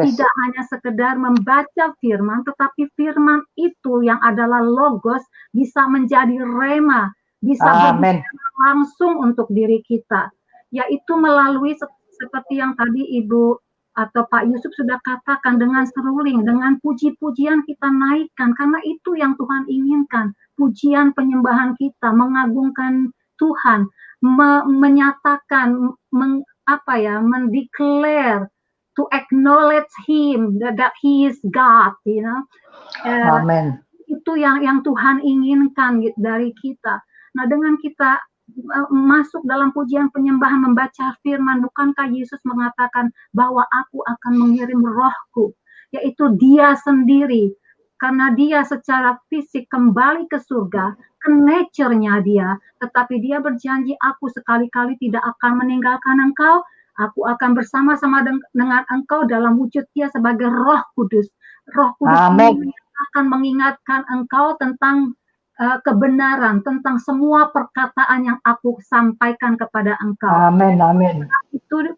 tidak hanya sekedar membaca firman, tetapi firman itu yang adalah logos bisa menjadi rema, bisa berbicara langsung untuk diri kita. Yaitu melalui seperti yang tadi Ibu atau Pak Yusuf sudah katakan, dengan seruling, dengan puji-pujian kita naikkan, karena itu yang Tuhan inginkan. Pujian penyembahan kita, mengagungkan Tuhan, menyatakan, mendeclare, to acknowledge Him that He is God, Amen. Itu yang Tuhan inginkan dari kita. Nah, dengan kita masuk dalam pujian penyembahan, membaca firman, bukankah Yesus mengatakan bahwa aku akan mengirim Rohku, yaitu Dia sendiri, karena Dia secara fisik kembali ke surga, ke nature-nya Dia, tetapi Dia berjanji, aku sekali-kali tidak akan meninggalkan engkau, aku akan bersama-sama dengan engkau dalam wujud Dia sebagai Roh Kudus. Roh Kudus ini akan mengingatkan engkau tentang kebenaran, tentang semua perkataan yang aku sampaikan kepada engkau. Amin. Itu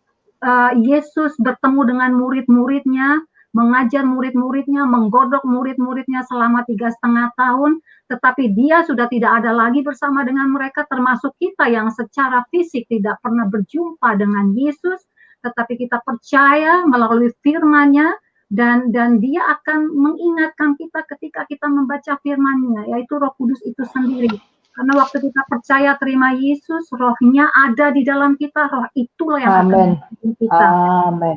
Yesus bertemu dengan murid-muridnya, mengajar murid-muridnya, menggodok murid-muridnya selama 3,5 tahun, tetapi Dia sudah tidak ada lagi bersama dengan mereka, termasuk kita yang secara fisik tidak pernah berjumpa dengan Yesus, tetapi kita percaya melalui firman-Nya, dan Dia akan mengingatkan kita ketika kita membaca firman-Nya, yaitu Roh Kudus itu sendiri. Karena waktu kita percaya terima Yesus, Roh-Nya ada di dalam kita, Roh itulah yang akan membantu kita.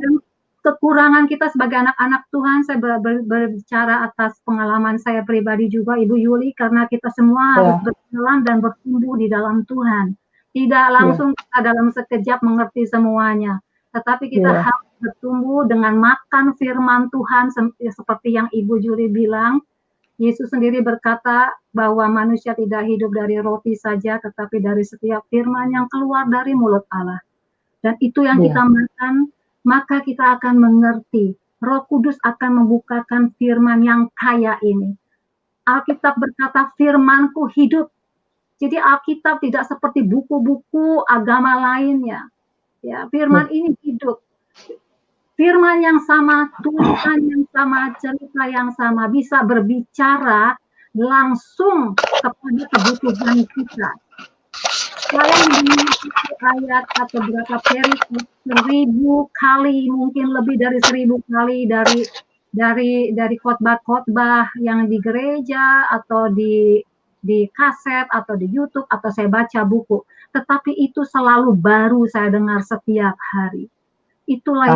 Dan kekurangan kita sebagai anak-anak Tuhan, saya berbicara atas pengalaman saya pribadi juga, Ibu Yuli, karena kita semua harus berjalan dan bertumbuh di dalam Tuhan. Tidak langsung kita dalam sekejap mengerti semuanya, tetapi kita harus bertumbuh dengan makan firman Tuhan, seperti yang Ibu Yuli bilang. Yesus sendiri berkata bahwa manusia tidak hidup dari roti saja, tetapi dari setiap firman yang keluar dari mulut Allah. Dan itu yang kita makan, maka kita akan mengerti. Roh Kudus akan membukakan firman yang kaya ini. Alkitab berkata firman-Ku hidup. Jadi Alkitab tidak seperti buku-buku agama lainnya. Ya, firman ini hidup. Firman yang sama, tulisan yang sama, cerita yang sama bisa berbicara langsung kepada kebutuhan kita. Saya mendengar ayat atau berapa perikop 1000 kali, mungkin lebih dari 1000 kali dari khotbah-khotbah yang di gereja atau di kaset atau di YouTube atau saya baca buku. Tetapi itu selalu baru saya dengar setiap hari. Itulah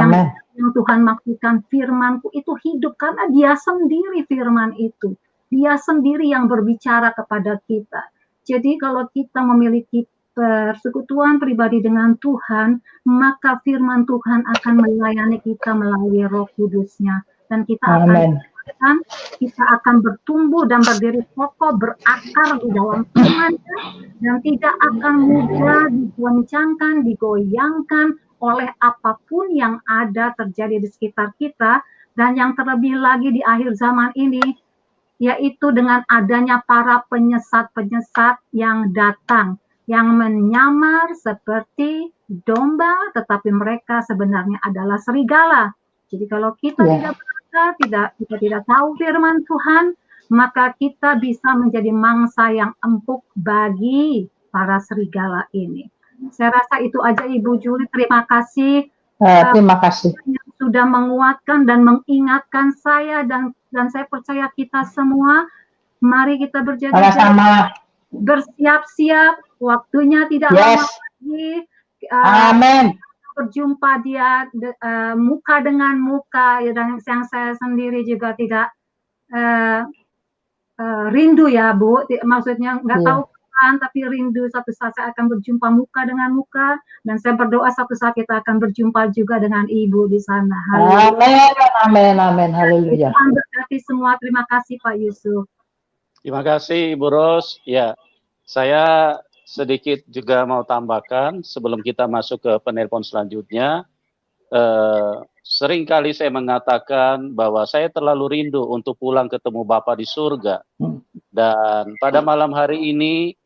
yang Tuhan maksudkan, firman-Ku itu hidup karena Dia sendiri firman itu. Dia sendiri yang berbicara kepada kita. Jadi kalau kita memiliki persekutuan pribadi dengan Tuhan, maka firman Tuhan akan melayani kita melalui Roh Kudus-Nya. Dan kita akan bertumbuh dan berdiri kokoh, berakar di dalam firman-Nya, dan tidak akan mudah digoncangkan, digoyangkan oleh apapun yang ada terjadi di sekitar kita. Dan yang terlebih lagi di akhir zaman ini, yaitu dengan adanya para penyesat-penyesat yang datang, yang menyamar seperti domba, tetapi mereka sebenarnya adalah serigala. Jadi kalau kita kita tidak tahu firman Tuhan, maka kita bisa menjadi mangsa yang empuk bagi para serigala ini. Saya rasa itu aja Ibu Juli. Terima kasih. Terima kasih. Yang sudah menguatkan dan mengingatkan saya dan saya percaya kita semua. Mari kita berjaga-jaga, bersiap-siap. Waktunya tidak lama lagi. Amin. Berjumpa Dia muka dengan muka, ya, dan yang saya sendiri juga tidak rindu ya Bu, maksudnya nggak tahu kapan, tapi rindu satu saat saya akan berjumpa muka dengan muka, dan saya berdoa satu saat kita akan berjumpa juga dengan Ibu di sana. Amin, amin, amin, haleluya. Tuhan berkati semua. Terima kasih Pak Yusuf. Terima kasih Ibu Ros. Ya, saya sedikit juga mau tambahkan sebelum kita masuk ke penelpon selanjutnya. Seringkali saya mengatakan bahwa saya terlalu rindu untuk pulang ketemu Bapa di surga. Dan pada malam hari ini,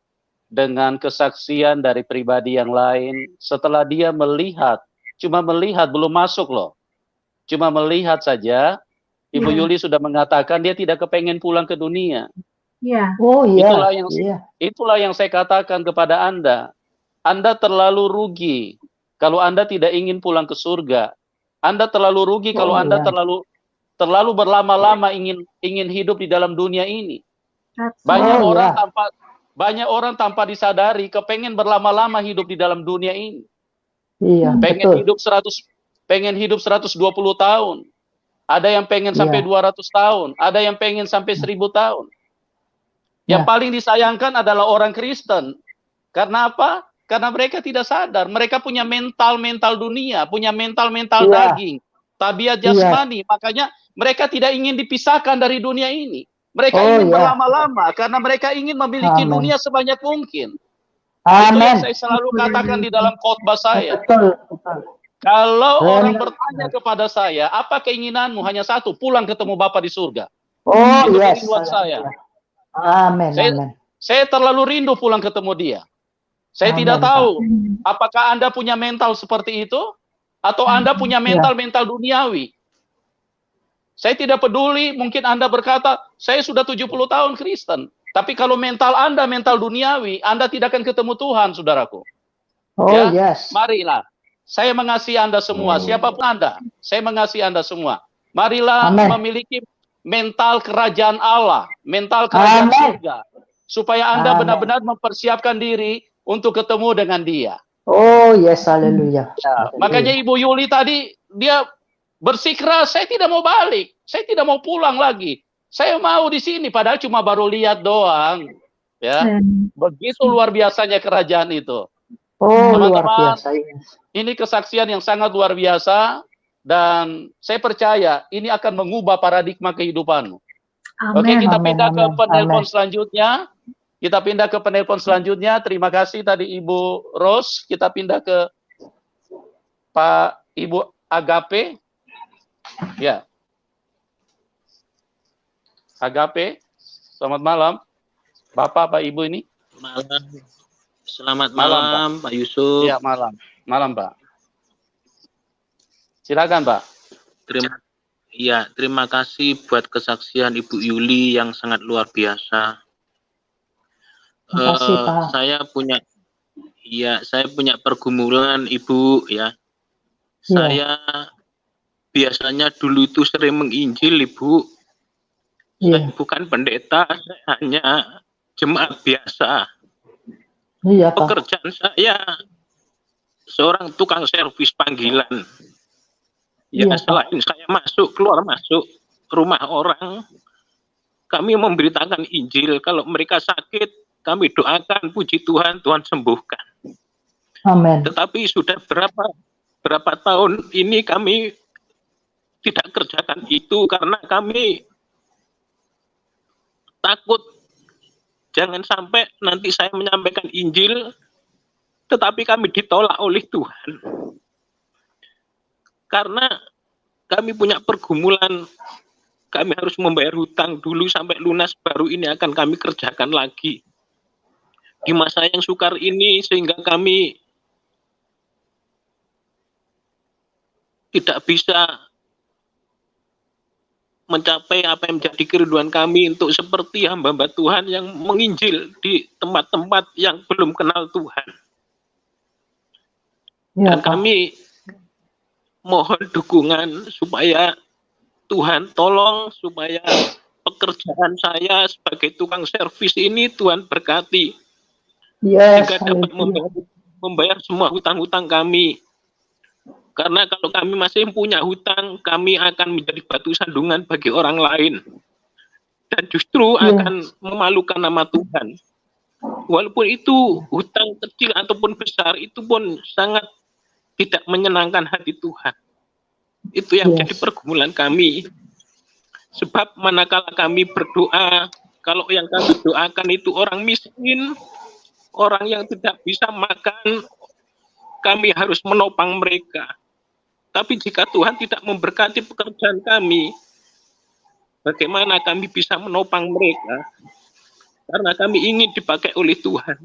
dengan kesaksian dari pribadi yang lain, setelah dia melihat, cuma melihat, belum masuk loh, cuma melihat saja, Ibu Yuli sudah mengatakan dia tidak kepengen pulang ke dunia. Itulah yang saya katakan kepada Anda. Anda terlalu rugi kalau Anda tidak ingin pulang ke surga. Anda terlalu rugi kalau Anda terlalu berlama-lama ingin hidup di dalam dunia ini. Banyak orang tanpa disadari kepengen berlama-lama hidup di dalam dunia ini. Pengen hidup 120 tahun. Ada yang pengen sampai 200 tahun, ada yang pengen sampai 1000 tahun. Yang paling disayangkan adalah orang Kristen. Karena apa? Karena mereka tidak sadar. Mereka punya mental dunia, punya mental daging, tabiat jasmani. Makanya mereka tidak ingin dipisahkan dari dunia ini. Mereka ingin berlama-lama karena mereka ingin memiliki dunia sebanyak mungkin. Itu yang saya selalu katakan di dalam khotbah saya. Kalau orang bertanya kepada saya, apa keinginanmu? Hanya satu, pulang ketemu Bapa di surga. Itu keinginan saya. Saya terlalu rindu pulang ketemu Dia. Saya tidak tahu apakah Anda punya mental seperti itu atau Anda punya mental duniawi. Saya tidak peduli, mungkin Anda berkata, saya sudah 70 tahun Kristen. Tapi kalau mental Anda mental duniawi, Anda tidak akan ketemu Tuhan, saudaraku. Marilah. Saya mengasihi Anda semua, siapapun Anda. Saya mengasihi Anda semua. Marilah memiliki mental kerajaan Allah, mental kerajaan surga, supaya Anda benar-benar mempersiapkan diri untuk ketemu dengan Dia. Haleluya. Makanya Ibu Yuli tadi, dia bersikeras, saya tidak mau balik, saya tidak mau pulang lagi, saya mau di sini, padahal cuma baru lihat doang. Ya, begitu luar biasanya kerajaan itu. Teman-teman, ini kesaksian yang sangat luar biasa. Dan saya percaya ini akan mengubah paradigma kehidupanmu. Oke, kita pindah ke penelpon selanjutnya. Terima kasih tadi Ibu Ros. Kita pindah ke Ibu Agape. Ya. Agape. Selamat malam. Bapak, Pak, Ibu ini? Malam. Selamat malam, Pak Yusuf. Iya, malam. Malam, Pak. Silakan, Pak. Terima kasih buat kesaksian Ibu Yuli yang sangat luar biasa. Terima kasih, Pak. Saya punya pergumulan, Ibu, ya. Saya biasanya dulu itu sering menginjil, Ibu. Saya bukan pendeta, saya hanya jemaat biasa. Iya, Pak. Pekerjaan saya seorang tukang servis panggilan. Ya, selain saya keluar masuk rumah orang, kami memberitakan Injil. Kalau mereka sakit, kami doakan, puji Tuhan, Tuhan sembuhkan. Amin. Tetapi sudah berapa tahun ini kami tidak kerjakan itu karena kami takut jangan sampai nanti saya menyampaikan Injil, tetapi kami ditolak oleh Tuhan. Karena kami punya pergumulan, kami harus membayar hutang dulu sampai lunas, baru ini akan kami kerjakan lagi. Di masa yang sukar ini, sehingga kami tidak bisa mencapai apa yang menjadi kerinduan kami untuk seperti hamba-hamba Tuhan yang menginjil di tempat-tempat yang belum kenal Tuhan. Dan kami mohon dukungan supaya Tuhan tolong supaya pekerjaan saya sebagai tukang servis ini Tuhan berkati. Sehingga dapat membayar semua hutang-hutang kami. Karena kalau kami masih punya hutang, kami akan menjadi batu sandungan bagi orang lain. Dan justru akan memalukan nama Tuhan. Walaupun itu hutang kecil ataupun besar, itu pun sangat tidak menyenangkan hati Tuhan. Itu yang jadi pergumulan kami. Sebab manakala kami berdoa, kalau yang kami doakan itu orang miskin, orang yang tidak bisa makan, kami harus menopang mereka. Tapi jika Tuhan tidak memberkati pekerjaan kami, bagaimana kami bisa menopang mereka? Karena kami ingin dipakai oleh Tuhan.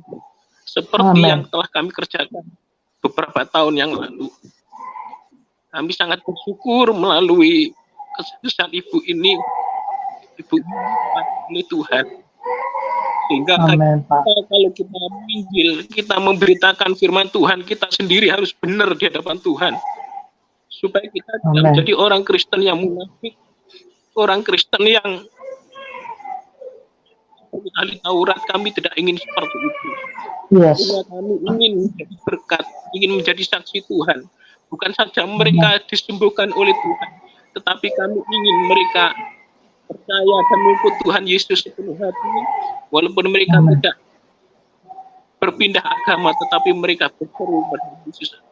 Seperti yang telah kami kerjakan beberapa tahun yang lalu. Kami sangat bersyukur melalui kesuksesan Ibu ini, Ibu oleh Tuhan. Sehingga kalau kita menginjil, kita memberitakan firman Tuhan, kita sendiri harus benar di hadapan Tuhan. Supaya kita tidak menjadi orang Kristen yang munafik, orang Kristen yang ahli Taurat. Kami tidak ingin seperti itu. Karena kami ingin menjadi berkat, ingin menjadi saksi Tuhan. Bukan saja mereka disembuhkan oleh Tuhan, tetapi kami ingin mereka percaya dan mengikut Tuhan Yesus sepenuh hati, walaupun mereka tidak berpindah agama, tetapi mereka berseru pada Yesus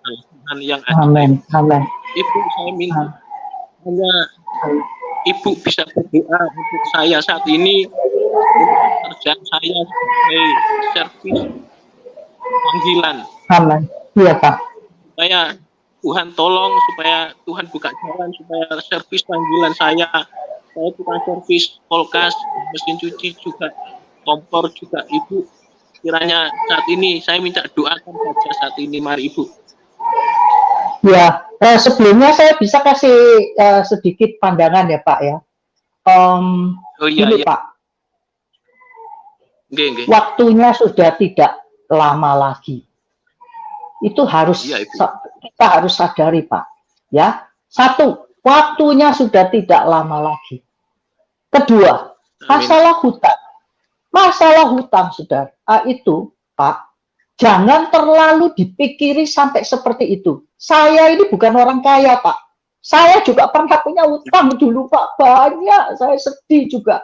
Tuhan yang ada. Amin. Ibu, saya minta hanya Ibu bisa berdoa untuk saya saat ini, untuk pekerjaan saya sebagai servis panggilan. Amin. Iya, Pak. Supaya Tuhan tolong, supaya Tuhan buka jalan, supaya servis panggilan saya tukang servis kulkas, mesin cuci juga, kompor juga, Ibu. Kiranya saat ini saya minta doakan saja saat ini, mari Ibu. Ya, sebelumnya saya bisa kasih sedikit pandangan ya Pak ya. Ini Pak, waktunya sudah tidak lama lagi. Itu harus kita harus sadari Pak. Ya, satu, waktunya sudah tidak lama lagi. Kedua, masalah hutang, saudara. Itu Pak, jangan terlalu dipikiri sampai seperti itu. Saya ini bukan orang kaya, Pak. Saya juga pernah punya hutang dulu, Pak. Banyak, saya sedih juga.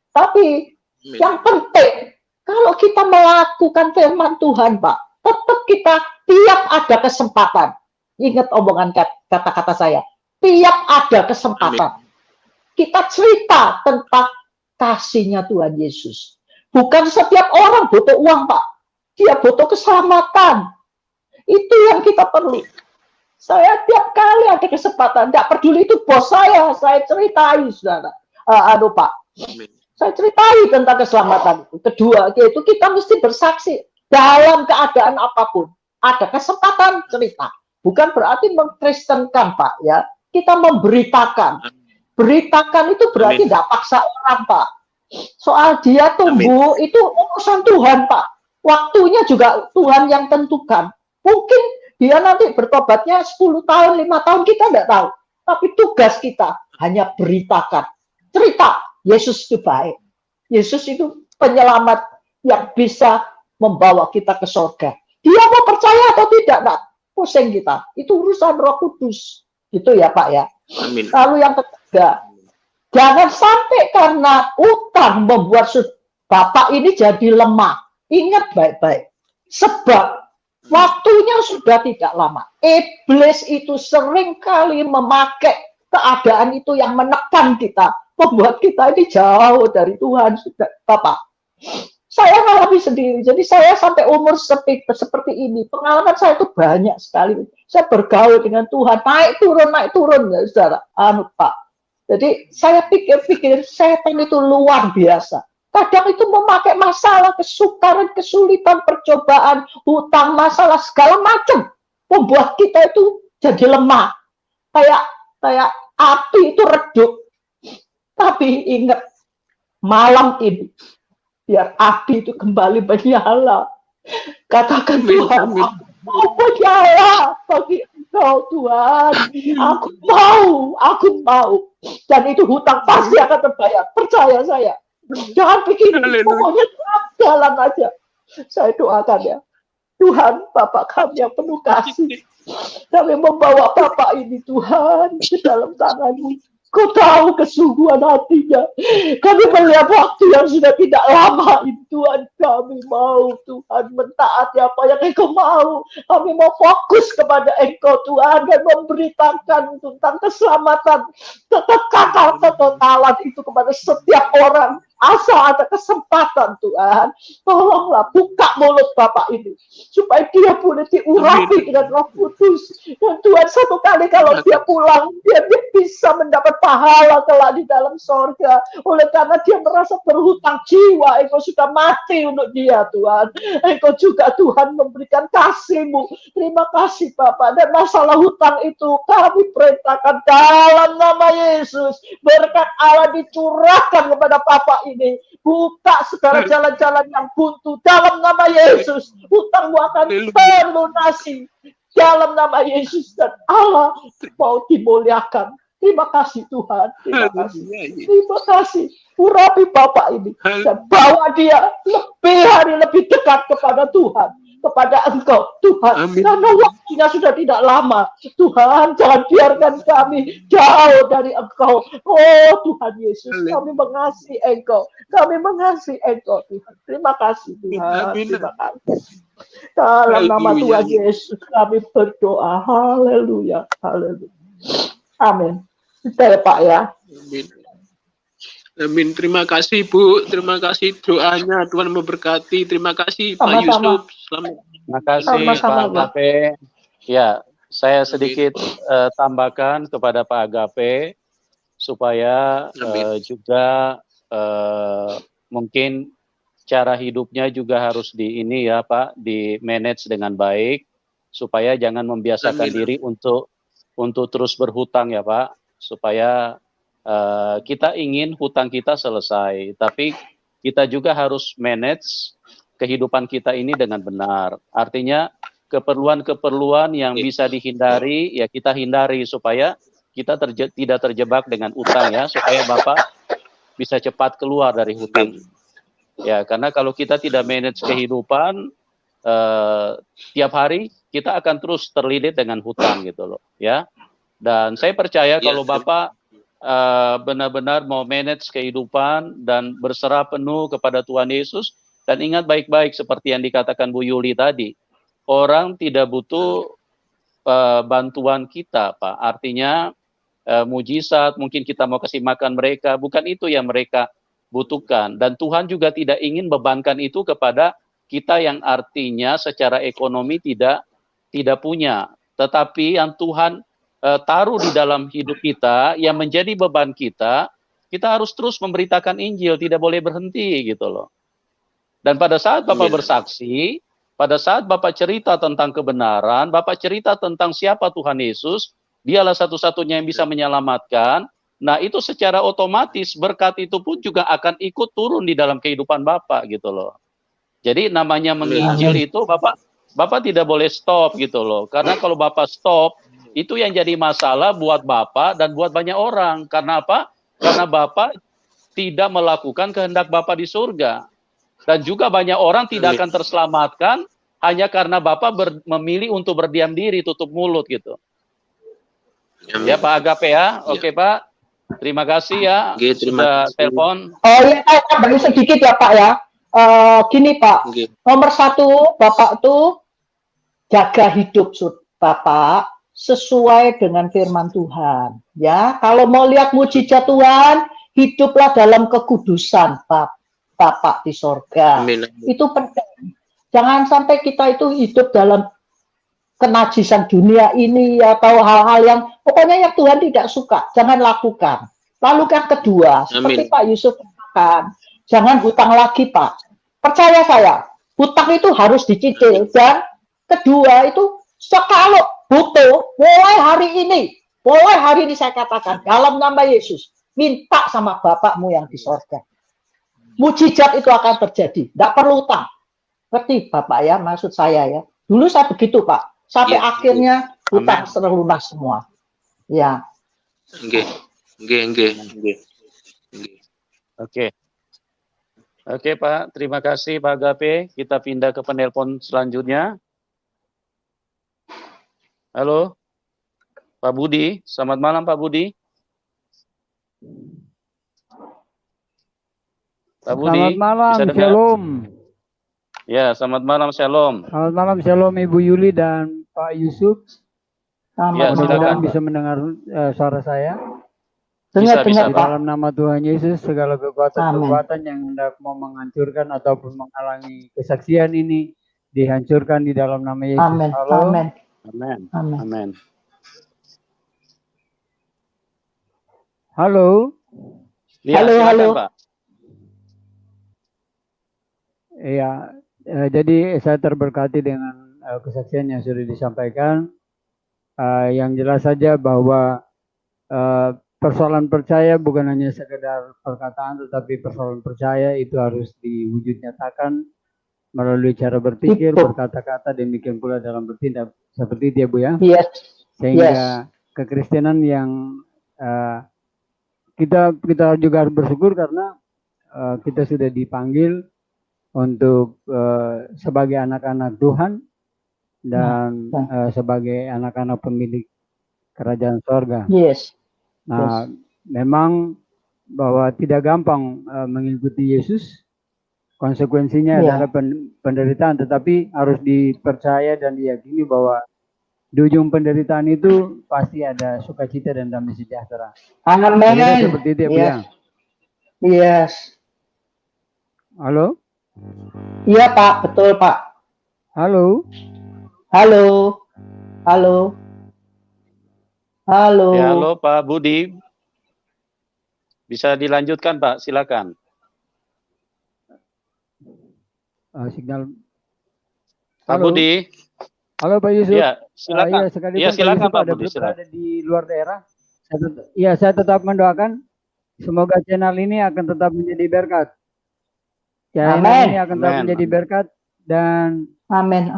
Tapi yang penting, kalau kita melakukan firman Tuhan, Pak, tetap kita tiap ada kesempatan. Ingat omongan kata-kata saya. Tiap ada kesempatan. Kita cerita tentang kasihnya Tuhan Yesus. Bukan setiap orang butuh uang, Pak. Dia butuh keselamatan. Itu yang kita perlu. Saya tiap kali ada kesempatan, tidak peduli itu bos saya ceritai, saudara. Pak. Saya ceritai tentang keselamatan itu. Kedua, yaitu kita mesti bersaksi dalam keadaan apapun. Ada kesempatan cerita. Bukan berarti mengkristenkan, Pak, ya. Kita memberitakan. Beritakan itu berarti tidak paksa orang, Pak. Soal dia tumbuh, itu urusan Tuhan, Pak. Waktunya juga Tuhan yang tentukan. Mungkin dia nanti bertobatnya 10 tahun, 5 tahun, kita tidak tahu. Tapi tugas kita hanya beritakan. Cerita, Yesus itu baik. Yesus itu penyelamat yang bisa membawa kita ke surga. Dia mau percaya atau tidak, Pak? Pusing kita. Itu urusan Roh Kudus. Gitu ya, Pak, ya. Amin. Lalu yang ketiga, jangan sampai karena utang membuat Bapak ini jadi lemah. Ingat baik-baik. Sebab waktunya sudah tidak lama. Iblis itu seringkali memakai keadaan itu yang menekan kita. Membuat kita ini jauh dari Tuhan. Sudah, Bapak. Saya mengalami sendiri. Jadi saya sampai umur seperti ini. Pengalaman saya itu banyak sekali. Saya bergaul dengan Tuhan. Naik turun. Ya, saudara. Pak. Jadi saya pikir-pikir setan itu luar biasa. Kadang itu memakai masalah, kesukaran, kesulitan, percobaan, hutang, masalah, segala macam. Membuat kita itu jadi lemah. Kayak api itu redup. Tapi ingat, malam ini, biar api itu kembali menyala. Katakan Tuhan, aku mau menyala bagi Engkau Tuhan. Aku mau. Dan itu hutang pasti akan terbayar. Percaya saya. Jangan pikir, pokoknya jalan aja. Saya doakan ya. Tuhan, Bapak kami yang penuh kasih. Kami membawa Bapak ini Tuhan ke dalam tangan-Mu. Kau tahu kesungguhan hatinya. Kami melihat waktu yang sudah tidak lama ini Tuhan. Kami mau Tuhan mentaati apa yang Engkau mau. Kami mau fokus kepada Engkau Tuhan dan memberitakan tentang keselamatan. Ketotalan itu kepada setiap orang. Asal ada kesempatan Tuhan. Tolonglah buka mulut Bapak ini. Supaya dia boleh diurapi dengan Roh Kudus. Dan Tuhan satu kali kalau dia pulang. Dia bisa mendapat pahala kelak di dalam sorga. Oleh karena dia merasa berhutang jiwa. Engkau sudah mati untuk dia Tuhan. Engkau juga Tuhan memberikan kasih-Mu. Terima kasih Bapak. Dan masalah hutang itu kami perintahkan dalam nama Yesus. Berkat Allah dicurahkan kepada Bapak ini. Buka segala jalan-jalan yang buntu dalam nama Yesus. Hutangmu akan terlunasi dalam nama Yesus. Dan Allah mau dimuliakan. Terima kasih Tuhan. Terima kasih. Urapi Bapak ini. Dan bawa dia lebih dekat kepada Tuhan. Kepada Engkau Tuhan. Amin. Karena waktunya sudah tidak lama. Tuhan, jangan biarkan kami jauh dari Engkau. Oh Tuhan Yesus, kami mengasihi Engkau. Kami mengasihi Engkau Tuhan. Terima kasih Tuhan. Terima kasih. Dalam nama Tuhan Yesus kami berdoa. Haleluya. Haleluya. Amin. Kita ya Pak ya. Amin. Amin. Terima kasih Bu. Terima kasih doanya. Tuhan memberkati. Terima kasih Pak Yusuf. Selamat. Terima kasih Pak Agape. Ya, saya sedikit tambahkan kepada Pak Agape supaya juga mungkin cara hidupnya juga harus di manage dengan baik supaya jangan membiasakan diri untuk terus berhutang ya Pak, supaya kita ingin hutang kita selesai, tapi kita juga harus manage kehidupan kita ini dengan benar. Artinya keperluan-keperluan yang bisa dihindari, ya kita hindari supaya kita tidak terjebak dengan utang ya, supaya Bapak bisa cepat keluar dari hutang. Ya, karena kalau kita tidak manage kehidupan, tiap hari kita akan terus terlilit dengan hutang gitu loh, ya. Dan saya percaya kalau Bapak benar-benar mau manage kehidupan dan berserah penuh kepada Tuhan Yesus, dan ingat baik-baik seperti yang dikatakan Bu Yuli tadi, orang tidak butuh bantuan kita, Pak. Artinya mujizat, mungkin kita mau kasih makan mereka, bukan itu yang mereka butuhkan. Dan Tuhan juga tidak ingin bebankan itu kepada kita yang artinya secara ekonomi tidak punya. Tetapi yang Tuhan taruh di dalam hidup kita, yang menjadi beban kita kita harus terus memberitakan Injil, tidak boleh berhenti gitu loh. Dan pada saat Bapak bersaksi, pada saat Bapak cerita tentang kebenaran, Bapak cerita tentang siapa Tuhan Yesus, dialah satu-satunya yang bisa menyelamatkan. Nah, itu secara otomatis berkat itu pun juga akan ikut turun di dalam kehidupan Bapak gitu loh. Jadi namanya menginjil itu Bapak tidak boleh stop gitu loh. Karena kalau Bapak stop, itu yang jadi masalah buat Bapak dan buat banyak orang. Karena apa? Karena Bapak tidak melakukan kehendak Bapak di surga. Dan juga banyak orang tidak akan terselamatkan hanya karena Bapak memilih untuk berdiam diri, tutup mulut gitu. Ya Pak Agape ya, oke Pak. Terima kasih ya, sudah telepon. Oh iya, tambahin sedikit ya Pak ya. Gini Pak, nomor satu Bapak tuh jaga hidup Bapak sesuai dengan firman Tuhan. Ya, kalau mau lihat mujizat Tuhan, hiduplah dalam kekudusan Bapak di sorga. Itu penting. Jangan sampai kita itu hidup dalam kenajisan dunia ini atau hal-hal yang pokoknya yang Tuhan tidak suka, jangan lakukan. Lalu yang kedua, seperti Pak Yusuf katakan, jangan hutang lagi Pak. Percaya saya, hutang itu harus dicicil. Dan kedua itu, kalau butuh, mulai hari ini saya katakan, dalam nama Yesus, minta sama Bapakmu yang di sorga. Mujizat itu akan terjadi, tidak perlu hutang. Ngerti Bapak ya, maksud saya ya. Dulu saya begitu Pak, sampai akhirnya hutang terlunas semua. Ya. Oke Pak, terima kasih Pak Agape. Kita pindah ke penelpon selanjutnya. Halo, Pak Budi. Selamat malam Pak Budi. Pak Budi. Selamat malam, Shalom. Ya, selamat malam, Shalom. Selamat malam, Shalom Ibu Yuli dan Pak Yusuf. Ya, mudah-mudahan bisa mendengar suara saya. Bisa, dalam nama Tuhan Yesus, segala kekuatan-kekuatan yang hendak mau menghancurkan ataupun menghalangi kesaksian ini dihancurkan di dalam nama Yesus. Amin. Halo. Amin. Amin. Amin. Amin. Halo. Ya, halo, silakan, halo. Pak. Iya, jadi saya terberkati dengan kesaksian yang sudah disampaikan. Yang jelas saja bahwa persoalan percaya bukan hanya sekedar perkataan, tetapi persoalan percaya itu harus diwujud nyatakan melalui cara berpikir, berkata-kata, demikian pula dalam bertindak. Seperti itu ya Bu ya. Yes. Sehingga kekristenan yang kita juga harus bersyukur karena kita sudah dipanggil untuk sebagai anak-anak Tuhan dan sebagai anak-anak pemilik kerajaan sorga. Yes. Nah, memang bahwa tidak gampang mengikuti Yesus. Konsekuensinya adalah penderitaan, tetapi harus dipercaya dan diyakini bahwa di ujung penderitaan itu pasti ada sukacita dan damai sejahtera. Amin. Seperti itu ya Bu ya. Yes. Halo? Iya Pak, betul Pak. Halo? Halo. Halo. Halo. Ya, halo Pak Budi. Bisa dilanjutkan Pak, silakan. Signal. Pak Halo. Budi. Halo Pak Yusuf. Ya, silakan. Iya, silakan Pak Budi. Berada di luar daerah. Saya tetap mendoakan semoga channel ini akan tetap menjadi berkat. Channel ini akan tetap menjadi berkat dan amin.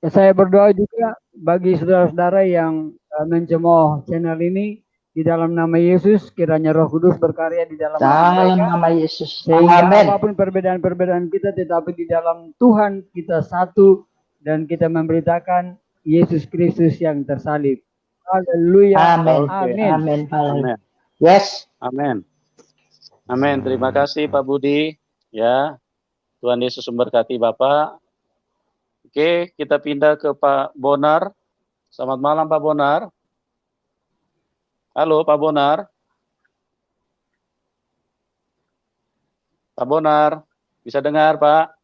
Saya berdoa juga bagi saudara-saudara yang mencemooh channel ini. Di dalam nama Yesus, kiranya Roh Kudus berkarya di dalam nama Yesus. Sehingga apapun perbedaan-perbedaan kita, tetapi di dalam Tuhan kita satu dan kita memberitakan Yesus Kristus yang tersalib. Haleluya. Amin. Amin. Amin. Amin. Yes. Amin. Amin. Terima kasih Pak Budi. Ya, Tuhan Yesus memberkati Bapak. Oke, kita pindah ke Pak Bonar. Selamat malam Pak Bonar. Halo Pak Bonar. Pak Bonar, bisa dengar Pak?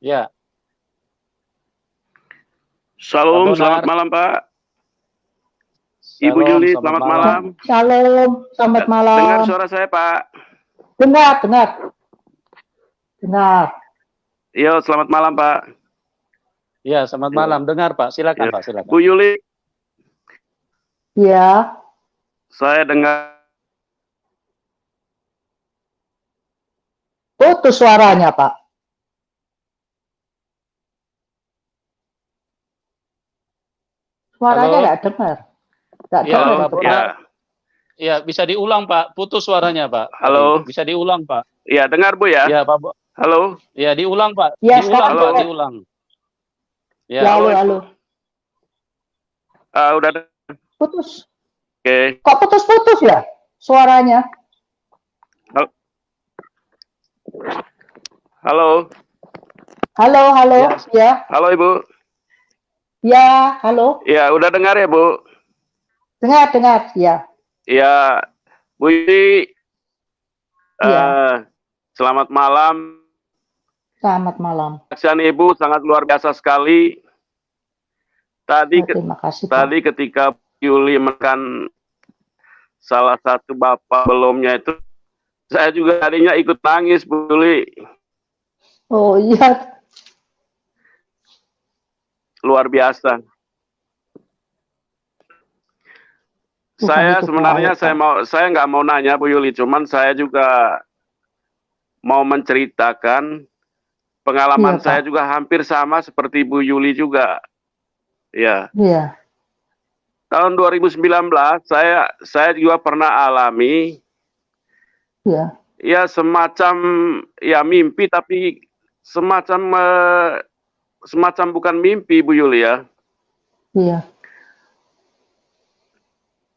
Ya. Salam, selamat malam Pak. Ibu Yuli, selamat malam. Shalom, selamat malam. Dengar suara saya Pak? Dengar. Iya, selamat malam Pak. Ya, selamat malam. Dengar Pak, silakan Ya. Pak, silakan. Bu Yuli, Ya, saya dengar putus suaranya Pak. Suaranya Halo? nggak dengar. Nggak Ya, dengar Pak itu, Bonar. Pak. Ya, bisa diulang Pak. Putus suaranya Pak. Halo? Bisa diulang Pak. ya dengar Bu ya? Ya, Pak. Halo? Ya, diulang Pak. Ya, Diulang sekarang Pak, boleh. diulang. Ya. Ya, halo. Udah Putus. Oke. Kok putus-putus ya suaranya? Halo? Halo, ya. Halo Ibu? Ya, halo. Ya, udah dengar ya Bu? Dengar, ya. Ya, Bu Yuli, Iya. selamat malam. Selamat malam. Kesaksian Ibu sangat luar biasa sekali. Terima kasih, Pak. Tadi ketika Yuli menekan salah satu bapak belumnya itu, saya juga tadinya ikut nangis, Bu Yuli. Oh iya, Luar biasa. Tuhan Saya itu sebenarnya baik, Pak. saya nggak mau nanya Bu Yuli, cuman saya juga mau menceritakan pengalaman Iya, saya Pak. juga hampir sama seperti Bu Yuli juga. Ya. Iya, Tahun 2019 saya juga pernah alami iya, ya semacam ya mimpi, tapi semacam bukan mimpi Bu Yuli ya. iya,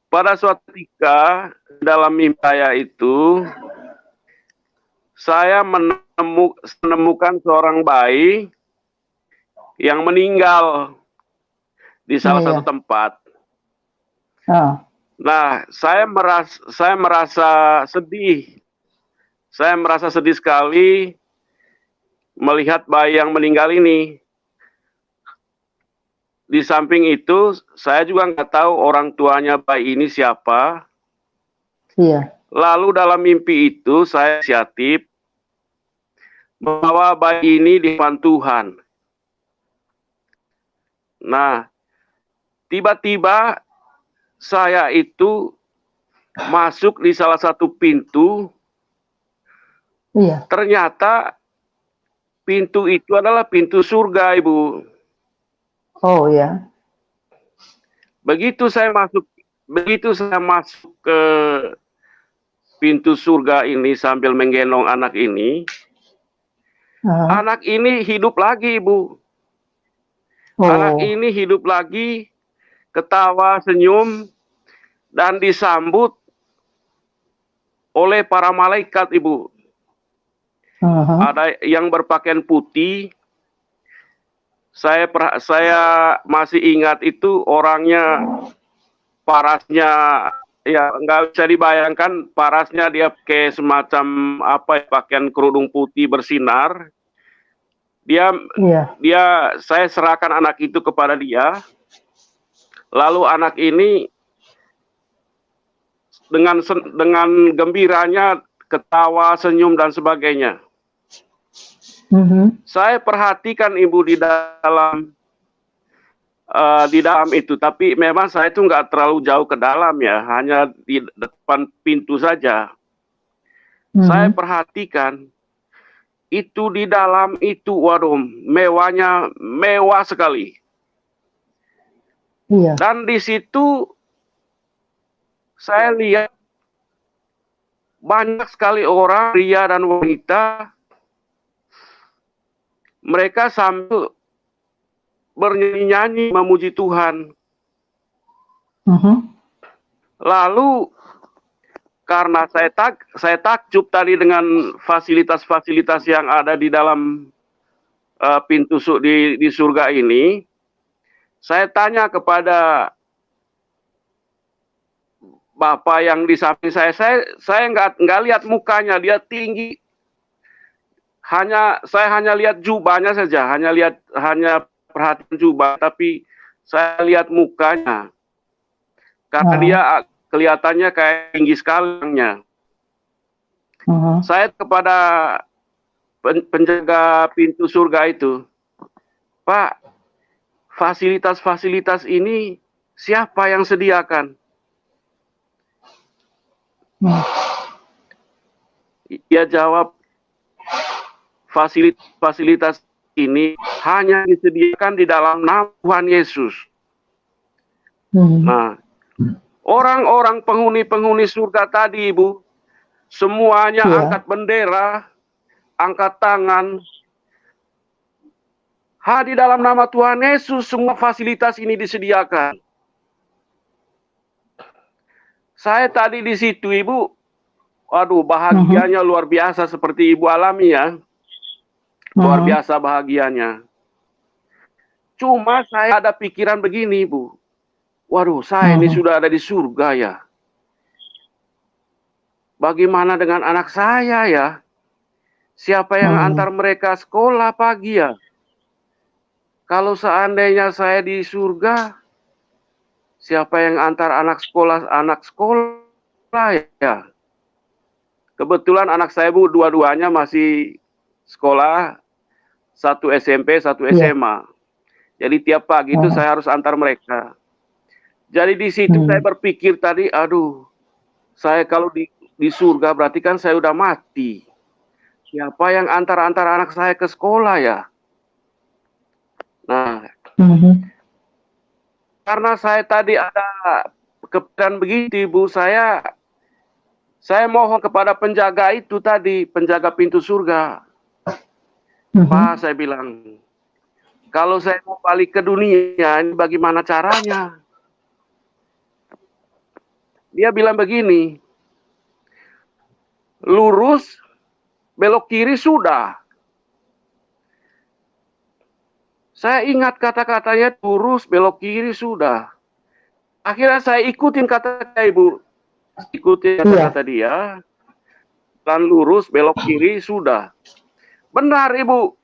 Pada suatu ketika dalam mimpi saya itu saya menemukan seorang bayi yang meninggal di salah Iya. satu tempat. Ah, Nah, saya merasa sedih. Saya merasa sedih sekali melihat bayi yang meninggal ini. Di samping itu, saya juga nggak tahu orang tuanya bayi ini siapa. iya, Lalu dalam mimpi itu, saya inisiatif membawa bayi ini di depan Tuhan. Nah, tiba-tiba saya itu masuk di salah satu pintu. iya. Ternyata pintu itu adalah pintu surga, Ibu. Oh ya, Begitu saya masuk ke pintu surga ini sambil menggendong anak ini, anak ini hidup lagi, Ibu. Anak ini hidup lagi, ketawa, senyum, dan disambut oleh para malaikat, Ibu. Ada yang berpakaian putih. Saya masih ingat itu orangnya, parasnya, ya nggak bisa dibayangkan, parasnya dia pakai semacam pakaian kerudung putih bersinar. Saya serahkan anak itu kepada dia. Lalu anak ini dengan gembiranya ketawa, senyum dan sebagainya. Saya perhatikan Ibu di dalam itu, tapi memang saya itu nggak terlalu jauh ke dalam ya, hanya di depan pintu saja. Saya perhatikan itu di dalam itu, waduh, mewah sekali. iya, Dan di situ saya lihat banyak sekali orang, pria dan wanita. Mereka sambil bernyanyi memuji Tuhan. Lalu karena saya takjub tadi dengan fasilitas-fasilitas yang ada di dalam pintu di surga ini, saya tanya kepada bapak yang di samping saya nggak lihat mukanya, dia tinggi. Saya hanya lihat jubahnya saja, hanya perhatian jubah, tapi saya lihat mukanya, karena dia kelihatannya kayak tinggi sekali orangnya. Saya kepada penjaga pintu surga itu, Pak, fasilitas-fasilitas ini siapa yang sediakan? Dia jawab, fasilitas ini hanya disediakan di dalam nama Tuhan Yesus. Nah, orang-orang penghuni surga tadi, Ibu, semuanya angkat bendera, angkat tangan. Di dalam nama Tuhan Yesus semua fasilitas ini disediakan. Saya tadi di situ, Ibu, waduh, bahagianya luar biasa seperti Ibu alami ya. Luar biasa bahagianya. Cuma saya ada pikiran begini, Bu. Waduh, saya ini sudah ada di surga ya. Bagaimana dengan anak saya ya? Siapa yang antar mereka sekolah pagi ya? Kalau seandainya saya di surga, siapa yang antar anak sekolah ya? Kebetulan anak saya, Bu, dua-duanya masih sekolah, satu SMP, satu SMA. Jadi tiap pagi itu saya harus antar mereka. Jadi di situ saya berpikir tadi, aduh, saya kalau di surga berarti kan saya udah mati. Siapa yang antar-antar anak saya ke sekolah ya? Nah, karena saya tadi ada kepikiran begitu, Ibu, saya mohon kepada penjaga itu tadi, penjaga pintu surga. Pak, saya bilang, kalau saya mau balik ke dunia, ini bagaimana caranya? Dia bilang begini, lurus, belok kiri sudah. Saya ingat kata-katanya, lurus, belok kiri sudah. Akhirnya saya ikutin kata-kata Ibu. Ikutin kata-kata dia. Dan lurus, belok kiri sudah. Benar, Ibu.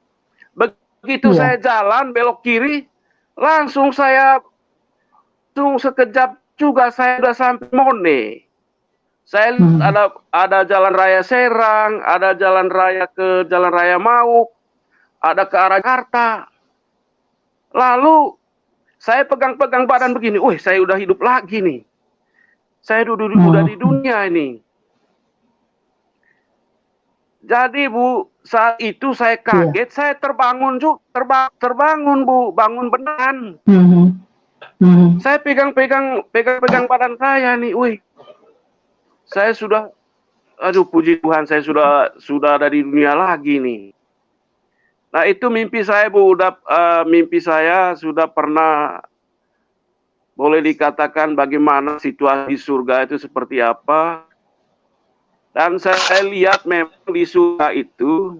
Begitu saya jalan, belok kiri, langsung sekejap juga saya sudah sampai Mone. Saya ada jalan raya Serang, ada jalan raya ke Jalan Raya Mauk, ada ke arah Jakarta. Lalu saya pegang-pegang badan begini, wih, saya udah hidup lagi nih. Saya udah di dunia ini. Jadi, Bu, saat itu saya kaget, saya terbangun terbangun, Bu, bangun beneran. Saya pegang-pegang badan saya nih, wih. Saya sudah, aduh, puji Tuhan, saya sudah ada di dunia lagi nih. Nah, itu mimpi saya, Bu, mimpi saya sudah pernah, boleh dikatakan bagaimana situasi surga itu seperti apa. Dan saya lihat memang di surga itu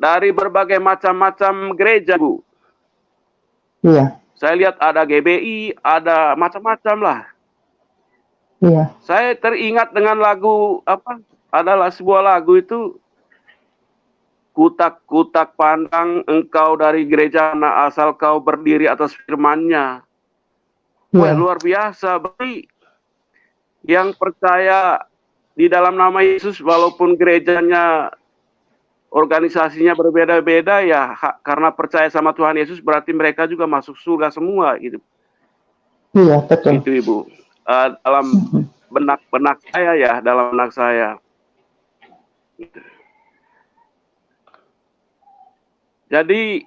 dari berbagai macam-macam gereja, Bu. Iya. Saya lihat ada GBI, ada macam-macam lah. Iya. Saya teringat dengan lagu adalah sebuah lagu itu, kutak-kutak pandang engkau dari gereja mana asal kau berdiri atas firman-Nya. Wah, luar biasa. Berarti yang percaya di dalam nama Yesus, walaupun gerejanya, organisasinya berbeda-beda ya, karena percaya sama Tuhan Yesus, berarti mereka juga masuk surga semua gitu. Iya, betul. Itu, Ibu. Dalam benak saya ya, dalam benak saya. Jadi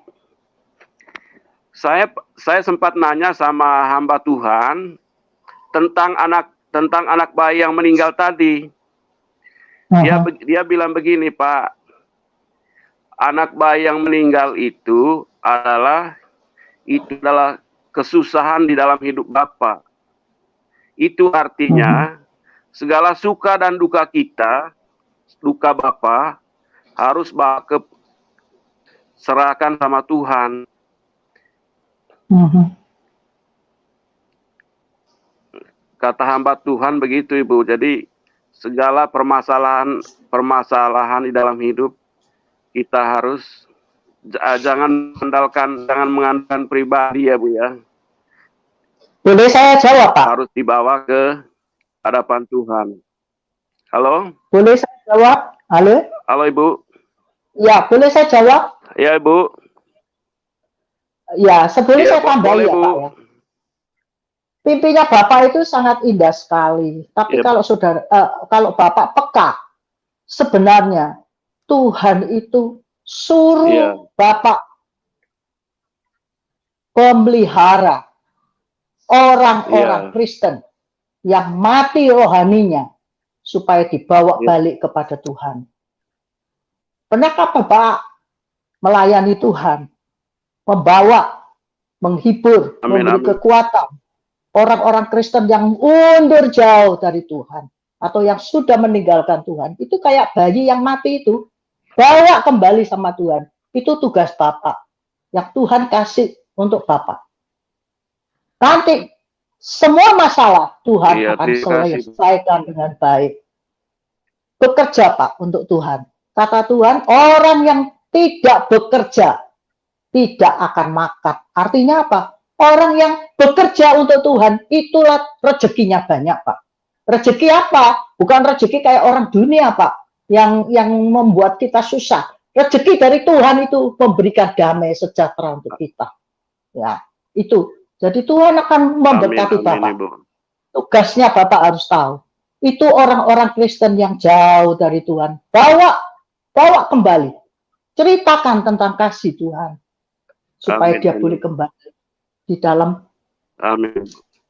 saya sempat nanya sama hamba Tuhan tentang anak bayi yang meninggal tadi. Dia bilang begini, Pak, anak bayi yang meninggal itu adalah kesusahan di dalam hidup Bapak. Itu artinya segala suka dan duka kita, duka Bapak, harus serahkan sama Tuhan. Kata hamba Tuhan begitu, Ibu. Jadi segala permasalahan di dalam hidup kita harus jangan mengandalkan pribadi ya Bu ya. Boleh saya jawab Pak? Harus dibawa ke hadapan Tuhan. Halo? Boleh saya jawab? Halo? Halo Ibu? Ya, boleh saya jawab? Ya Ibu? Ya, sebelum Ya, saya tambahin ya Bu. Pak ya. Mimpinya Bapak itu sangat indah sekali. Tapi Ya, kalau Bapak peka, sebenarnya Tuhan itu suruh Bapak pemelihara orang-orang Kristen yang mati rohaninya supaya dibawa balik kepada Tuhan. Pernahkah Bapak melayani Tuhan, membawa, menghibur, memberi kekuatan orang-orang Kristen yang mundur jauh dari Tuhan atau yang sudah meninggalkan Tuhan? Itu kayak bayi yang mati itu, bawa kembali sama Tuhan. Itu tugas Bapak yang Tuhan kasih untuk Bapak. Nanti semua masalah Tuhan akan selesaikan dengan baik. Bekerja Pak untuk Tuhan. Kata Tuhan, orang yang tidak bekerja tidak akan makan. Artinya apa? Orang yang bekerja untuk Tuhan, itulah rezekinya banyak Pak. Rezeki apa? Bukan rezeki kayak orang dunia Pak, yang membuat kita susah. Rezeki dari Tuhan itu memberikan damai sejahtera untuk kita. Ya, itu. Jadi Tuhan akan memberkati Bapak. Tugasnya Bapak harus tahu. Itu orang-orang Kristen yang jauh dari Tuhan. Bawa kembali. Ceritakan tentang kasih Tuhan. Supaya dia boleh kembali di dalam.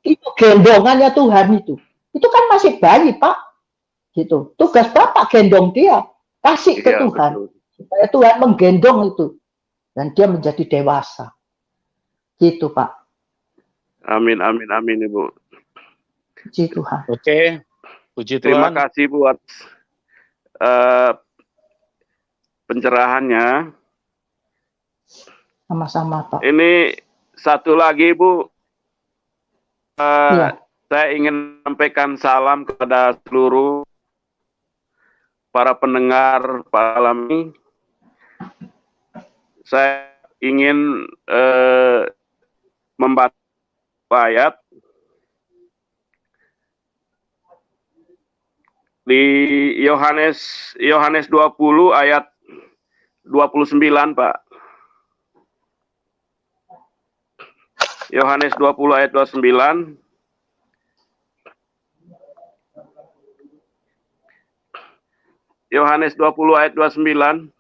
Itu gendongannya Tuhan itu. Itu kan masih bayi Pak. Gitu. Tugas Bapak gendong dia. Kasih ke Tuhan. Betul. Supaya Tuhan menggendong itu. Dan dia menjadi dewasa. Gitu Pak. Amin, amin, amin Ibu. Puji Tuhan. Oke. Puji Tuhan. Terima kasih buat pencerahannya. Sama-sama Pak. Ini satu lagi Bu. Saya ingin sampaikan salam kepada seluruh para pendengar Pak Alami. Saya ingin membaca ayat di Yohanes 20 ayat 29 Pak. Yohanes 20 ayat 29. Yohanes 20 ayat 29.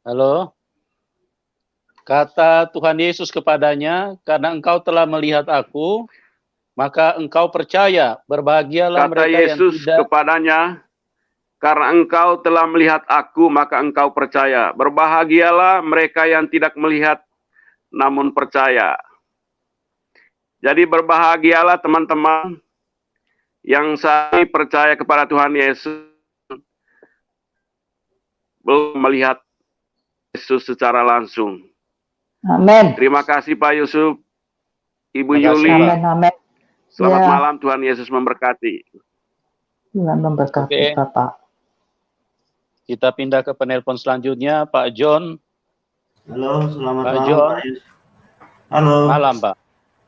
Halo. Kata Tuhan Yesus kepadanya, karena engkau telah melihat aku, maka engkau percaya. Berbahagialah kata mereka Yesus yang tidak. Kepadanya, karena engkau telah melihat aku, maka engkau percaya. Berbahagialah mereka yang tidak melihat, namun percaya. Jadi berbahagialah teman-teman yang saya percaya kepada Tuhan Yesus, belum melihat Yesus secara langsung. Amin. Terima kasih Pak Yusuf, Ibu Yuli. Amin, amin. Selamat malam, Tuhan Yesus memberkati. Tuhan memberkati Bapak. Kita pindah ke penelpon selanjutnya, Pak John. Halo, selamat Pak malam John. Pak Yus. Halo. Malam Pak.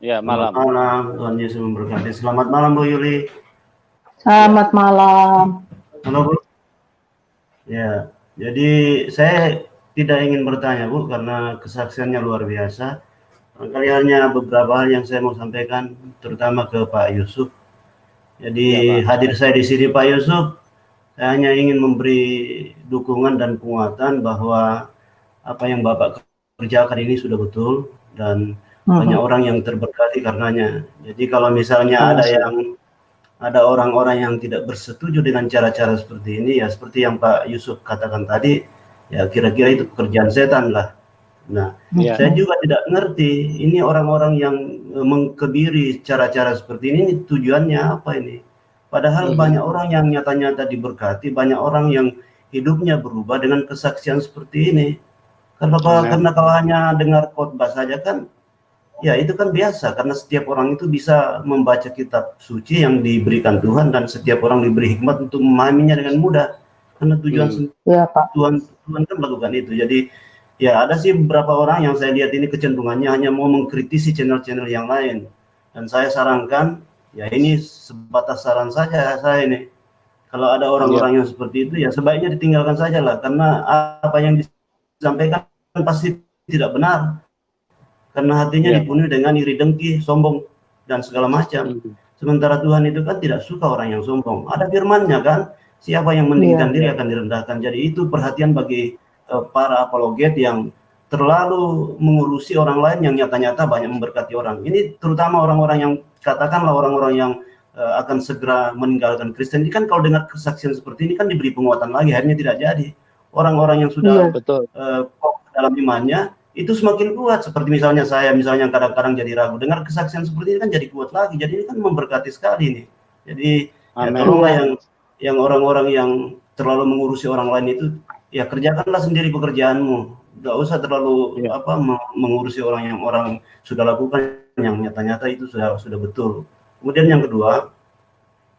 Ya, malam. Selamat malam, Tuhan Yesus memberkati. Selamat malam Bu Yuli. Selamat malam. Halo Bu. Ya, jadi saya tidak ingin bertanya Bu, karena kesaksiannya luar biasa. Barangkali hanya beberapa hal yang saya mau sampaikan, terutama ke Pak Yusuf. Jadi hadir saya di sini Pak Yusuf, saya hanya ingin memberi dukungan dan penguatan bahwa apa yang Bapak kerjakan ini sudah betul dan banyak orang yang terberkati karenanya. Jadi kalau misalnya ada orang-orang yang tidak bersetuju dengan cara-cara seperti ini, ya seperti yang Pak Yusuf katakan tadi, ya kira-kira itu pekerjaan setan lah. Nah, saya juga tidak ngerti ini orang-orang yang mengkebiri cara-cara seperti ini tujuannya apa ini. Padahal banyak orang yang nyata-nyata diberkati, banyak orang yang hidupnya berubah dengan kesaksian seperti ini. Karena kalau hanya dengar khotbah saja kan, Ya, itu kan biasa karena setiap orang itu bisa membaca kitab suci yang diberikan Tuhan dan setiap orang diberi hikmat untuk memahaminya dengan mudah. Karena tujuan Tuhan kan melakukan itu. Jadi ya ada sih beberapa orang yang saya lihat ini kecenderungannya hanya mau mengkritisi channel-channel yang lain. Dan saya sarankan, ya ini sebatas saran saja saya ini. Kalau ada orang-orang yang seperti itu ya sebaiknya ditinggalkan saja lah, karena apa yang disampaikan pasti tidak benar. Karena hatinya dipenuhi dengan iri dengki, sombong, dan segala macam. Sementara Tuhan itu kan tidak suka orang yang sombong. Ada firman-Nya kan, siapa yang meninggikan diri akan direndahkan. Jadi itu perhatian bagi para apologet yang terlalu mengurusi orang lain yang nyata-nyata banyak memberkati orang. Ini terutama orang-orang yang, katakanlah orang-orang yang akan segera meninggalkan Kristen. Ini kan kalau dengar kesaksian seperti ini kan diberi penguatan lagi, akhirnya tidak jadi. Orang-orang yang sudah dalam imannya, itu semakin kuat. Seperti misalnya saya, misalnya kadang-kadang jadi ragu, dengar kesaksian seperti ini kan jadi kuat lagi. Jadi ini kan memberkati sekali nih. Jadi ya, tolonglah yang orang-orang yang terlalu mengurusi orang lain itu, ya kerjakanlah sendiri pekerjaanmu. Gak usah terlalu mengurusi orang yang orang sudah lakukan, yang nyata-nyata itu sudah betul. Kemudian yang kedua,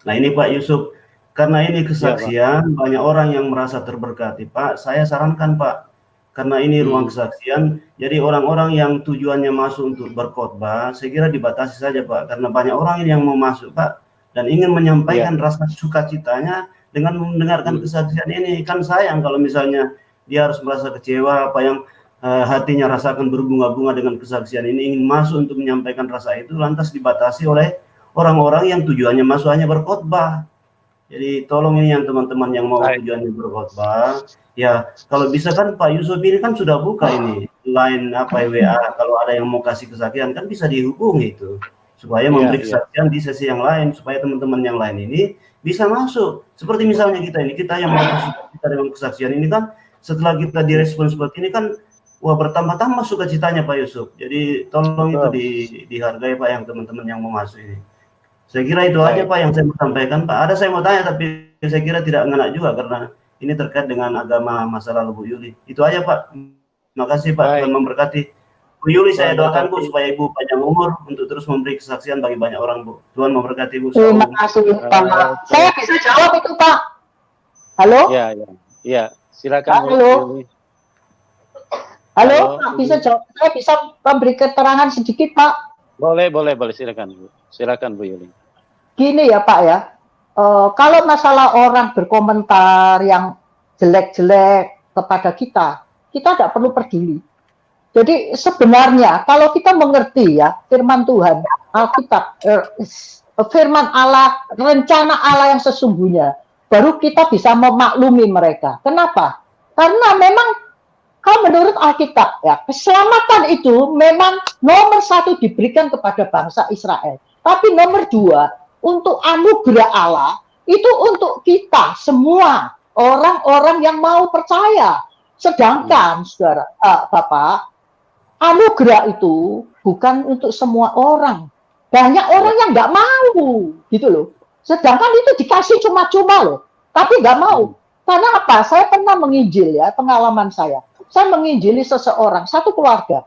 nah ini Pak Yusuf, karena ini kesaksian banyak orang yang merasa terberkati, Pak. Saya sarankan Pak, karena ini ruang kesaksian, jadi orang-orang yang tujuannya masuk untuk berkhotbah, saya kira dibatasi saja Pak, karena banyak orang yang mau masuk Pak, dan ingin menyampaikan rasa sukacitanya dengan mendengarkan kesaksian ini. Kan sayang kalau misalnya dia harus merasa kecewa, apa yang hatinya rasakan berbunga-bunga dengan kesaksian ini, ingin masuk untuk menyampaikan rasa itu, lantas dibatasi oleh orang-orang yang tujuannya masuk hanya berkhotbah. Jadi tolong ini yang teman-teman yang mau tujuannya berkhotbah, ya kalau bisa kan Pak Yusuf ini kan sudah buka ini line WA, kalau ada yang mau kasih kesaksian kan bisa dihubungi itu supaya memberi kesaksian di sesi yang lain, supaya teman-teman yang lain ini bisa masuk. Seperti misalnya kita yang mau kita dengan kesaksian ini kan, setelah kita direspon seperti ini kan, wah bertambah-tambah sukacitanya Pak Yusuf. Jadi tolong itu dihargai Pak, yang teman-teman yang mau masuk ini. Saya kira itu aja Pak yang saya mau sampaikan Pak. Ada saya mau tanya tapi saya kira tidak ngena juga karena ini terkait dengan agama masa lalu Bu Yuli. Itu aja Pak. Terima kasih Pak, Tuhan memberkati. Bu Yuli saya doakan Bu supaya Ibu panjang umur untuk terus memberi kesaksian bagi banyak orang Bu. Tuhan memberkati Bu. Terima kasih Pak. Saya bisa jawab itu Pak. Halo? Ya, silakan Bu Yuli. Halo, Pak, bisa jawab. Saya bisa memberi keterangan sedikit Pak. Boleh, silakan Bu. Silakan Bu Yuli. Gini ya Pak ya, kalau masalah orang berkomentar yang jelek-jelek kepada kita tidak perlu peduli. Jadi sebenarnya kalau kita mengerti ya firman Tuhan, Alkitab, firman Allah, rencana Allah yang sesungguhnya, baru kita bisa memaklumi mereka. Kenapa? Karena memang kalau menurut Alkitab ya, keselamatan itu memang nomor 1 diberikan kepada bangsa Israel. Tapi nomor 2, untuk anugerah Allah itu untuk kita semua orang-orang yang mau percaya. Sedangkan saudara, Bapak, anugerah itu bukan untuk semua orang. Banyak orang yang nggak mau, gitu loh. Sedangkan itu dikasih cuma-cuma loh, tapi nggak mau. Karena apa? Saya pernah menginjil ya, pengalaman saya. Saya menginjili seseorang, satu keluarga.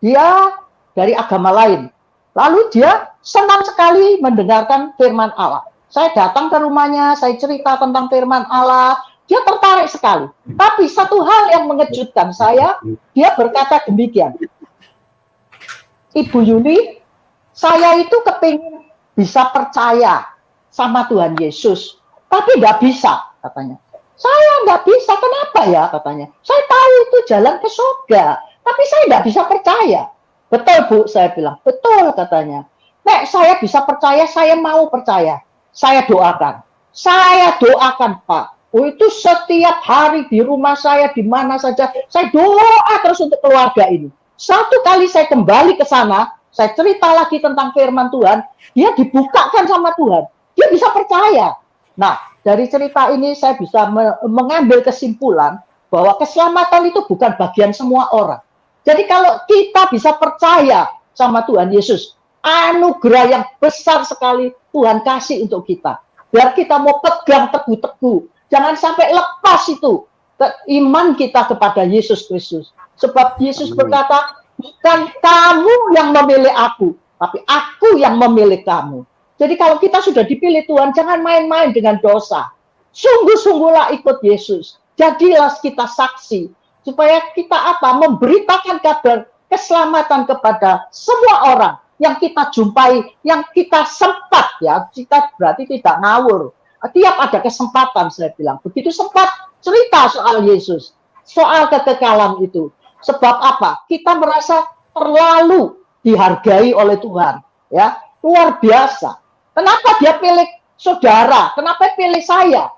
Dia dari agama lain. Lalu dia senang sekali mendengarkan firman Allah. Saya datang ke rumahnya, saya cerita tentang firman Allah. Dia tertarik sekali. Tapi satu hal yang mengejutkan saya, dia berkata demikian. Ibu Yuli, saya itu kepingin bisa percaya sama Tuhan Yesus. Tapi nggak bisa, katanya. Saya nggak bisa, kenapa ya, katanya. Saya tahu itu jalan ke surga, tapi saya nggak bisa percaya. Betul Bu, saya bilang, betul katanya. Nek saya bisa percaya, saya mau percaya. Saya doakan Pak. Oh itu setiap hari di rumah saya, di mana saja, saya doa terus untuk keluarga ini. Satu kali saya kembali ke sana, saya cerita lagi tentang firman Tuhan, dia dibukakan sama Tuhan. Dia bisa percaya. Nah, dari cerita ini saya bisa mengambil kesimpulan bahwa keselamatan itu bukan bagian semua orang. Jadi kalau kita bisa percaya sama Tuhan Yesus, anugerah yang besar sekali Tuhan kasih untuk kita. Biar kita mau pegang teguh-teguh. Jangan sampai lepas itu iman kita kepada Yesus Kristus. Sebab Yesus berkata, Bukan kamu yang memilih aku, tapi aku yang memilih kamu. Jadi kalau kita sudah dipilih Tuhan, jangan main-main dengan dosa. Sungguh-sungguhlah ikut Yesus. Jadilah kita saksi. Supaya kita memberitakan kabar keselamatan kepada semua orang yang kita jumpai, yang kita sempat, ya, kita berarti tidak ngawur. Tiap ada kesempatan, saya bilang. Begitu sempat cerita soal Yesus, soal kekekalan itu. Sebab apa? Kita merasa terlalu dihargai oleh Tuhan, ya, luar biasa. Kenapa dia pilih saudara? Kenapa pilih saya?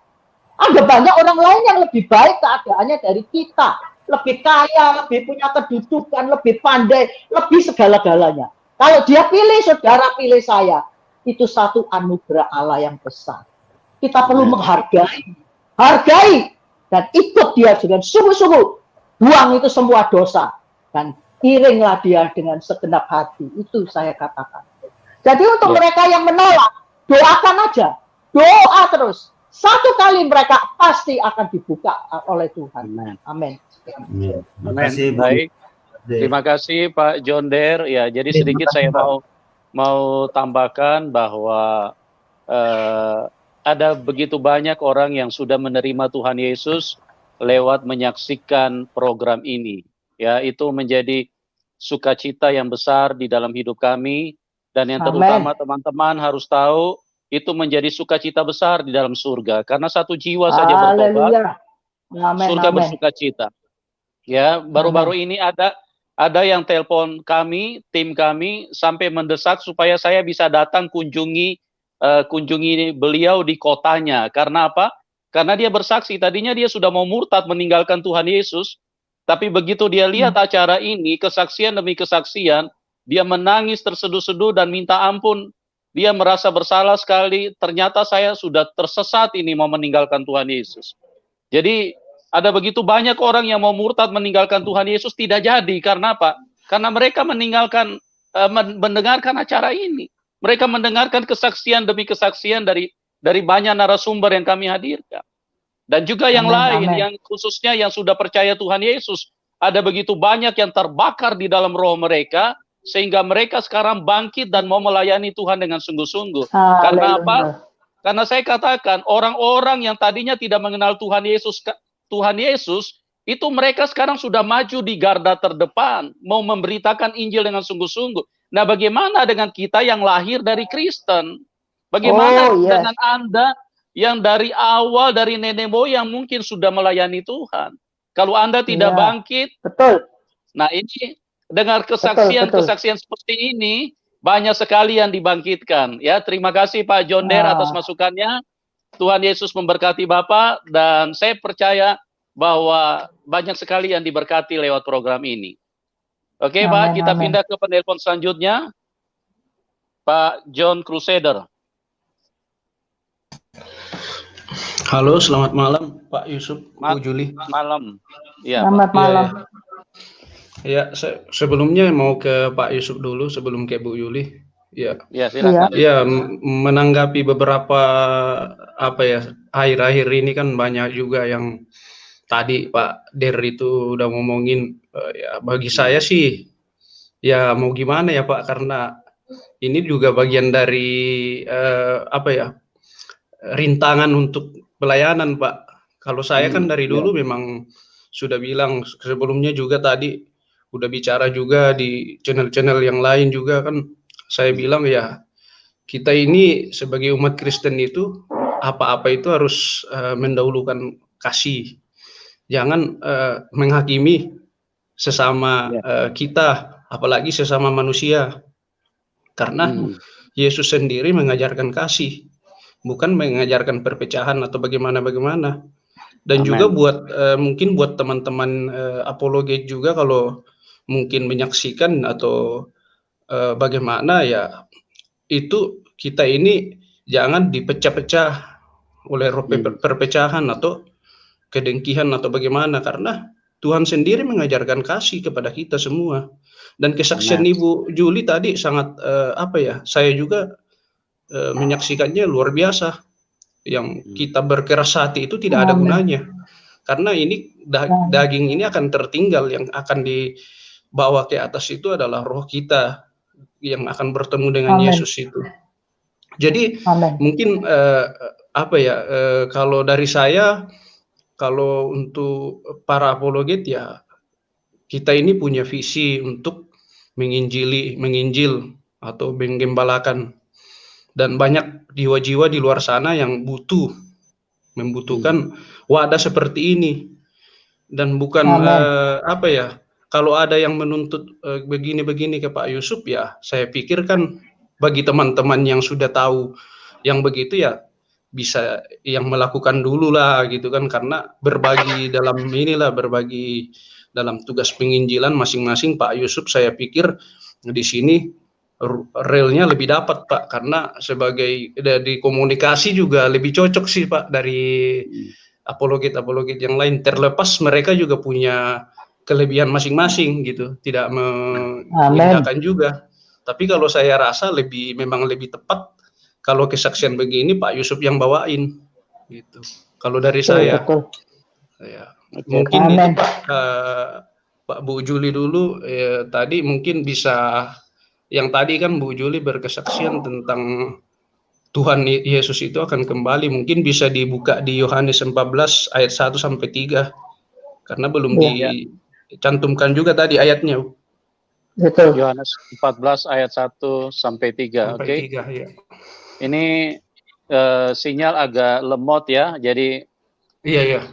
Ada banyak orang lain yang lebih baik keadaannya dari kita, lebih kaya, lebih punya kedudukan, lebih pandai, lebih segala-galanya. Kalau dia pilih saudara, pilih saya, itu satu anugerah Allah yang besar. Kita perlu menghargai, dan ikut dia dengan sungguh-sungguh. Buang itu semua dosa dan iringlah dia dengan segenap hati. Itu saya katakan. Jadi untuk mereka yang menolak, doakan aja, doa terus. Satu kali mereka pasti akan dibuka oleh Tuhan. Amin. Baik. Terima kasih Pak John Der. Ya, jadi sedikit saya mau tambahkan bahwa ada begitu banyak orang yang sudah menerima Tuhan Yesus lewat menyaksikan program ini. Ya, itu menjadi sukacita yang besar di dalam hidup kami, dan yang terutama teman-teman harus tahu itu menjadi sukacita besar di dalam surga, karena satu jiwa saja bertobat, surga bersukacita. Ya, baru-baru ini ada yang telepon kami, tim kami sampai mendesak supaya saya bisa datang kunjungi beliau di kotanya. Karena apa? Karena dia bersaksi, tadinya dia sudah mau murtad meninggalkan Tuhan Yesus, tapi begitu dia lihat acara ini, kesaksian demi kesaksian, dia menangis terseduh-seduh dan minta ampun. Dia merasa bersalah sekali, ternyata saya sudah tersesat ini mau meninggalkan Tuhan Yesus. Jadi ada begitu banyak orang yang mau murtad meninggalkan Tuhan Yesus, tidak jadi. Karena apa? Karena mereka mendengarkan acara ini. Mereka mendengarkan kesaksian demi kesaksian dari banyak narasumber yang kami hadirkan. Dan juga yang lain, yang khususnya yang sudah percaya Tuhan Yesus. Ada begitu banyak yang terbakar di dalam roh mereka, sehingga mereka sekarang bangkit dan mau melayani Tuhan dengan sungguh-sungguh. Karena apa? Karena saya katakan, orang-orang yang tadinya tidak mengenal Tuhan Yesus, itu mereka sekarang sudah maju di garda terdepan, mau memberitakan Injil dengan sungguh-sungguh. Nah, bagaimana dengan kita yang lahir dari Kristen? Bagaimana dengan Anda yang dari awal, dari nenek moyang mungkin sudah melayani Tuhan? Kalau Anda tidak bangkit, nah ini dengar kesaksian seperti ini, banyak sekali yang dibangkitkan. Ya, terima kasih Pak John Der atas masukannya. Tuhan Yesus memberkati Bapak, dan saya percaya bahwa banyak sekali yang diberkati lewat program ini. Oke, Pak, kita pindah ke penelpon selanjutnya. Pak John Crusader. Halo, selamat malam Pak Yusuf, Bu Juli. Malam. Ya, selamat malam. Ya, sebelumnya mau ke Pak Yusuf dulu sebelum ke Bu Yuli. Ya, silakan. Ya, menanggapi beberapa akhir-akhir ini kan banyak juga yang tadi Pak Der itu udah ngomongin. Ya, bagi saya sih ya mau gimana ya Pak, karena ini juga bagian dari rintangan untuk pelayanan Pak. Kalau saya kan dari dulu memang sudah bilang, sebelumnya juga tadi udah bicara juga di channel-channel yang lain juga kan, saya bilang ya kita ini sebagai umat Kristen itu apa-apa itu harus mendahulukan kasih, jangan menghakimi sesama kita, apalagi sesama manusia, karena Yesus sendiri mengajarkan kasih, bukan mengajarkan perpecahan atau bagaimana-bagaimana. Dan juga buat mungkin buat teman-teman apologet juga, kalau mungkin menyaksikan atau bagaimana ya, itu kita ini jangan dipecah-pecah oleh perpecahan atau kedengkian atau bagaimana, karena Tuhan sendiri mengajarkan kasih kepada kita semua. Dan kesaksian Ibu Juli tadi sangat saya juga menyaksikannya luar biasa. Yang kita berkeras hati itu tidak ada gunanya, karena ini daging ini akan tertinggal, yang akan bawa ke atas itu adalah roh kita yang akan bertemu dengan Amen. Yesus itu. Jadi Amen. mungkin kalau dari saya, kalau untuk para apologet ya, kita ini punya visi untuk menginjil atau menggembalakan, dan banyak jiwa-jiwa di luar sana yang membutuhkan wadah seperti ini. Dan bukan kalau ada yang menuntut begini-begini ke Pak Yusuf, ya saya pikir kan bagi teman-teman yang sudah tahu yang begitu ya bisa yang melakukan dulu lah gitu kan, karena berbagi dalam tugas penginjilan masing-masing Pak Yusuf, saya pikir di sini realnya lebih dapat Pak, karena sebagai di komunikasi juga lebih cocok sih Pak dari apologet yang lain, terlepas mereka juga punya kelebihan masing-masing gitu, tidak mengindahkan juga. Tapi kalau saya rasa memang lebih tepat kalau kesaksian begini Pak Yusuf yang bawain gitu. Kalau dari saya, mungkin itu Pak Bu Juli dulu tadi mungkin bisa, yang tadi kan Bu Juli berkesaksian tentang Tuhan Yesus itu akan kembali, mungkin bisa dibuka di Yohanes 14 ayat 1 sampai 3 karena belum dicantumkan juga tadi ayatnya. Betul. Yohanes 14 ayat 1 sampai 3. Oke. Ya. Ini sinyal agak lemot ya, jadi iya.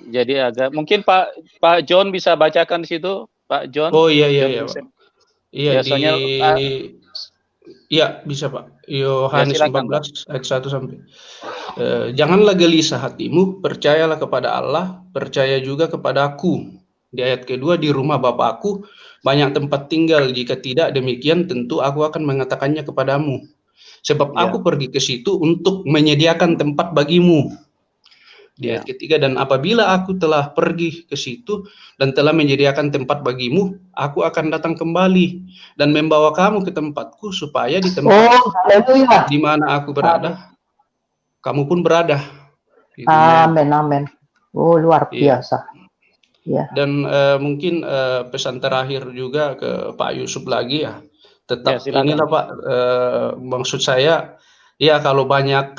Jadi agak mungkin Pak John bisa bacakan di situ, Pak John. Oh iya. Iya, soalnya iya bisa Pak. Yohanes 14 ayat 1 sampai. Janganlah gelisah hatimu, percayalah kepada Allah, percaya juga kepada aku. Di ayat kedua, di rumah Bapakku banyak tempat tinggal, jika tidak demikian tentu aku akan mengatakannya kepadamu. Sebab aku pergi ke situ untuk menyediakan tempat bagimu. Di ayat ketiga, dan apabila aku telah pergi ke situ dan telah menyediakan tempat bagimu, aku akan datang kembali dan membawa kamu ke tempatku, supaya di tempat di mana aku berada, kamu pun berada. Gitu. Amin. Oh, luar biasa. Ya. Dan mungkin pesan terakhir juga ke Pak Yusuf lagi ya, tetap inilah Pak, maksud saya ya kalau banyak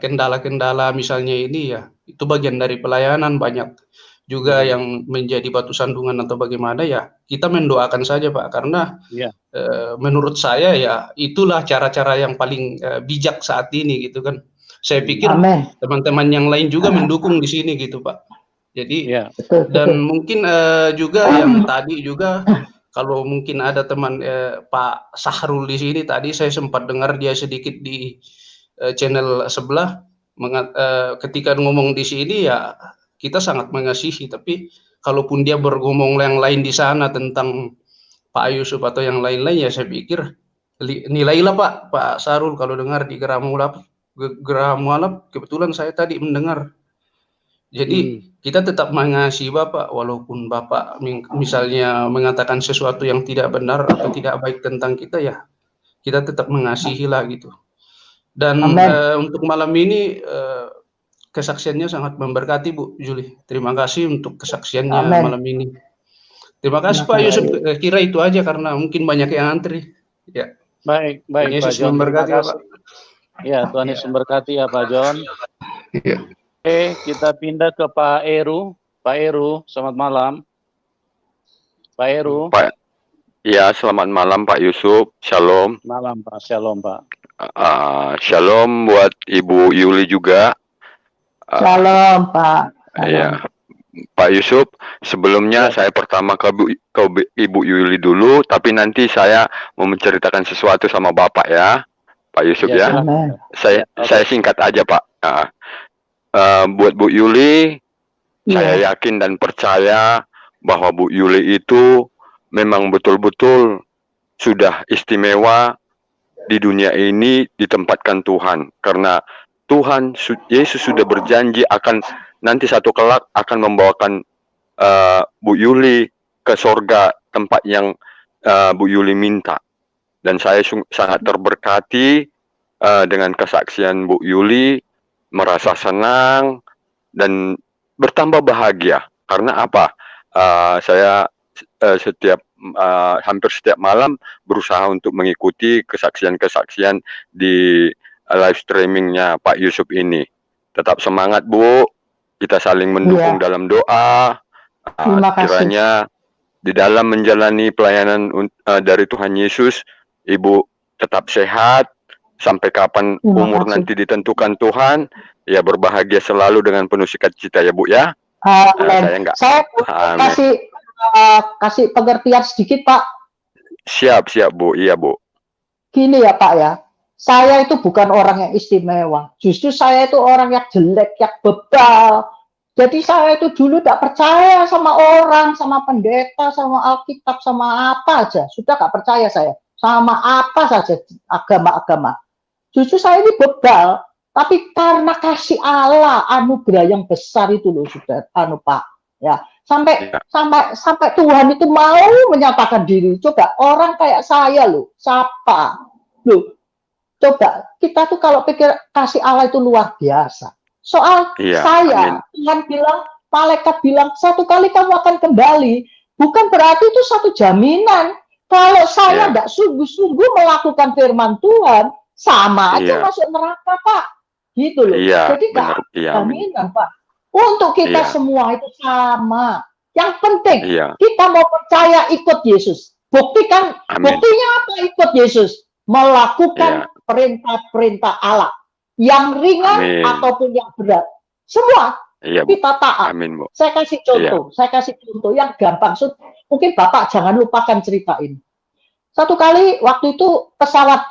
kendala-kendala misalnya ini ya, itu bagian dari pelayanan, banyak juga yang menjadi batu sandungan atau bagaimana ya, kita mendoakan saja Pak, karena menurut saya ya itulah cara-cara yang paling bijak saat ini gitu kan. Saya pikir teman-teman yang lain juga mendukung di sini gitu Pak. Jadi dan mungkin juga yang tadi juga kalau mungkin ada teman Pak Sahrul di sini, tadi saya sempat dengar dia sedikit di channel sebelah ketika ngomong di sini ya kita sangat mengasihi, tapi kalaupun dia bergomong yang lain di sana tentang Pak Yusuf atau yang lain-lain ya saya pikir nilailah Pak Sahrul kalau dengar di Geramualap, kebetulan saya tadi mendengar. Jadi kita tetap mengasihi Bapak, walaupun Bapak misalnya mengatakan sesuatu yang tidak benar atau tidak baik tentang kita ya, kita tetap mengasihi lah gitu. Dan untuk malam ini kesaksiannya sangat memberkati Bu Juli. Terima kasih untuk kesaksiannya malam ini. Terima kasih Pak Yusuf. Kira itu aja karena mungkin banyak yang antri. Ya. Baik Yesus Pak John. Memberkati ya Pak. Ya, Tuhan Yesus memberkati ya Pak John. Iya. Oke, kita pindah ke Pak Eru. Pak Eru, selamat malam. Pak Eru. Ya, selamat malam Pak Yusuf. Shalom. Malam Pak, shalom Pak. Shalom buat Ibu Yuli juga. Shalom Pak. Ya, Pak Yusuf. Sebelumnya saya pertama ke Ibu Yuli dulu, tapi nanti saya mau menceritakan sesuatu sama Bapak ya, Pak Yusuf ya. Saya singkat aja Pak. Buat Bu Yuli, saya yakin dan percaya bahwa Bu Yuli itu memang betul-betul sudah istimewa di dunia ini ditempatkan Tuhan, karena Tuhan Yesus sudah berjanji akan nanti satu kelak akan membawakan Bu Yuli ke sorga, tempat yang Bu Yuli minta. Dan saya sangat terberkati dengan kesaksian Bu Yuli, merasa senang dan bertambah bahagia. Karena apa? Saya setiap hampir setiap malam berusaha untuk mengikuti kesaksian-kesaksian di live streamingnya Pak Yusuf ini. Tetap semangat Bu, kita saling mendukung dalam doa. Kiranya di dalam menjalani pelayanan dari Tuhan Yesus, Ibu tetap sehat sampai kapan umur nanti ditentukan Tuhan, ya berbahagia selalu dengan penuh sukacita ya Bu ya. Saya kasih pengertian sedikit Pak. Siap Bu, iya Bu. Gini ya Pak ya, saya itu bukan orang yang istimewa, justru saya itu orang yang jelek, yang bebal. Jadi saya itu dulu tidak percaya sama orang, sama pendeta, sama Alkitab, sama apa aja. Sudah gak percaya saya, sama apa saja agama-agama. Justru saya ini bebal, tapi karena kasih Allah, anugerah yang besar itu loh sudah, Pak. Ya, sampai Tuhan itu mau menyatakan diri. Coba orang kayak saya loh, siapa? Loh, coba kita tuh kalau pikir kasih Allah itu luar biasa. Soal saya, Tuhan bilang, malaikat bilang, satu kali kamu akan kembali. Bukan berarti itu satu jaminan. Kalau saya tidak sungguh-sungguh melakukan firman Tuhan, sama aja masuk neraka, Pak. Gitu loh. Jadi tidak jaminan, Pak. Untuk kita semua itu sama. Yang penting, kita mau percaya ikut Yesus. Buktinya apa ikut Yesus? Melakukan perintah-perintah Allah. Yang ringan ataupun yang berat, semua kita taat. Saya kasih contoh, yang gampang. Mungkin Bapak jangan lupakan cerita ini. Satu kali waktu itu pesawat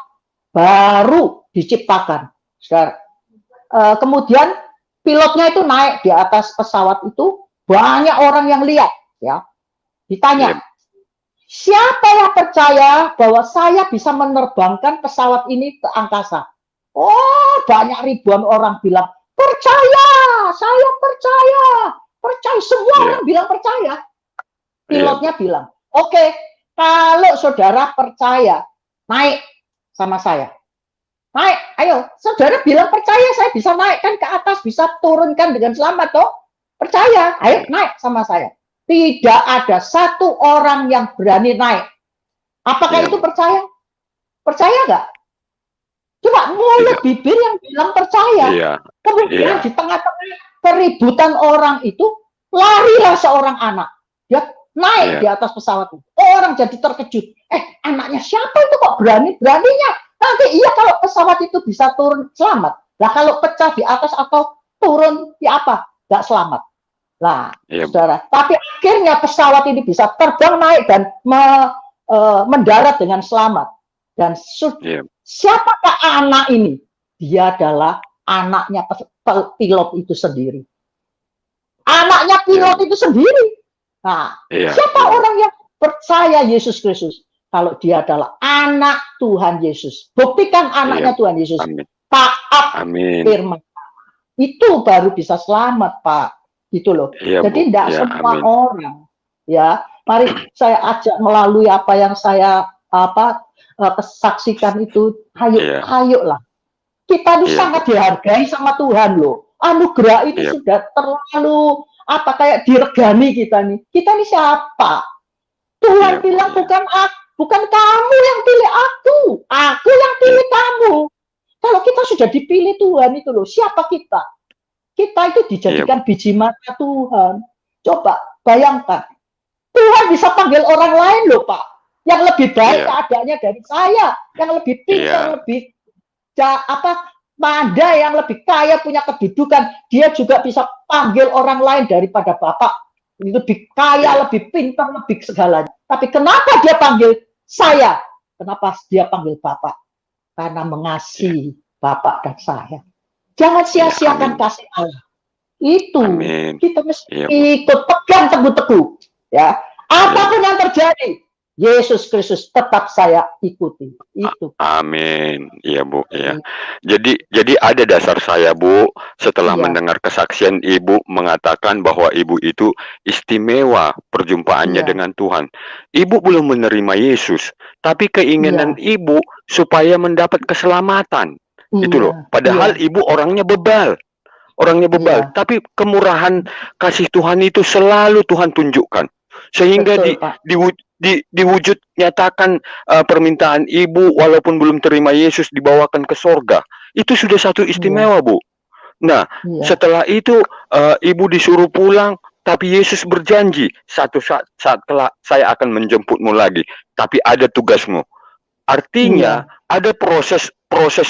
baru diciptakan, kemudian pilotnya itu naik di atas pesawat itu, banyak orang yang lihat, ya, ditanya, siapa yang percaya bahwa saya bisa menerbangkan pesawat ini ke angkasa? Oh, banyak ribuan orang bilang, percaya, saya percaya, semua orang bilang percaya. Pilotnya bilang, oke, kalau saudara percaya, naik sama saya. Naik, ayo, saudara bilang percaya, saya bisa naik kan ke atas, bisa turunkan dengan selamat, toh? Percaya, ayo naik sama saya. Tidak ada satu orang yang berani naik. Apakah itu percaya? Percaya nggak? Coba mulut bibir yang bilang percaya. Kemudian di tengah-tengah keributan orang itu, larilah seorang anak. Dia naik di atas pesawat itu. Orang jadi terkejut. Anaknya siapa itu kok berani-beraninya? Nanti kalau pesawat itu bisa turun selamat. Nah kalau pecah di atas atau turun, ya apa? Nggak selamat. Nah, saudara. Tapi akhirnya pesawat ini bisa terbang naik dan mendarat dengan selamat. Dan siapakah anak ini? Dia adalah anaknya pilot itu sendiri. Anaknya pilot itu sendiri. Nah, siapa orang yang percaya Yesus Kristus? Kalau dia adalah anak Tuhan Yesus. Buktikan anaknya Tuhan Yesus. Taat firman. Itu baru bisa selamat, Pak. Gitu loh. Jadi tidak semua orang. Ya, mari saya ajak melalui apa yang saya kesaksikan itu, hayuklah. Kita itu sangat dihargai sama Tuhan loh. Anugerah itu sudah terlalu kayak diregani kita nih. Kita ini siapa? Tuhan bilang bukan kamu yang pilih aku yang pilih kamu. Kalau kita sudah dipilih Tuhan itu loh, siapa kita? Kita itu dijadikan biji mata Tuhan. Coba bayangkan, Tuhan bisa panggil orang lain loh Pak. Yang lebih baik keadaannya dari saya, yang lebih pintar, lebih pandai, yang lebih kaya, punya kedudukan, dia juga bisa panggil orang lain daripada Bapak. Lebih kaya, lebih pintar, lebih segalanya. Tapi kenapa dia panggil saya? Kenapa dia panggil Bapak? Karena mengasihi Bapak dan saya. Jangan sia-siakan kasih Allah. Itu kita mesti ikut, pegang teguh-teguh. Ya, apapun yang terjadi, Yesus Kristus tetap saya ikuti. Itu. Amin. Iya Bu. Iya. Jadi ada dasar saya Bu, setelah mendengar kesaksian Ibu mengatakan bahwa Ibu itu istimewa perjumpaannya dengan Tuhan. Ibu belum menerima Yesus, tapi keinginan Ibu supaya mendapat keselamatan. Itu loh. Padahal Ibu orangnya bebal. Tapi kemurahan kasih Tuhan itu selalu Tuhan tunjukkan. Sehingga diwujud nyatakan permintaan ibu walaupun belum terima Yesus dibawakan ke sorga. Itu sudah satu istimewa, Bu. Nah, setelah itu ibu disuruh pulang, tapi Yesus berjanji satu saat kelak saya akan menjemputmu lagi. Tapi ada tugasmu. Artinya ada proses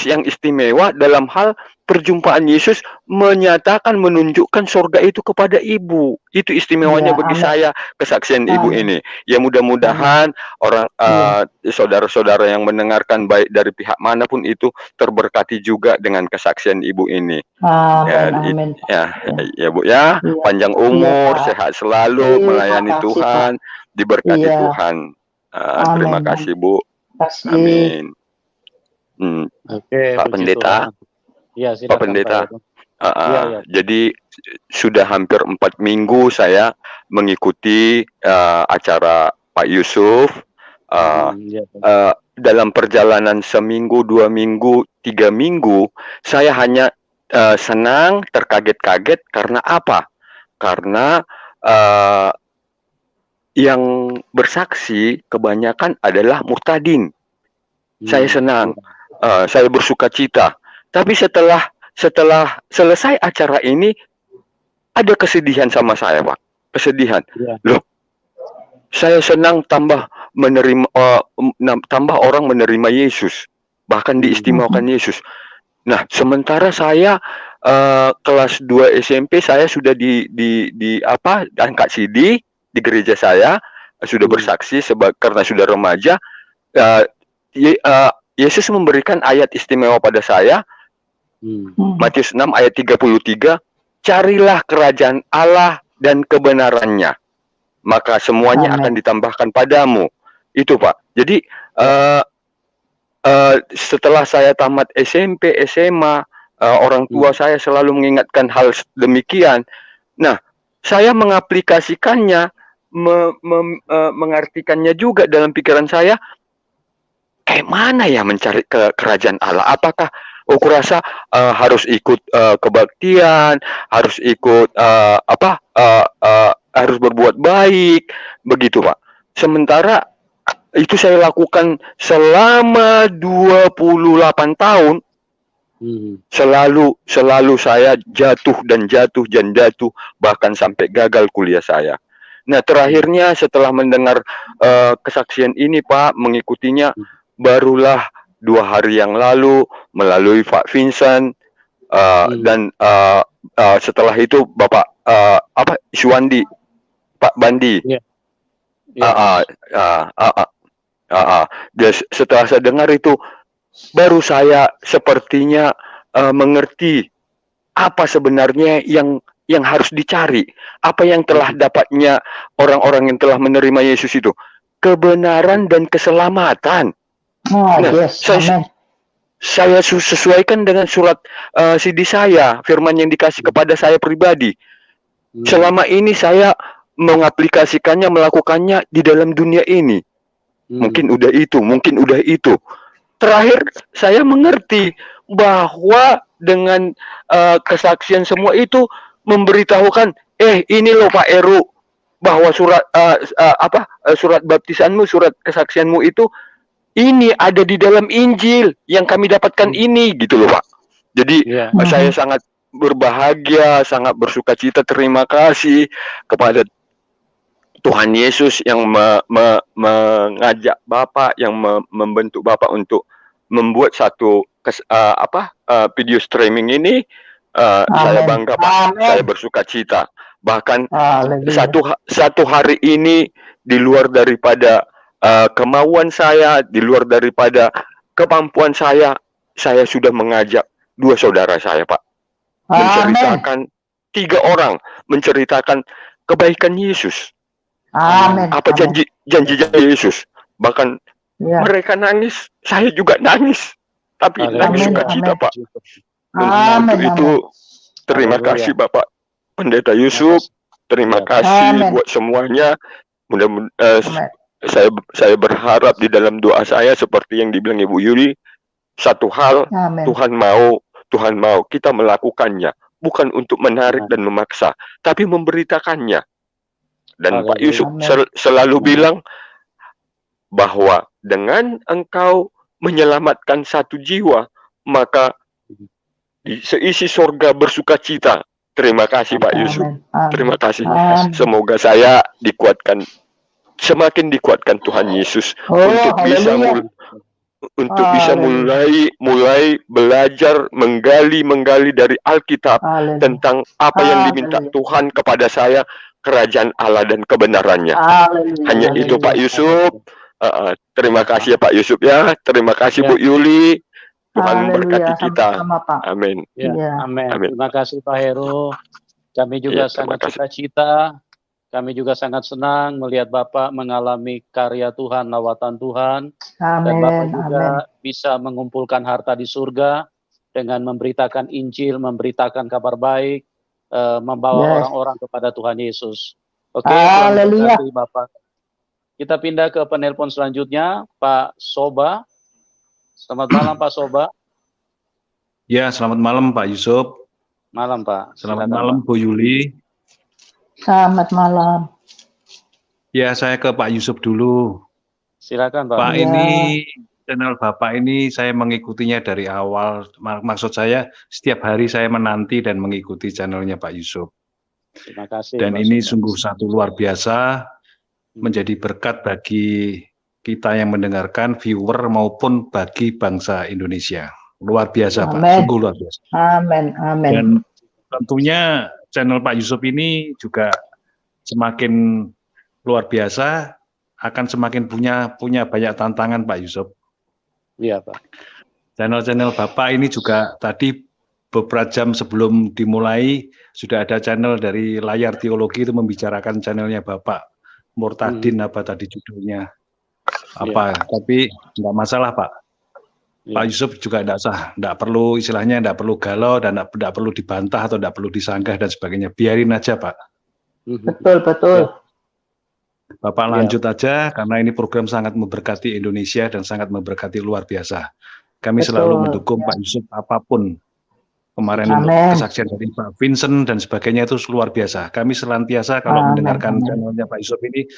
yang istimewa dalam hal perjumpaan Yesus mennyatakan, menunjukkan sorga itu kepada ibu. Itu istimewanya bagi saya kesaksian ibu ini. Ya mudah-mudahan orang saudara-saudara yang mendengarkan baik dari pihak manapun itu terberkati juga dengan kesaksian ibu ini. Amin. Ya Bu ya, panjang umur, sehat selalu, melayani Tuhan, diberkati Tuhan. Terima kasih Bu. Amin. Oke, Pak Pendeta. Ya, Pak Pendeta. Jadi sudah hampir 4 minggu saya mengikuti acara Pak Yusuf. Dalam perjalanan seminggu, 2 minggu, 3 minggu, saya hanya senang, terkaget-kaget karena apa? Karena yang bersaksi kebanyakan adalah murtadin. Saya senang, saya bersuka cita. Tapi setelah selesai acara ini, ada kesedihan sama saya, Pak. Kesedihan. Loh, saya senang tambah orang menerima Yesus, bahkan diistimewakan Yesus. Nah, sementara saya kelas 2 SMP, saya sudah angkat CD di gereja saya, sudah bersaksi karena sudah remaja. Yesus memberikan ayat istimewa pada saya, Matius 6 ayat 33, carilah kerajaan Allah dan kebenarannya, maka semuanya akan ditambahkan padamu. Itu Pak. Jadi setelah saya tamat SMP, SMA, orang tua saya selalu mengingatkan hal demikian. Nah, saya mengaplikasikannya, mengartikannya juga dalam pikiran saya. Mana ya mencari kerajaan Allah? Apakah kurasa harus ikut kebaktian, harus ikut harus berbuat baik, begitu Pak. Sementara itu saya lakukan selama 28 tahun. Selalu saya jatuh, bahkan sampai gagal kuliah saya. Nah, terakhirnya setelah mendengar kesaksian ini Pak, mengikutinya, barulah 2 hari yang lalu melalui Pak Vincent dan setelah itu Bapak Iswandi, Pak Bandi. Setelah saya dengar itu, baru saya sepertinya mengerti apa sebenarnya yang harus dicari, apa yang telah dapatnya orang-orang yang telah menerima Yesus itu, kebenaran dan keselamatan. Saya sesuaikan dengan surat CD saya, firman yang dikasih kepada saya pribadi. Selama ini saya mengaplikasikannya, melakukannya di dalam dunia ini. Mungkin udah itu. Terakhir saya mengerti bahwa dengan kesaksian semua itu memberitahukan, ini loh Pak Eru, bahwa surat surat baptisanmu, surat kesaksianmu itu ini ada di dalam Injil yang kami dapatkan ini, gitu loh Pak. Jadi saya sangat berbahagia, sangat bersuka cita, terima kasih kepada Tuhan Yesus yang mengajak Bapak, yang membentuk Bapak untuk membuat satu video streaming ini. Saya bangga Pak, saya bersuka cita. Bahkan satu hari ini di luar daripada kemauan saya, di luar daripada kemampuan saya sudah mengajak 2 saudara saya Pak, menceritakan 3 orang menceritakan kebaikan Yesus. Apa janji Yesus. Bahkan mereka nangis, saya juga nangis, tapi nangis sukacita Pak. Untuk itu terima kasih Bapak Pendeta Yusuf, terima kasih buat semuanya. Mudah-mudahan saya berharap di dalam doa saya seperti yang dibilang Ibu Yuli, satu hal, Tuhan mau kita melakukannya, bukan untuk menarik dan memaksa, tapi memberitakannya. Dan Pak Yusuf selalu bilang, bahwa dengan engkau menyelamatkan satu jiwa, maka di seisi sorga bersuka cita. Terima kasih Pak Yusuf. Terima kasih. Semoga saya dikuatkan, semakin dikuatkan Tuhan Yesus untuk bisa mulai belajar menggali dari Alkitab tentang apa yang diminta Tuhan kepada saya, kerajaan Allah dan kebenarannya. Hanya itu Pak Yusuf. Terima kasih ya Pak Yusuf ya. Terima kasih Bu Yuli. Tuhan memberkati kita. Amin. Amin. Terima kasih Pak Heru. Kami juga sangat sukacita. Kami juga sangat senang melihat Bapak mengalami karya Tuhan, lawatan Tuhan. Dan Bapak juga bisa mengumpulkan harta di surga dengan memberitakan Injil, memberitakan kabar baik, membawa orang-orang kepada Tuhan Yesus. Oke, terima kasih Bapak. Kita pindah ke penelpon selanjutnya, Pak Soba. Selamat malam Pak Soba. Ya, selamat malam Pak Yusuf. Malam Pak. Selamat malam Bu Yuli. Selamat malam. Ya, saya ke Pak Yusuf dulu. Silakan Pak. Pak, ini channel Bapak ini saya mengikutinya dari awal. Maksud saya setiap hari saya menanti dan mengikuti channelnya Pak Yusuf. Terima kasih. Dan ini sungguh satu luar biasa, menjadi berkat bagi kita yang mendengarkan, viewer maupun bagi bangsa Indonesia. Luar biasa Pak, sungguh luar biasa. Amin, amin. Dan tentunya channel Pak Yusuf ini juga semakin luar biasa, akan semakin punya banyak tantangan Pak Yusuf. Iya Pak. Channel-channel Bapak ini juga tadi beberapa jam sebelum dimulai sudah ada channel dari Layar Teologi itu membicarakan channelnya Bapak. Murtadin apa tadi judulnya. Tapi nggak masalah Pak. Pak Yusuf juga nggak perlu istilahnya nggak perlu galau dan nggak perlu dibantah atau nggak perlu disanggah dan sebagainya. Biarin aja Pak. Betul. Bapak lanjut aja karena ini program sangat memberkati Indonesia dan sangat memberkati luar biasa. Kami selalu mendukung Pak Yusuf apapun. Kemarin kesaksian dari Pak Vincent dan sebagainya itu luar biasa. Kami selantiasa kalau mendengarkan channelnya Pak Yusuf ini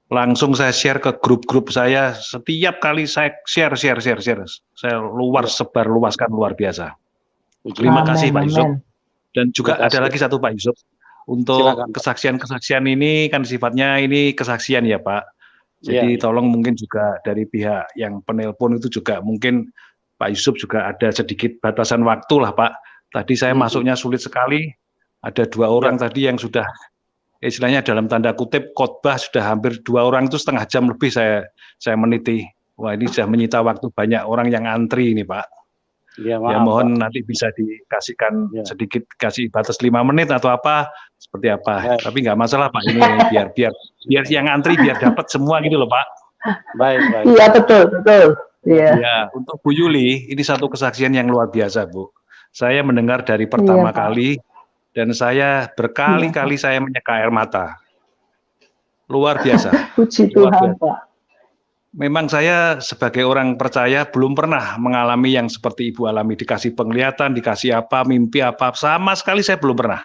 langsung saya share ke grup-grup saya. Setiap kali saya share. Saya sebar luaskan luar biasa. Terima kasih Pak Yusuf. Dan juga ada lagi satu Pak Yusuf. Untuk kesaksian-kesaksian ini kan sifatnya ini kesaksian ya Pak. Jadi tolong mungkin juga dari pihak yang penelpon itu juga mungkin Pak Yusuf juga ada sedikit batasan waktu lah Pak. Tadi saya masuknya sulit sekali. Ada 2 orang tadi yang sudah istilahnya dalam tanda kutip khotbah sudah hampir 2 orang itu setengah jam lebih saya meniti. Wah ini sudah menyita waktu banyak orang yang antri ini Pak. Ya mohon nanti bisa dikasihkan sedikit kasih batas 5 menit atau apa seperti apa. Tapi nggak masalah Pak ini biar yang antri biar dapat semua gitu loh Pak. Baik. Iya betul. Iya. Ya untuk Bu Yuli ini satu kesaksian yang luar biasa Bu. Saya mendengar dari pertama kali dan saya berkali-kali saya menyeka air mata. Luar biasa. Puji Tuhan Pak. Memang saya sebagai orang percaya belum pernah mengalami yang seperti Ibu alami, dikasih penglihatan, dikasih apa, mimpi apa, sama sekali saya belum pernah.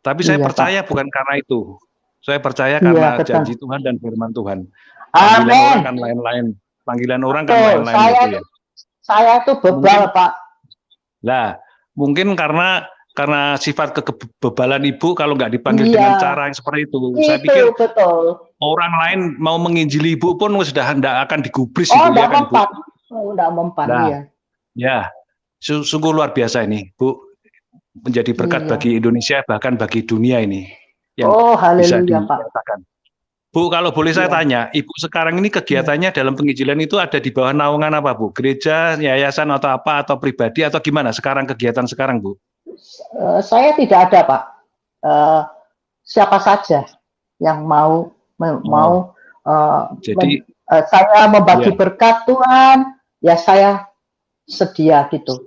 Tapi saya percaya bukan karena itu. Saya percaya karena janji Tuhan dan firman Tuhan. Panggilan orang kan lain-lain. Panggilan orang kan lain-lain gitu ya. Saya itu bebal Pak. Nah, mungkin karena sifat kebebalan Ibu kalau nggak dipanggil dengan cara yang seperti itu. Saya pikir orang lain mau menginjili Ibu pun sudah hendak akan digubris gitu ya kan Bu. Enggak mempan ya. Sungguh luar biasa ini Bu. Menjadi berkat bagi Indonesia bahkan bagi dunia ini. Yang bisa dikatakan. Bu, kalau boleh saya tanya, Ibu sekarang ini kegiatannya dalam penginjilan itu ada di bawah naungan apa Bu? Gereja, yayasan atau apa atau pribadi atau gimana sekarang kegiatan sekarang Bu? Saya tidak ada Pak. Siapa saja yang mau jadi saya membagi berkat Tuhan, ya saya sedia gitu.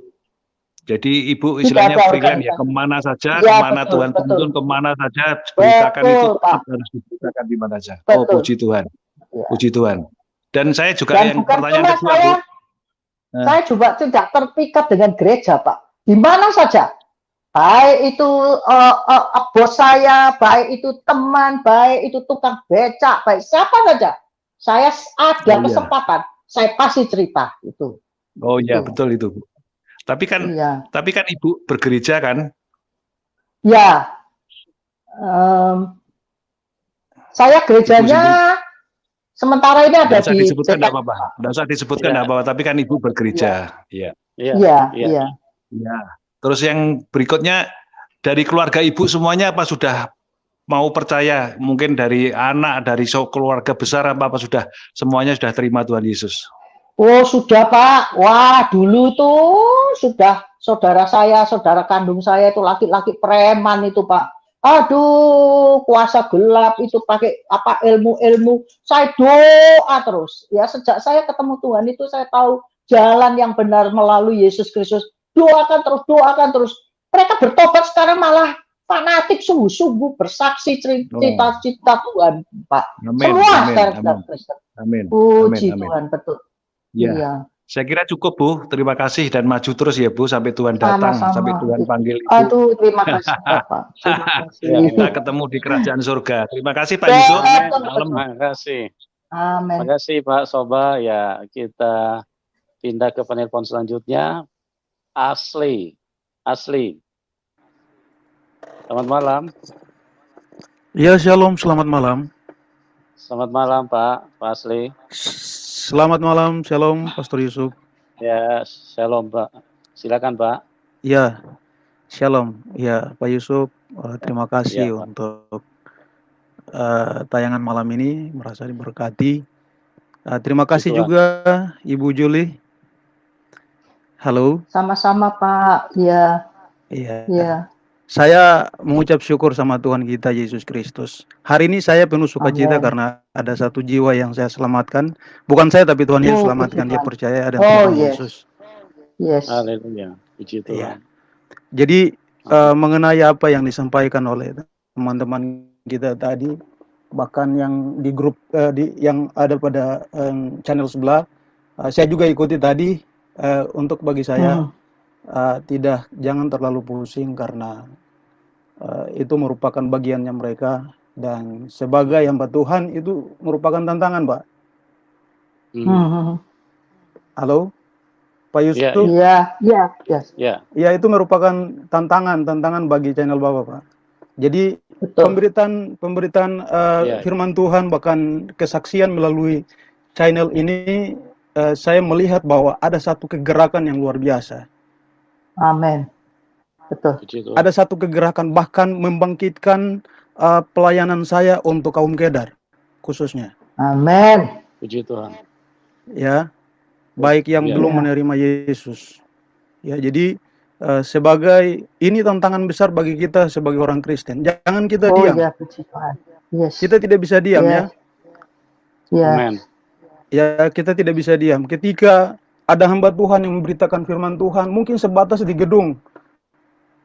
Jadi Ibu istilahnya freelance ya, kemana saja, kemana Tuhan tuntun, kemana saja beritakan itu harus diberitakan di mana saja. Oh puji Tuhan, puji Tuhan. Dan saya juga yang pertanyaan kedua Bu. Saya juga tidak terpikat dengan gereja Pak. Di mana saja. Baik itu bos saya, baik itu teman, baik itu tukang becak, baik siapa saja. Saya ada kesempatan, saya pasti cerita itu. Oh iya, betul itu, Bu. Tapi kan Ibu bergereja kan? Ya. Saya gerejanya sementara ini ada di disebutkan enggak apa-apa. Enggak usah disebutkan enggak apa-apa, tapi kan Ibu bergereja. Iya. Iya. Terus yang berikutnya dari keluarga Ibu semuanya apa sudah mau percaya? Mungkin dari anak, dari keluarga besar apa sudah semuanya sudah terima Tuhan Yesus? Oh, sudah, Pak. Wah, dulu tuh sudah saudara saya, saudara kandung saya itu laki-laki preman itu, Pak. Aduh, kuasa gelap itu pakai apa ilmu-ilmu. Saya doa terus. Ya, sejak saya ketemu Tuhan itu saya tahu jalan yang benar melalui Yesus Kristus. Doakan terus. Mereka bertobat sekarang malah fanatik sungguh-sungguh bersaksi cita-cita Tuhan, Pak. Semua sekarang Kristen. Puji Tuhan, betul. Ya. Saya kira cukup, Bu. Terima kasih dan maju terus ya, Bu, sampai Tuhan datang, sampai Tuhan panggil Ibu. Aduh, terima kasih, Bapak. Terima kasih. Kita ketemu di kerajaan surga. Terima kasih, Pak Yusuf. Terima kasih. Amin. Terima kasih, Pak Soba. Ya, kita pindah ke penelpon selanjutnya. Asli. Selamat malam. Ya, shalom, selamat malam. Selamat malam, Pak Asli. Selamat malam, shalom, Pastor Yusuf. Ya, shalom, Pak. Silakan, Pak. Ya, shalom. Ya, Pak Yusuf, terima kasih untuk tayangan malam ini, merasa diberkati. Terima kasih juga Ibu Juli. Halo. Sama-sama, Pak. Iya. Saya mengucap syukur sama Tuhan kita Yesus Kristus. Hari ini saya penuh sukacita karena ada satu jiwa yang saya selamatkan. Bukan saya tapi Tuhan Yesus selamatkan. Dia percaya ada Tuhan Yesus. Haleluya. Puji Tuhan. Jadi mengenai apa yang disampaikan oleh teman-teman kita tadi, bahkan yang di grup yang ada pada channel sebelah, saya juga ikuti tadi. Untuk bagi saya jangan terlalu pusing karena itu merupakan bagiannya mereka, dan sebagai hamba Tuhan itu merupakan tantangan, Pak. Halo, Pak Yusuf. Ya, itu merupakan tantangan bagi channel Bapak, Pak. Jadi pemberitaan firman Tuhan bahkan kesaksian melalui channel ini, saya melihat bahwa ada satu kegerakan yang luar biasa. Amin. Betul. Ada satu kegerakan bahkan membangkitkan pelayanan saya untuk kaum Kedar khususnya. Amin. Puji Tuhan. Ya, baik yang belum menerima Yesus. Ya, jadi sebagai ini tantangan besar bagi kita sebagai orang Kristen. Jangan kita diam. Ya, puji Tuhan. Kita tidak bisa diam ya. Amin. Ya, kita tidak bisa diam. Ketika ada hamba Tuhan yang memberitakan firman Tuhan, mungkin sebatas di gedung.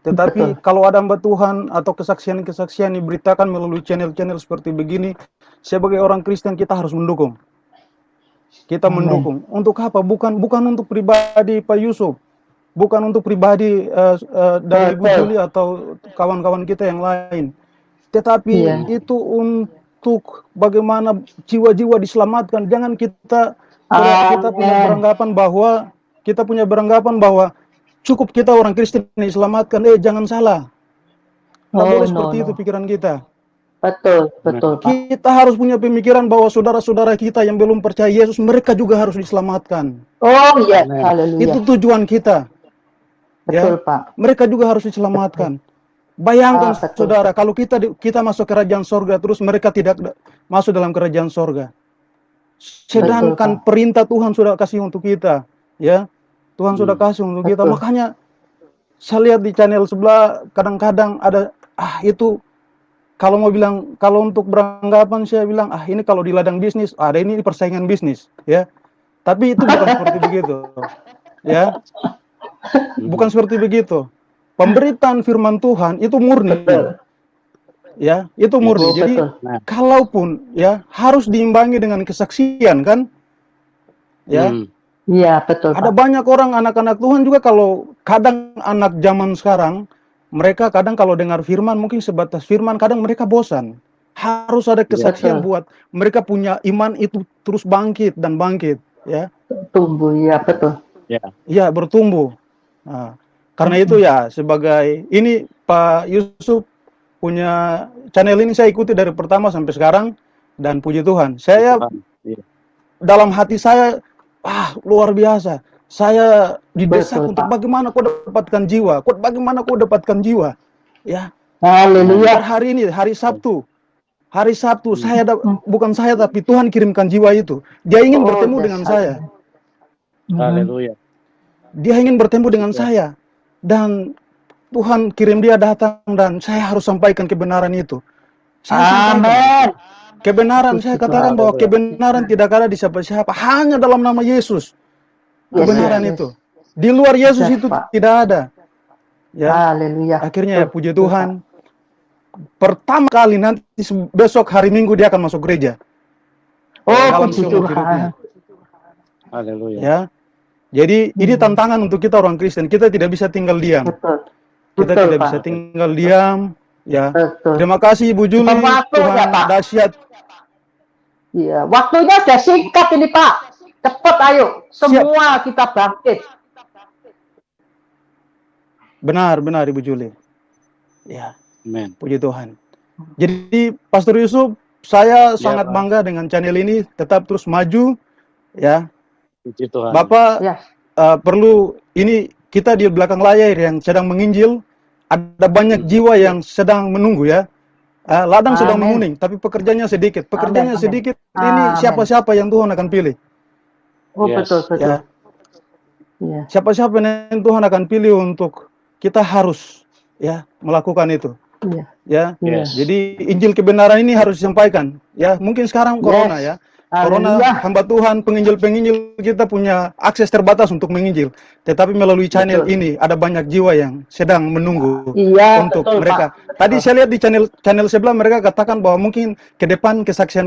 Tetapi kalau ada hamba Tuhan atau kesaksian-kesaksian diberitakan melalui channel-channel seperti begini, sebagai orang Kristen kita harus mendukung. Kita mendukung. Untuk apa? Bukan untuk pribadi Pak Yusuf, bukan untuk pribadi dari Ibu Juli atau kawan-kawan kita yang lain. Tetapi itu untuk bagaimana jiwa-jiwa diselamatkan. Jangan kita punya beranggapan bahwa cukup kita orang Kristen diselamatkan. Jangan salah. Nggak boleh seperti itu pikiran kita. Betul, Pak. Kita harus punya pemikiran bahwa saudara-saudara kita yang belum percaya Yesus, mereka juga harus diselamatkan. Oh iya, haleluya. Itu tujuan kita. Betul, Pak. Mereka juga harus diselamatkan. Bayangkan saudara, kalau kita masuk kerajaan sorga, terus mereka tidak masuk dalam kerajaan sorga. Sedangkan perintah Tuhan sudah kasih untuk kita, ya. Tuhan sudah kasih untuk kita. Makanya saya lihat di channel sebelah kadang-kadang ada itu kalau mau bilang, kalau untuk beranggapan saya bilang ini kalau di ladang bisnis ada ini persaingan bisnis, ya. Tapi itu bukan seperti begitu, ya. Bukan seperti begitu. Pemberitaan firman Tuhan itu murni. Ya, itu murni. Jadi kalaupun ya harus diimbangi dengan kesaksian kan? Ya. Iya, betul. Ada banyak orang anak-anak Tuhan juga, kalau kadang anak zaman sekarang, mereka kadang kalau dengar firman mungkin sebatas firman, kadang mereka bosan. Harus ada kesaksian buat mereka punya iman itu terus bangkit dan bangkit, ya. Tumbuh, ya betul. Ya, bertumbuh. Nah, karena itu ya sebagai ini Pak Yusuf punya channel ini saya ikuti dari pertama sampai sekarang dan puji Tuhan. Saya dalam hati saya luar biasa. Saya didesak untuk bagaimana kau dapatkan jiwa, ya. Haleluya. Hari ini hari Sabtu. Hari Sabtu bukan saya tapi Tuhan kirimkan jiwa itu. Dia ingin bertemu dengan saya. Haleluya. Dia ingin bertemu dengan saya dan Tuhan kirim dia datang dan saya harus sampaikan kebenaran itu. Amin. Kebenaran, saya katakan bahwa kebenaran tidak ada di siapa-siapa, hanya dalam nama Yesus. Kebenaran itu. Di luar Yesus itu tidak ada. Ya. Haleluya. Akhirnya ya puji Tuhan. Pertama kali nanti besok hari Minggu dia akan masuk gereja. Puji Tuhan. Haleluya. Ya. Jadi ini tantangan untuk kita orang Kristen. Kita tidak bisa tinggal diam. Kita tidak bisa tinggal diam. Ya. Terima kasih Ibu Juli. Tuhan dahsyat. Iya, waktunya sudah singkat ini Pak. Cepat ayo, semua kita bangkit. Benar Ibu Juli. Ya. Amen. Puji Tuhan. Jadi Pastor Yusuf, saya sangat bangga dengan channel ini, tetap terus maju, ya. Puji Tuhan. Bapak perlu ini kita di belakang layar yang sedang menginjil, ada banyak jiwa yang sedang menunggu ya. Ladang sedang menguning, tapi pekerjanya sedikit. Pekerjanya sedikit. Ini siapa-siapa yang Tuhan akan pilih. Betul. Ya. Siapa-siapa yang Tuhan akan pilih untuk kita harus ya melakukan itu. Ya. Jadi Injil kebenaran ini harus disampaikan. Ya, mungkin sekarang corona ya. Corona, hamba Tuhan, penginjil-penginjil kita punya akses terbatas untuk menginjil. Tetapi melalui channel ini ada banyak jiwa yang sedang menunggu untuk mereka. Pak. Tadi saya lihat di channel sebelah mereka katakan bahwa mungkin ke depan kesaksian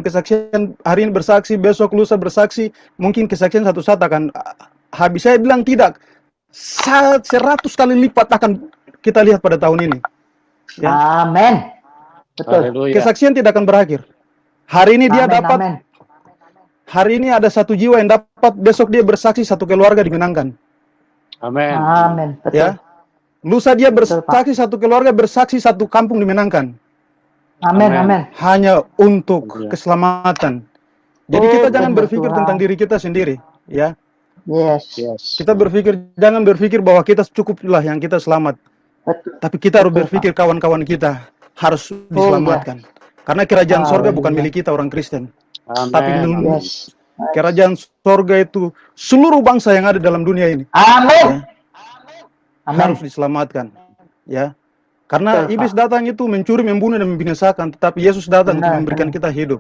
hari ini bersaksi, besok lusa bersaksi, mungkin kesaksian satu saat akan habis. Saya bilang tidak. 100 kali lipat akan kita lihat pada tahun ini. Ya. Amin. Betul. Kesaksian tidak akan berakhir. Hari ini dia dapat. Hari ini ada satu jiwa yang dapat, besok dia bersaksi satu keluarga dimenangkan. Amin. Betul. Ya. Lusa dia bersaksi satu keluarga, bersaksi satu kampung dimenangkan. Amin. Hanya untuk keselamatan. Jadi kita jangan berpikir tentang diri kita sendiri, ya. Yes. Kita jangan berpikir bahwa kita cukuplah yang kita selamat. Tapi kita harus berpikir kawan-kawan kita harus diselamatkan. Karena kerajaan sorga bukan milik kita orang Kristen. Tapi kerajaan sorga itu seluruh bangsa yang ada dalam dunia ini. Amin. Harus diselamatkan. Ya. Karena iblis datang itu mencuri, membunuh dan membinasakan, tetapi Yesus datang untuk memberikan kita hidup.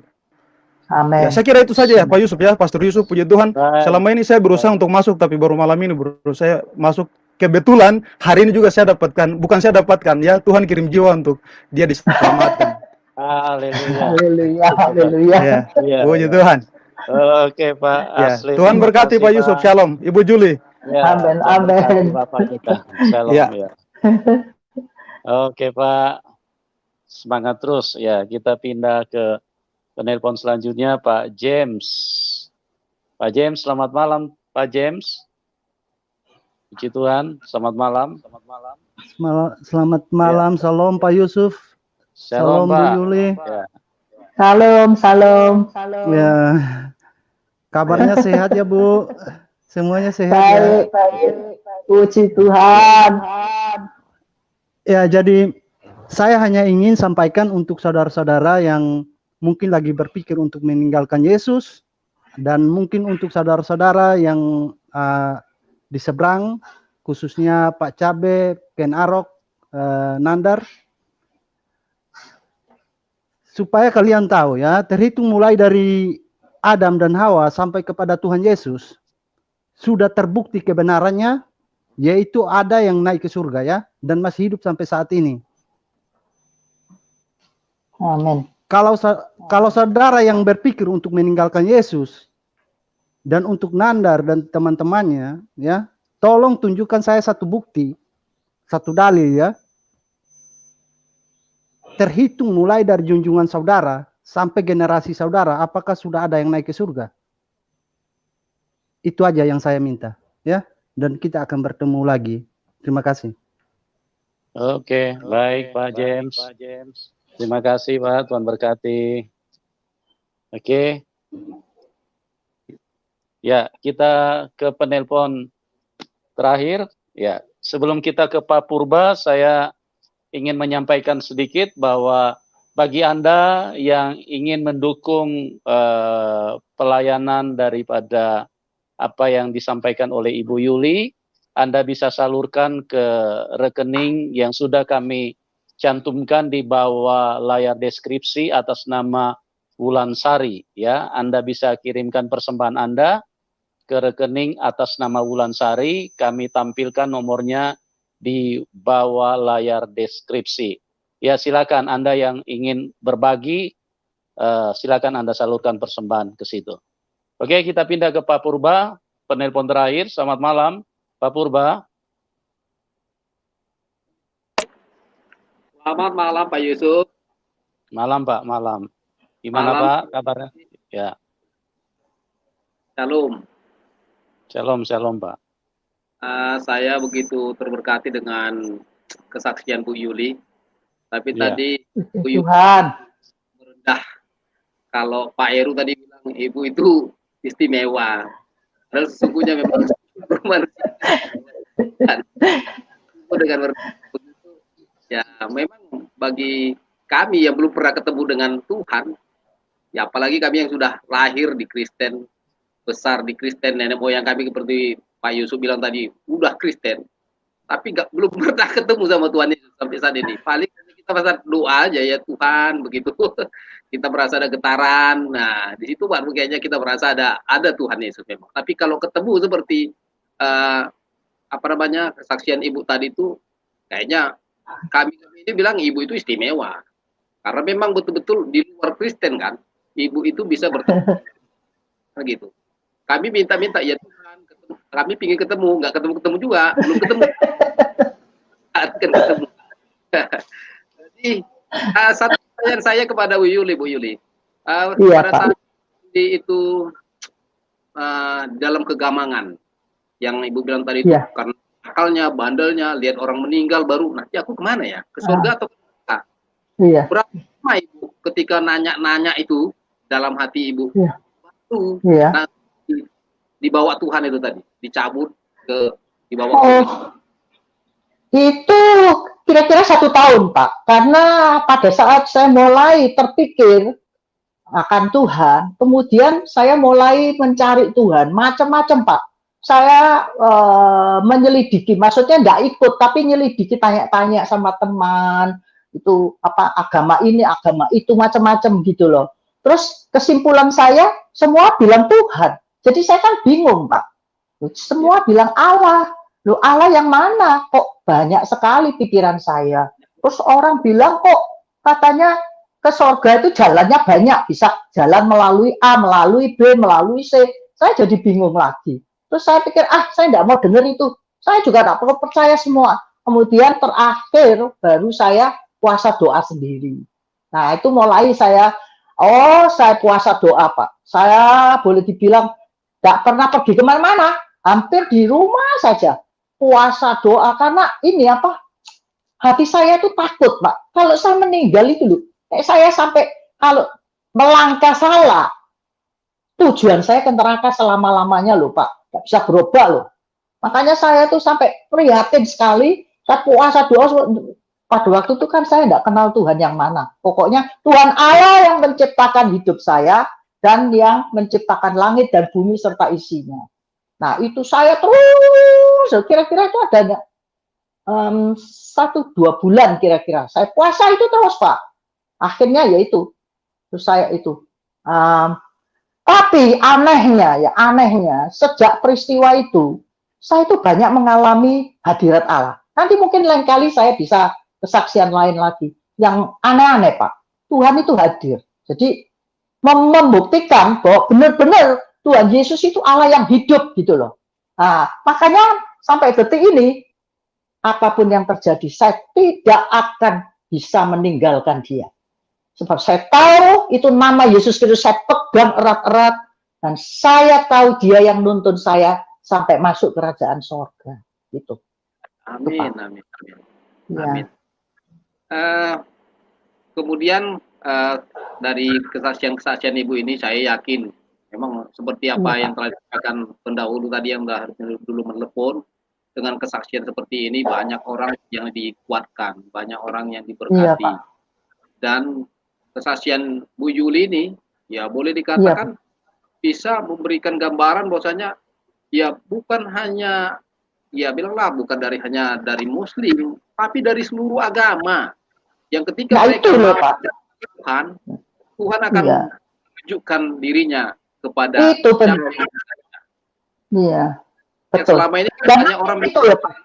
Amin. Ya, saya kira itu saja ya Pak Yusuf ya, Pastor Yusuf, puji Tuhan. Selama ini saya berusaha untuk masuk, tapi baru malam ini saya masuk. Kebetulan hari ini juga saya dapatkan, bukan saya dapatkan ya, Tuhan kirim jiwa untuk dia diselamatkan. Haleluya. Ya, puji Tuhan. Oke Pak Asli. Tuhan berkati Pak Yusuf, shalom. Ibu Juli. Amin. Bapak kita, shalom ya. Oke Pak, semangat terus ya. Kita pindah ke penelpon selanjutnya Pak James. Pak James, selamat malam Pak James. Puji Tuhan, selamat malam. Selamat malam, salam Pak Yusuf. Shalom Bu Yuli. Ya. Salam. Ya. Kabarnya sehat ya Bu? Semuanya sehat baik, ya? Baik. Puji Tuhan. Ya, jadi saya hanya ingin sampaikan untuk saudara-saudara yang mungkin lagi berpikir untuk meninggalkan Yesus, dan mungkin untuk saudara-saudara yang di seberang, khususnya Pak Cabe, Ken Arok, Nandar, supaya kalian tahu ya, terhitung mulai dari Adam dan Hawa sampai kepada Tuhan Yesus, sudah terbukti kebenarannya, yaitu ada yang naik ke surga ya, dan masih hidup sampai saat ini. Amin. Kalau saudara yang berpikir untuk meninggalkan Yesus, dan untuk Nandar dan teman-temannya, ya, tolong tunjukkan saya satu bukti, satu dalil ya. terhitung mulai dari junjungan saudara sampai generasi saudara, apakah sudah ada yang naik ke surga? Itu aja yang saya minta, ya. Dan kita akan bertemu lagi. Terima kasih. Oke, baik Pak James. Terima kasih Pak, Tuhan berkati. Oke. Ya, kita ke penelpon terakhir. Ya, sebelum kita ke Pak Purba, saya ingin menyampaikan sedikit bahwa bagi Anda yang ingin mendukung pelayanan daripada apa yang disampaikan oleh Ibu Yuli, Anda bisa salurkan ke rekening yang sudah kami cantumkan di bawah layar deskripsi atas nama Wulansari. Ya, Anda bisa kirimkan persembahan Anda ke rekening atas nama Wulansari. Kami tampilkan nomornya di bawah layar deskripsi. Ya, silakan Anda yang ingin berbagi, silakan Anda salurkan persembahan ke situ. Oke, kita pindah ke Pak Purba, penelpon terakhir. Selamat malam, Pak Purba. Selamat malam, Pak Yusuf. Malam, Pak, malam. Gimana, malam. Pak, kabarnya? Ya. Shalom. Shalom, Pak. Saya begitu terberkati dengan kesaksian Bu Yuli. Tapi Ya. tadi Bu Yuli Tuhan. merendah. Kalau Pak Heru tadi bilang Ibu itu istimewa. Padahal sesungguhnya memang manusia. Dengan begitu, ya memang bagi kami yang belum pernah ketemu dengan Tuhan, ya apalagi kami yang sudah lahir di Kristen, besar di Kristen, nenek moyang kami seperti Pak Yusuf bilang tadi, udah Kristen, tapi belum pernah ketemu sama Tuhan Yesus sampai saat ini. Paling kita merasa doa aja ya Tuhan, begitu kita merasa ada getaran. Nah di situ baru kayaknya kita merasa ada Tuhan Yesus memang. Tapi kalau ketemu seperti kesaksian Ibu tadi itu, kayaknya kami ini bilang Ibu itu istimewa karena memang betul-betul di luar Kristen kan, Ibu itu bisa bertemu gitu. Kami minta-minta ya Tuhan, kami pingin ketemu, nggak ketemu juga, belum ketemu. Akan ketemu. Jadi satu pertanyaan saya kepada Bu Yuli, pada saat itu dalam kegamangan yang Ibu bilang tadi itu, karena akalnya, bandelnya, lihat orang meninggal baru, nanti aku kemana ya? Ke surga atau ke neraka? Berapa lama Ibu ketika nanya-nanya itu dalam hati Ibu? Baru dibawa Tuhan itu tadi, dicabut dibawa itu kira-kira 1 tahun Pak, karena pada saat saya mulai terpikir akan Tuhan, kemudian saya mulai mencari Tuhan macam-macam Pak. Saya menyelidiki, maksudnya enggak ikut tapi nyelidiki, tanya-tanya sama teman itu apa agama ini agama itu macam-macam gitu loh. Terus kesimpulan saya semua bilang Tuhan. Jadi saya kan bingung Pak. Semua bilang Allah. Loh Allah yang mana? Kok banyak sekali pikiran saya. Terus orang bilang kok katanya ke surga itu jalannya banyak. Bisa jalan melalui A, melalui B, melalui C. Saya jadi bingung lagi. Terus saya pikir, saya tidak mau dengar itu. Saya juga tidak perlu percaya semua. Kemudian terakhir baru saya puasa doa sendiri. Nah itu mulai saya puasa doa Pak. Saya boleh dibilang tidak pernah pergi kemana-mana, hampir di rumah saja puasa doa karena ini hati saya itu takut Pak. Kalau saya meninggal itu loh, saya sampai kalau melangkah salah, tujuan saya ke neraka selama-lamanya loh Pak, nggak bisa berubah loh. Makanya saya tuh sampai prihatin sekali. Saya puasa doa pada waktu itu kan saya nggak kenal Tuhan yang mana. Pokoknya Tuhan Allah yang menciptakan hidup saya dan yang menciptakan langit dan bumi serta isinya. Nah itu saya terus kira-kira itu adanya 1-2 bulan kira-kira. Saya puasa itu terus Pak. Akhirnya ya itu. Terus saya itu. Tapi anehnya sejak peristiwa itu saya itu banyak mengalami hadirat Allah. Nanti mungkin lain kali saya bisa kesaksian lain lagi. Yang aneh-aneh Pak. Tuhan itu hadir. Jadi membuktikan bahwa benar-benar Tuhan Yesus itu Allah yang hidup gitu loh. Nah, makanya sampai detik ini apapun yang terjadi saya tidak akan bisa meninggalkan dia. Sebab saya tahu itu nama Yesus Kristus, saya pegang erat-erat, dan saya tahu dia yang nuntun saya sampai masuk kerajaan sorga. Gitu. Amin, amin, amin. Ya. Amin. Kemudian dari kesaksian-kesaksian Ibu ini saya yakin memang seperti apa yang telah dikatakan pendahulu tadi yang dulu menelepon, dengan kesaksian seperti ini banyak orang yang dikuatkan, banyak orang yang diberkati. Dan kesaksian Bu Yuli ini ya boleh dikatakan bisa memberikan gambaran bahwasanya ya bukan hanya ya bilanglah bukan hanya dari Muslim, tapi dari seluruh agama. Yang ketika mereka Tuhan akan menunjukkan dirinya kepada Iya, betul. Selama ini banyak orang itu ya Pak.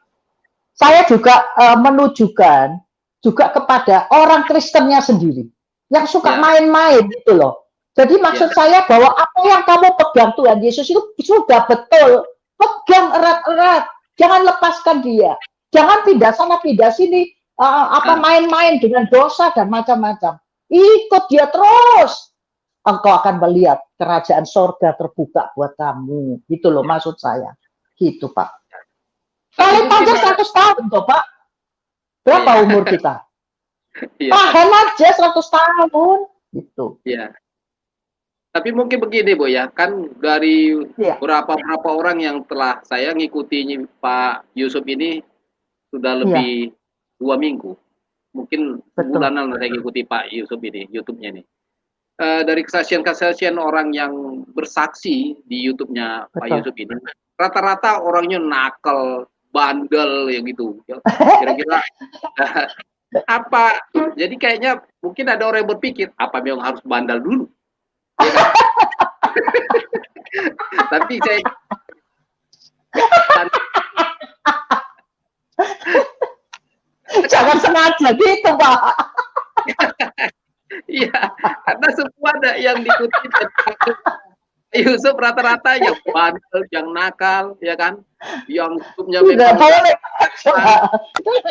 Saya juga menunjukkan juga kepada orang Kristennya sendiri yang suka main-main gitu loh. Jadi maksud saya bahwa apa yang kamu pegang Tuhan Yesus itu sudah betul, pegang erat-erat, jangan lepaskan dia, jangan pindah sana pindah sini, main-main dengan dosa dan macam-macam. Ikut dia terus, engkau akan melihat kerajaan sorga terbuka buat kamu. Gitu loh maksud saya. Gitu Pak. Paling panjang 100 tahun toh Pak. Berapa umur kita? Tahan aja 100 tahun. Gitu. Iya. Tapi mungkin begini Bu ya, kan dari beberapa orang yang telah saya ngikuti Pak Yusuf ini sudah lebih 2 minggu. Mungkin bulanan saya ngikuti Pak Yusuf ini, YouTube-nya ini. Dari kesaksian-kesaksian orang yang bersaksi di YouTube-nya Pak Yusuf ini, rata-rata orangnya nakal, bandel ya gitu. Kira-kira apa? Jadi kayaknya mungkin ada orang yang berpikir apa memang harus bandel dulu. Ya kan? Tapi saya jangan sengaja gitu Pak. Iya, karena semua ada yang diikuti Yusuf rata-rata yang bandel, yang nakal, ya kan? Yang YouTube-nya memang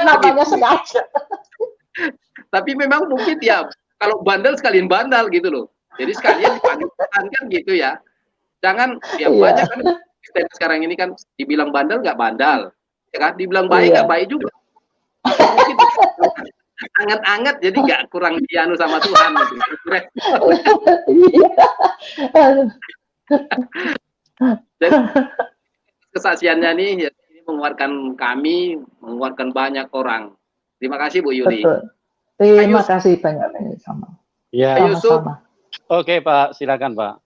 namanya sengaja. Tapi memang mungkin ya kalau bandel sekalian bandel gitu loh. Jadi sekalian dipanggil kan gitu ya. Jangan ya banyak kan sekarang ini kan dibilang bandel nggak bandel, ya kan? Dibilang baik nggak baik juga. Mungkin anget-anget jadi nggak kurang dianu sama Tuhan gitu. Jadi kesaksiannya nih ya, ini menguatkan kami, menguatkan banyak orang. Terima kasih Bu Yuli. Terima kasih banyak sama. Ya. Yusuf. Oke Pak, silakan Pak.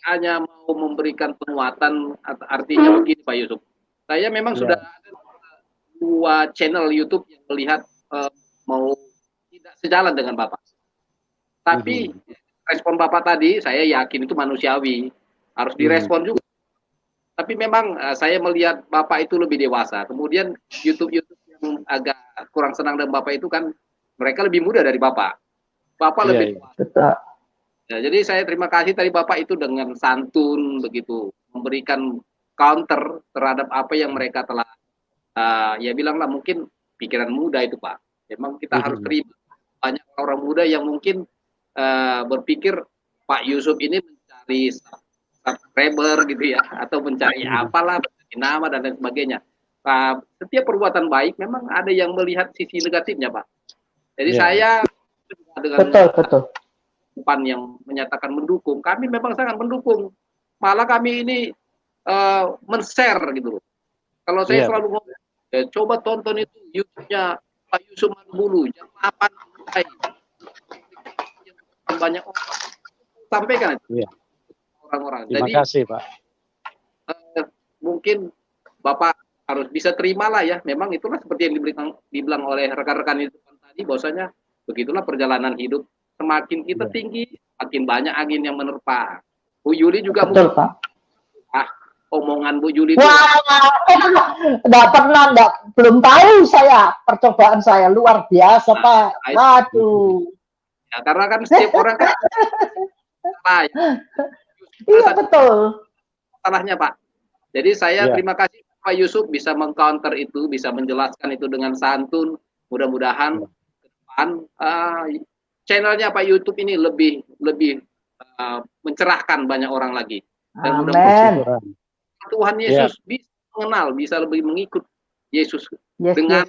Hanya mau memberikan penguatan, artinya begini Pak Yusuf. Saya memang sudah ada 2 channel YouTube yang melihat mau tidak sejalan dengan Bapak. Tapi respon Bapak tadi, saya yakin itu manusiawi, harus direspon juga. Tapi memang saya melihat Bapak itu lebih dewasa. Kemudian YouTube yang agak kurang senang dengan Bapak itu kan mereka lebih muda dari Bapak. Bapak lebih dewasa. Ya, jadi saya terima kasih tadi Bapak itu dengan santun begitu memberikan counter terhadap apa yang mereka telah ya bilanglah mungkin pikiran muda itu Pak. Memang kita harus terima banyak orang muda yang mungkin berpikir Pak Yusuf ini mencari subscriber gitu ya atau mencari apalah, mencari nama dan lain sebagainya. Setiap perbuatan baik memang ada yang melihat sisi negatifnya Pak. Jadi saya dengan betul. yang menyatakan mendukung, kami memang sangat mendukung. Malah kami ini men-share gitu loh. Kalau saya selalu ngomong, coba tonton itu YouTube-nya Pak Yusuf Manbulu jam 8 banyak orang sampaikan orang-orang. Terima kasih Pak. Mungkin Bapak harus bisa terimalah ya. Memang itulah seperti yang dibilang oleh rekan-rekan itu tadi, bahwasanya begitulah perjalanan hidup. Semakin kita tinggi, makin banyak angin yang menerpa. Bu Yuli juga betul, Pak. Omongan Bu Yuli. Wah, belum tahu saya percobaan saya luar biasa Pak. Waduh. Ya, karena kan setiap orang kan iya betul. Salahnya Pak. Jadi saya terima kasih Pak Yusuf bisa mengcounter itu, bisa menjelaskan itu dengan santun. Mudah-mudahan channelnya Pak YouTube ini lebih mencerahkan banyak orang lagi. Dan Amin. Tuhan Yesus bisa mengenal, bisa lebih mengikut Yesus dengan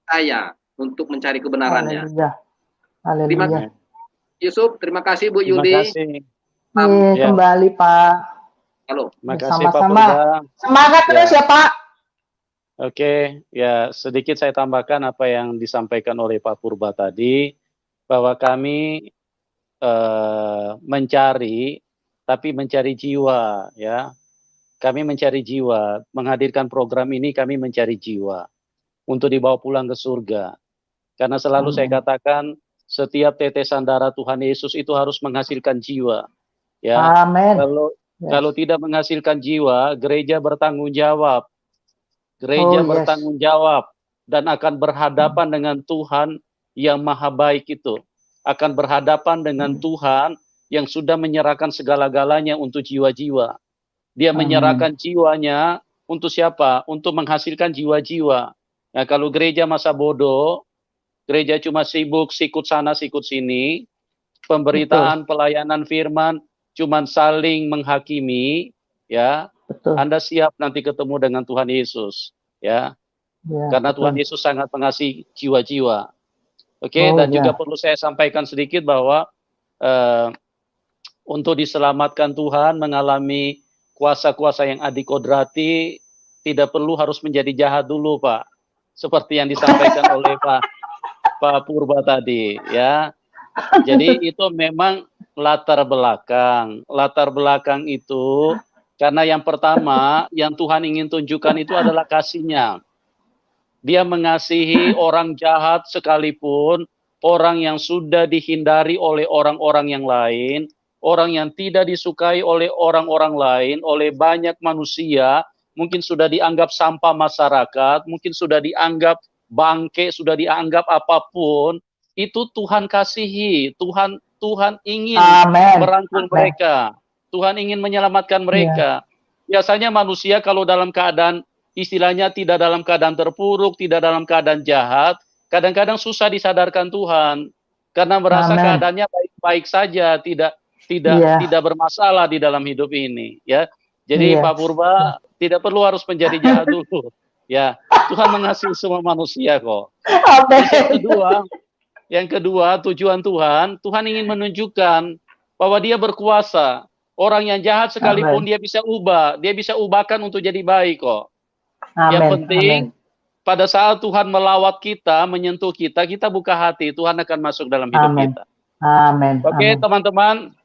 saya untuk mencari kebenarannya. Haleluya. Terima kasih Yusuf, terima kasih Bu Yuli. Terima kasih. Kembali Pak. Halo. Terima kasih Pak Sama-sama. Purba. Semangat terus ya Pak. Oke, ya sedikit saya tambahkan apa yang disampaikan oleh Pak Purba tadi, bahwa kami mencari, tapi mencari jiwa, ya. Kami mencari jiwa, menghadirkan program ini kami mencari jiwa untuk dibawa pulang ke surga. Karena selalu saya katakan, setiap tetesan darah Tuhan Yesus itu harus menghasilkan jiwa. Ya, Amin. Kalau tidak menghasilkan jiwa, gereja bertanggung jawab. Gereja bertanggung jawab dan akan berhadapan dengan Tuhan yang maha baik itu. Akan berhadapan dengan Tuhan yang sudah menyerahkan segala-galanya untuk jiwa-jiwa. Dia menyerahkan jiwanya untuk siapa? Untuk menghasilkan jiwa-jiwa. Nah, kalau gereja masa bodoh, gereja cuma sibuk sikut sana sikut sini, pemberitaan pelayanan firman cuma saling menghakimi, ya. Anda siap nanti ketemu dengan Tuhan Yesus, ya. Karena Tuhan Yesus sangat mengasihi jiwa-jiwa. Oke, dan juga perlu saya sampaikan sedikit bahwa untuk diselamatkan Tuhan mengalami kuasa-kuasa yang adikodrati, tidak perlu harus menjadi jahat dulu, Pak. Seperti yang disampaikan oleh Pak Purba tadi, ya. Jadi itu memang latar belakang. Latar belakang itu karena yang pertama yang Tuhan ingin tunjukkan itu adalah kasih-Nya. Dia mengasihi orang jahat sekalipun, orang yang sudah dihindari oleh orang-orang yang lain, orang yang tidak disukai oleh orang-orang lain, oleh banyak manusia, mungkin sudah dianggap sampah masyarakat, mungkin sudah dianggap bangke, sudah dianggap apapun, itu Tuhan kasihi, Tuhan ingin merangkul mereka, Tuhan ingin menyelamatkan mereka. Biasanya manusia kalau dalam keadaan, istilahnya tidak dalam keadaan terpuruk, tidak dalam keadaan jahat, kadang-kadang susah disadarkan Tuhan, karena merasa keadaannya baik-baik saja, tidak bermasalah di dalam hidup ini, ya. Jadi Pak Purba tidak perlu harus menjadi jahat dulu, ya. Tuhan mengasihi semua manusia kok. Yang kedua, tujuan Tuhan ingin menunjukkan bahwa Dia berkuasa. Orang yang jahat sekalipun dia bisa ubahkan untuk jadi baik kok. Yang penting pada saat Tuhan melawat kita, menyentuh kita, kita buka hati, Tuhan akan masuk dalam hidup kita. Oke, teman-teman.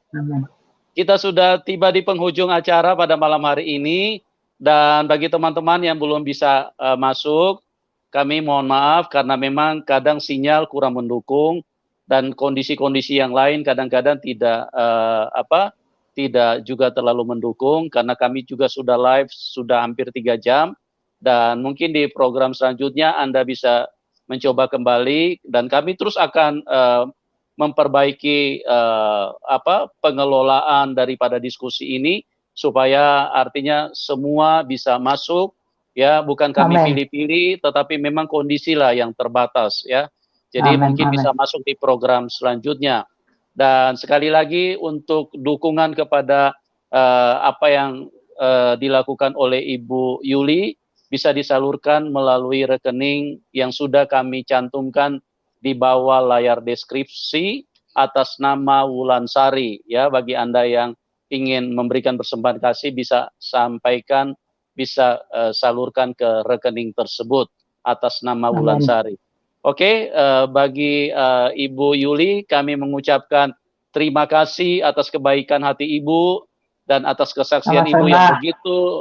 Kita sudah tiba di penghujung acara pada malam hari ini, dan bagi teman-teman yang belum bisa masuk, kami mohon maaf karena memang kadang sinyal kurang mendukung dan kondisi-kondisi yang lain kadang-kadang tidak tidak juga terlalu mendukung, karena kami juga sudah live sudah hampir 3 jam, dan mungkin di program selanjutnya Anda bisa mencoba kembali, dan kami terus akan memperbaiki pengelolaan daripada diskusi ini supaya artinya semua bisa masuk, ya, bukan kami pilih-pilih, tetapi memang kondisilah yang terbatas, ya. Jadi mungkin bisa masuk di program selanjutnya. Dan sekali lagi untuk dukungan kepada apa yang dilakukan oleh Ibu Yuli bisa disalurkan melalui rekening yang sudah kami cantumkan di bawah layar deskripsi atas nama Wulansari, ya. Bagi Anda yang ingin memberikan persembahan kasih bisa sampaikan, bisa salurkan ke rekening tersebut atas nama Wulansari. Oke, bagi Ibu Yuli kami mengucapkan terima kasih atas kebaikan hati Ibu dan atas kesaksian Ibu yang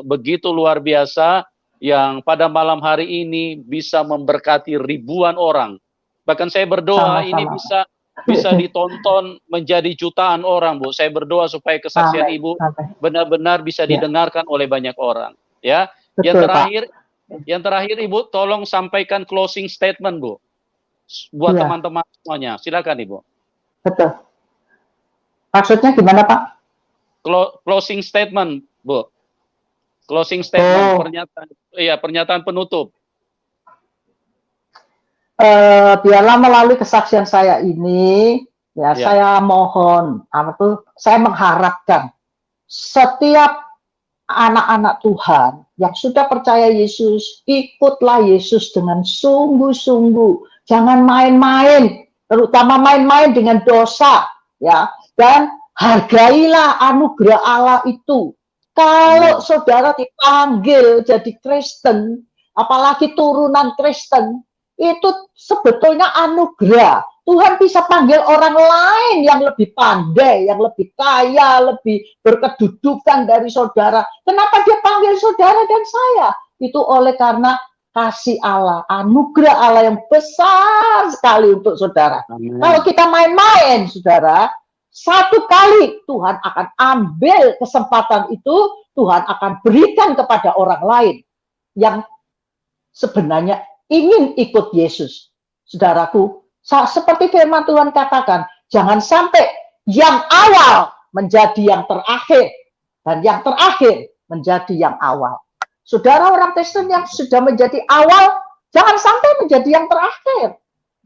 begitu luar biasa, yang pada malam hari ini bisa memberkati ribuan orang. Bahkan saya berdoa ini bisa ditonton menjadi jutaan orang, Bu. Saya berdoa supaya kesaksian Ibu benar-benar bisa didengarkan oleh banyak orang, ya. Yang terakhir Ibu tolong sampaikan closing statement, Bu, buat teman-teman semuanya. Silakan Ibu. Betul. Maksudnya gimana, Pak? Closing statement, Bu. Closing statement, pernyataan penutup. biarlah melalui kesaksian saya ini, ya, saya mohon, saya mengharapkan setiap anak-anak Tuhan yang sudah percaya Yesus, ikutlah Yesus dengan sungguh-sungguh, jangan main-main, terutama main-main dengan dosa, ya, dan hargailah anugerah Allah itu. Kalau saudara dipanggil jadi Kristen, apalagi turunan Kristen, itu sebetulnya anugerah. Tuhan bisa panggil orang lain yang lebih pandai, yang lebih kaya, lebih berkedudukan dari saudara. Kenapa dia panggil saudara dan saya? Itu oleh karena kasih Allah, anugerah Allah yang besar sekali untuk saudara. Amin. Kalau kita main-main, saudara, satu kali Tuhan akan ambil kesempatan itu, Tuhan akan berikan kepada orang lain yang sebenarnya ingin ikut Yesus. Saudaraku, seperti firman Tuhan katakan, jangan sampai yang awal menjadi yang terakhir, dan yang terakhir menjadi yang awal. Saudara orang Kristen yang sudah menjadi awal, jangan sampai menjadi yang terakhir.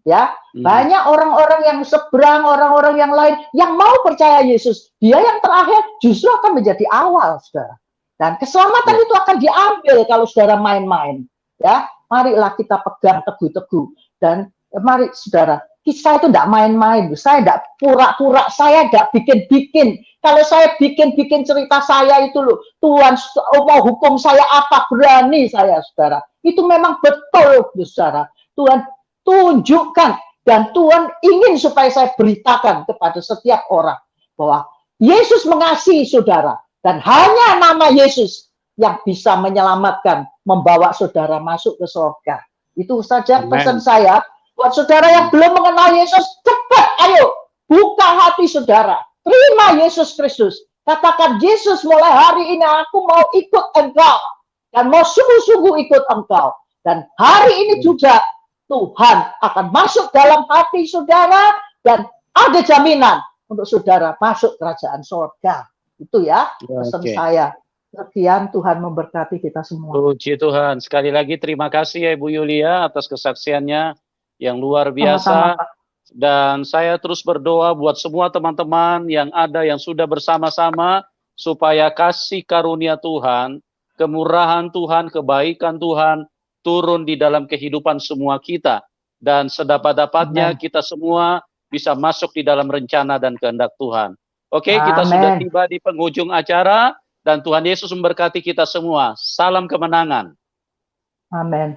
Ya, banyak orang-orang yang seberang, orang-orang yang lain yang mau percaya Yesus, dia yang terakhir justru akan menjadi awal, saudara. Dan keselamatan itu akan diambil kalau saudara main-main. Ya, marilah kita pegang teguh-teguh, dan mari saudara, saya itu tidak main-main, saya tidak pura-pura, saya tidak bikin-bikin. Kalau saya bikin-bikin cerita saya itu loh, Tuhan mau hukum saya apa, berani saya, saudara. Itu memang betul, saudara. Tuhan tunjukkan, dan Tuhan ingin supaya saya beritakan kepada setiap orang bahwa Yesus mengasihi saudara, dan hanya nama Yesus yang bisa menyelamatkan, membawa saudara masuk ke surga. Itu saja pesan saya buat saudara yang belum mengenal Yesus. Cepat, ayo buka hati saudara, terima Yesus Kristus, katakan, Yesus, mulai hari ini aku mau ikut Engkau, dan mau sungguh-sungguh ikut Engkau. Dan hari ini juga Tuhan akan masuk dalam hati saudara, dan ada jaminan untuk saudara masuk kerajaan surga. Itu ya pesan saya. Sekian, Tuhan memberkati kita semua. Puji Tuhan. Sekali lagi terima kasih ya Ibu Yulia atas kesaksiannya yang luar biasa. Sama-sama. Dan saya terus berdoa buat semua teman-teman yang ada yang sudah bersama-sama, supaya kasih karunia Tuhan, kemurahan Tuhan, kebaikan Tuhan turun di dalam kehidupan semua kita, dan sedapat-dapatnya kita semua bisa masuk di dalam rencana dan kehendak Tuhan. Oke, kita sudah tiba di penghujung acara, dan Tuhan Yesus memberkati kita semua. Salam kemenangan. Amin.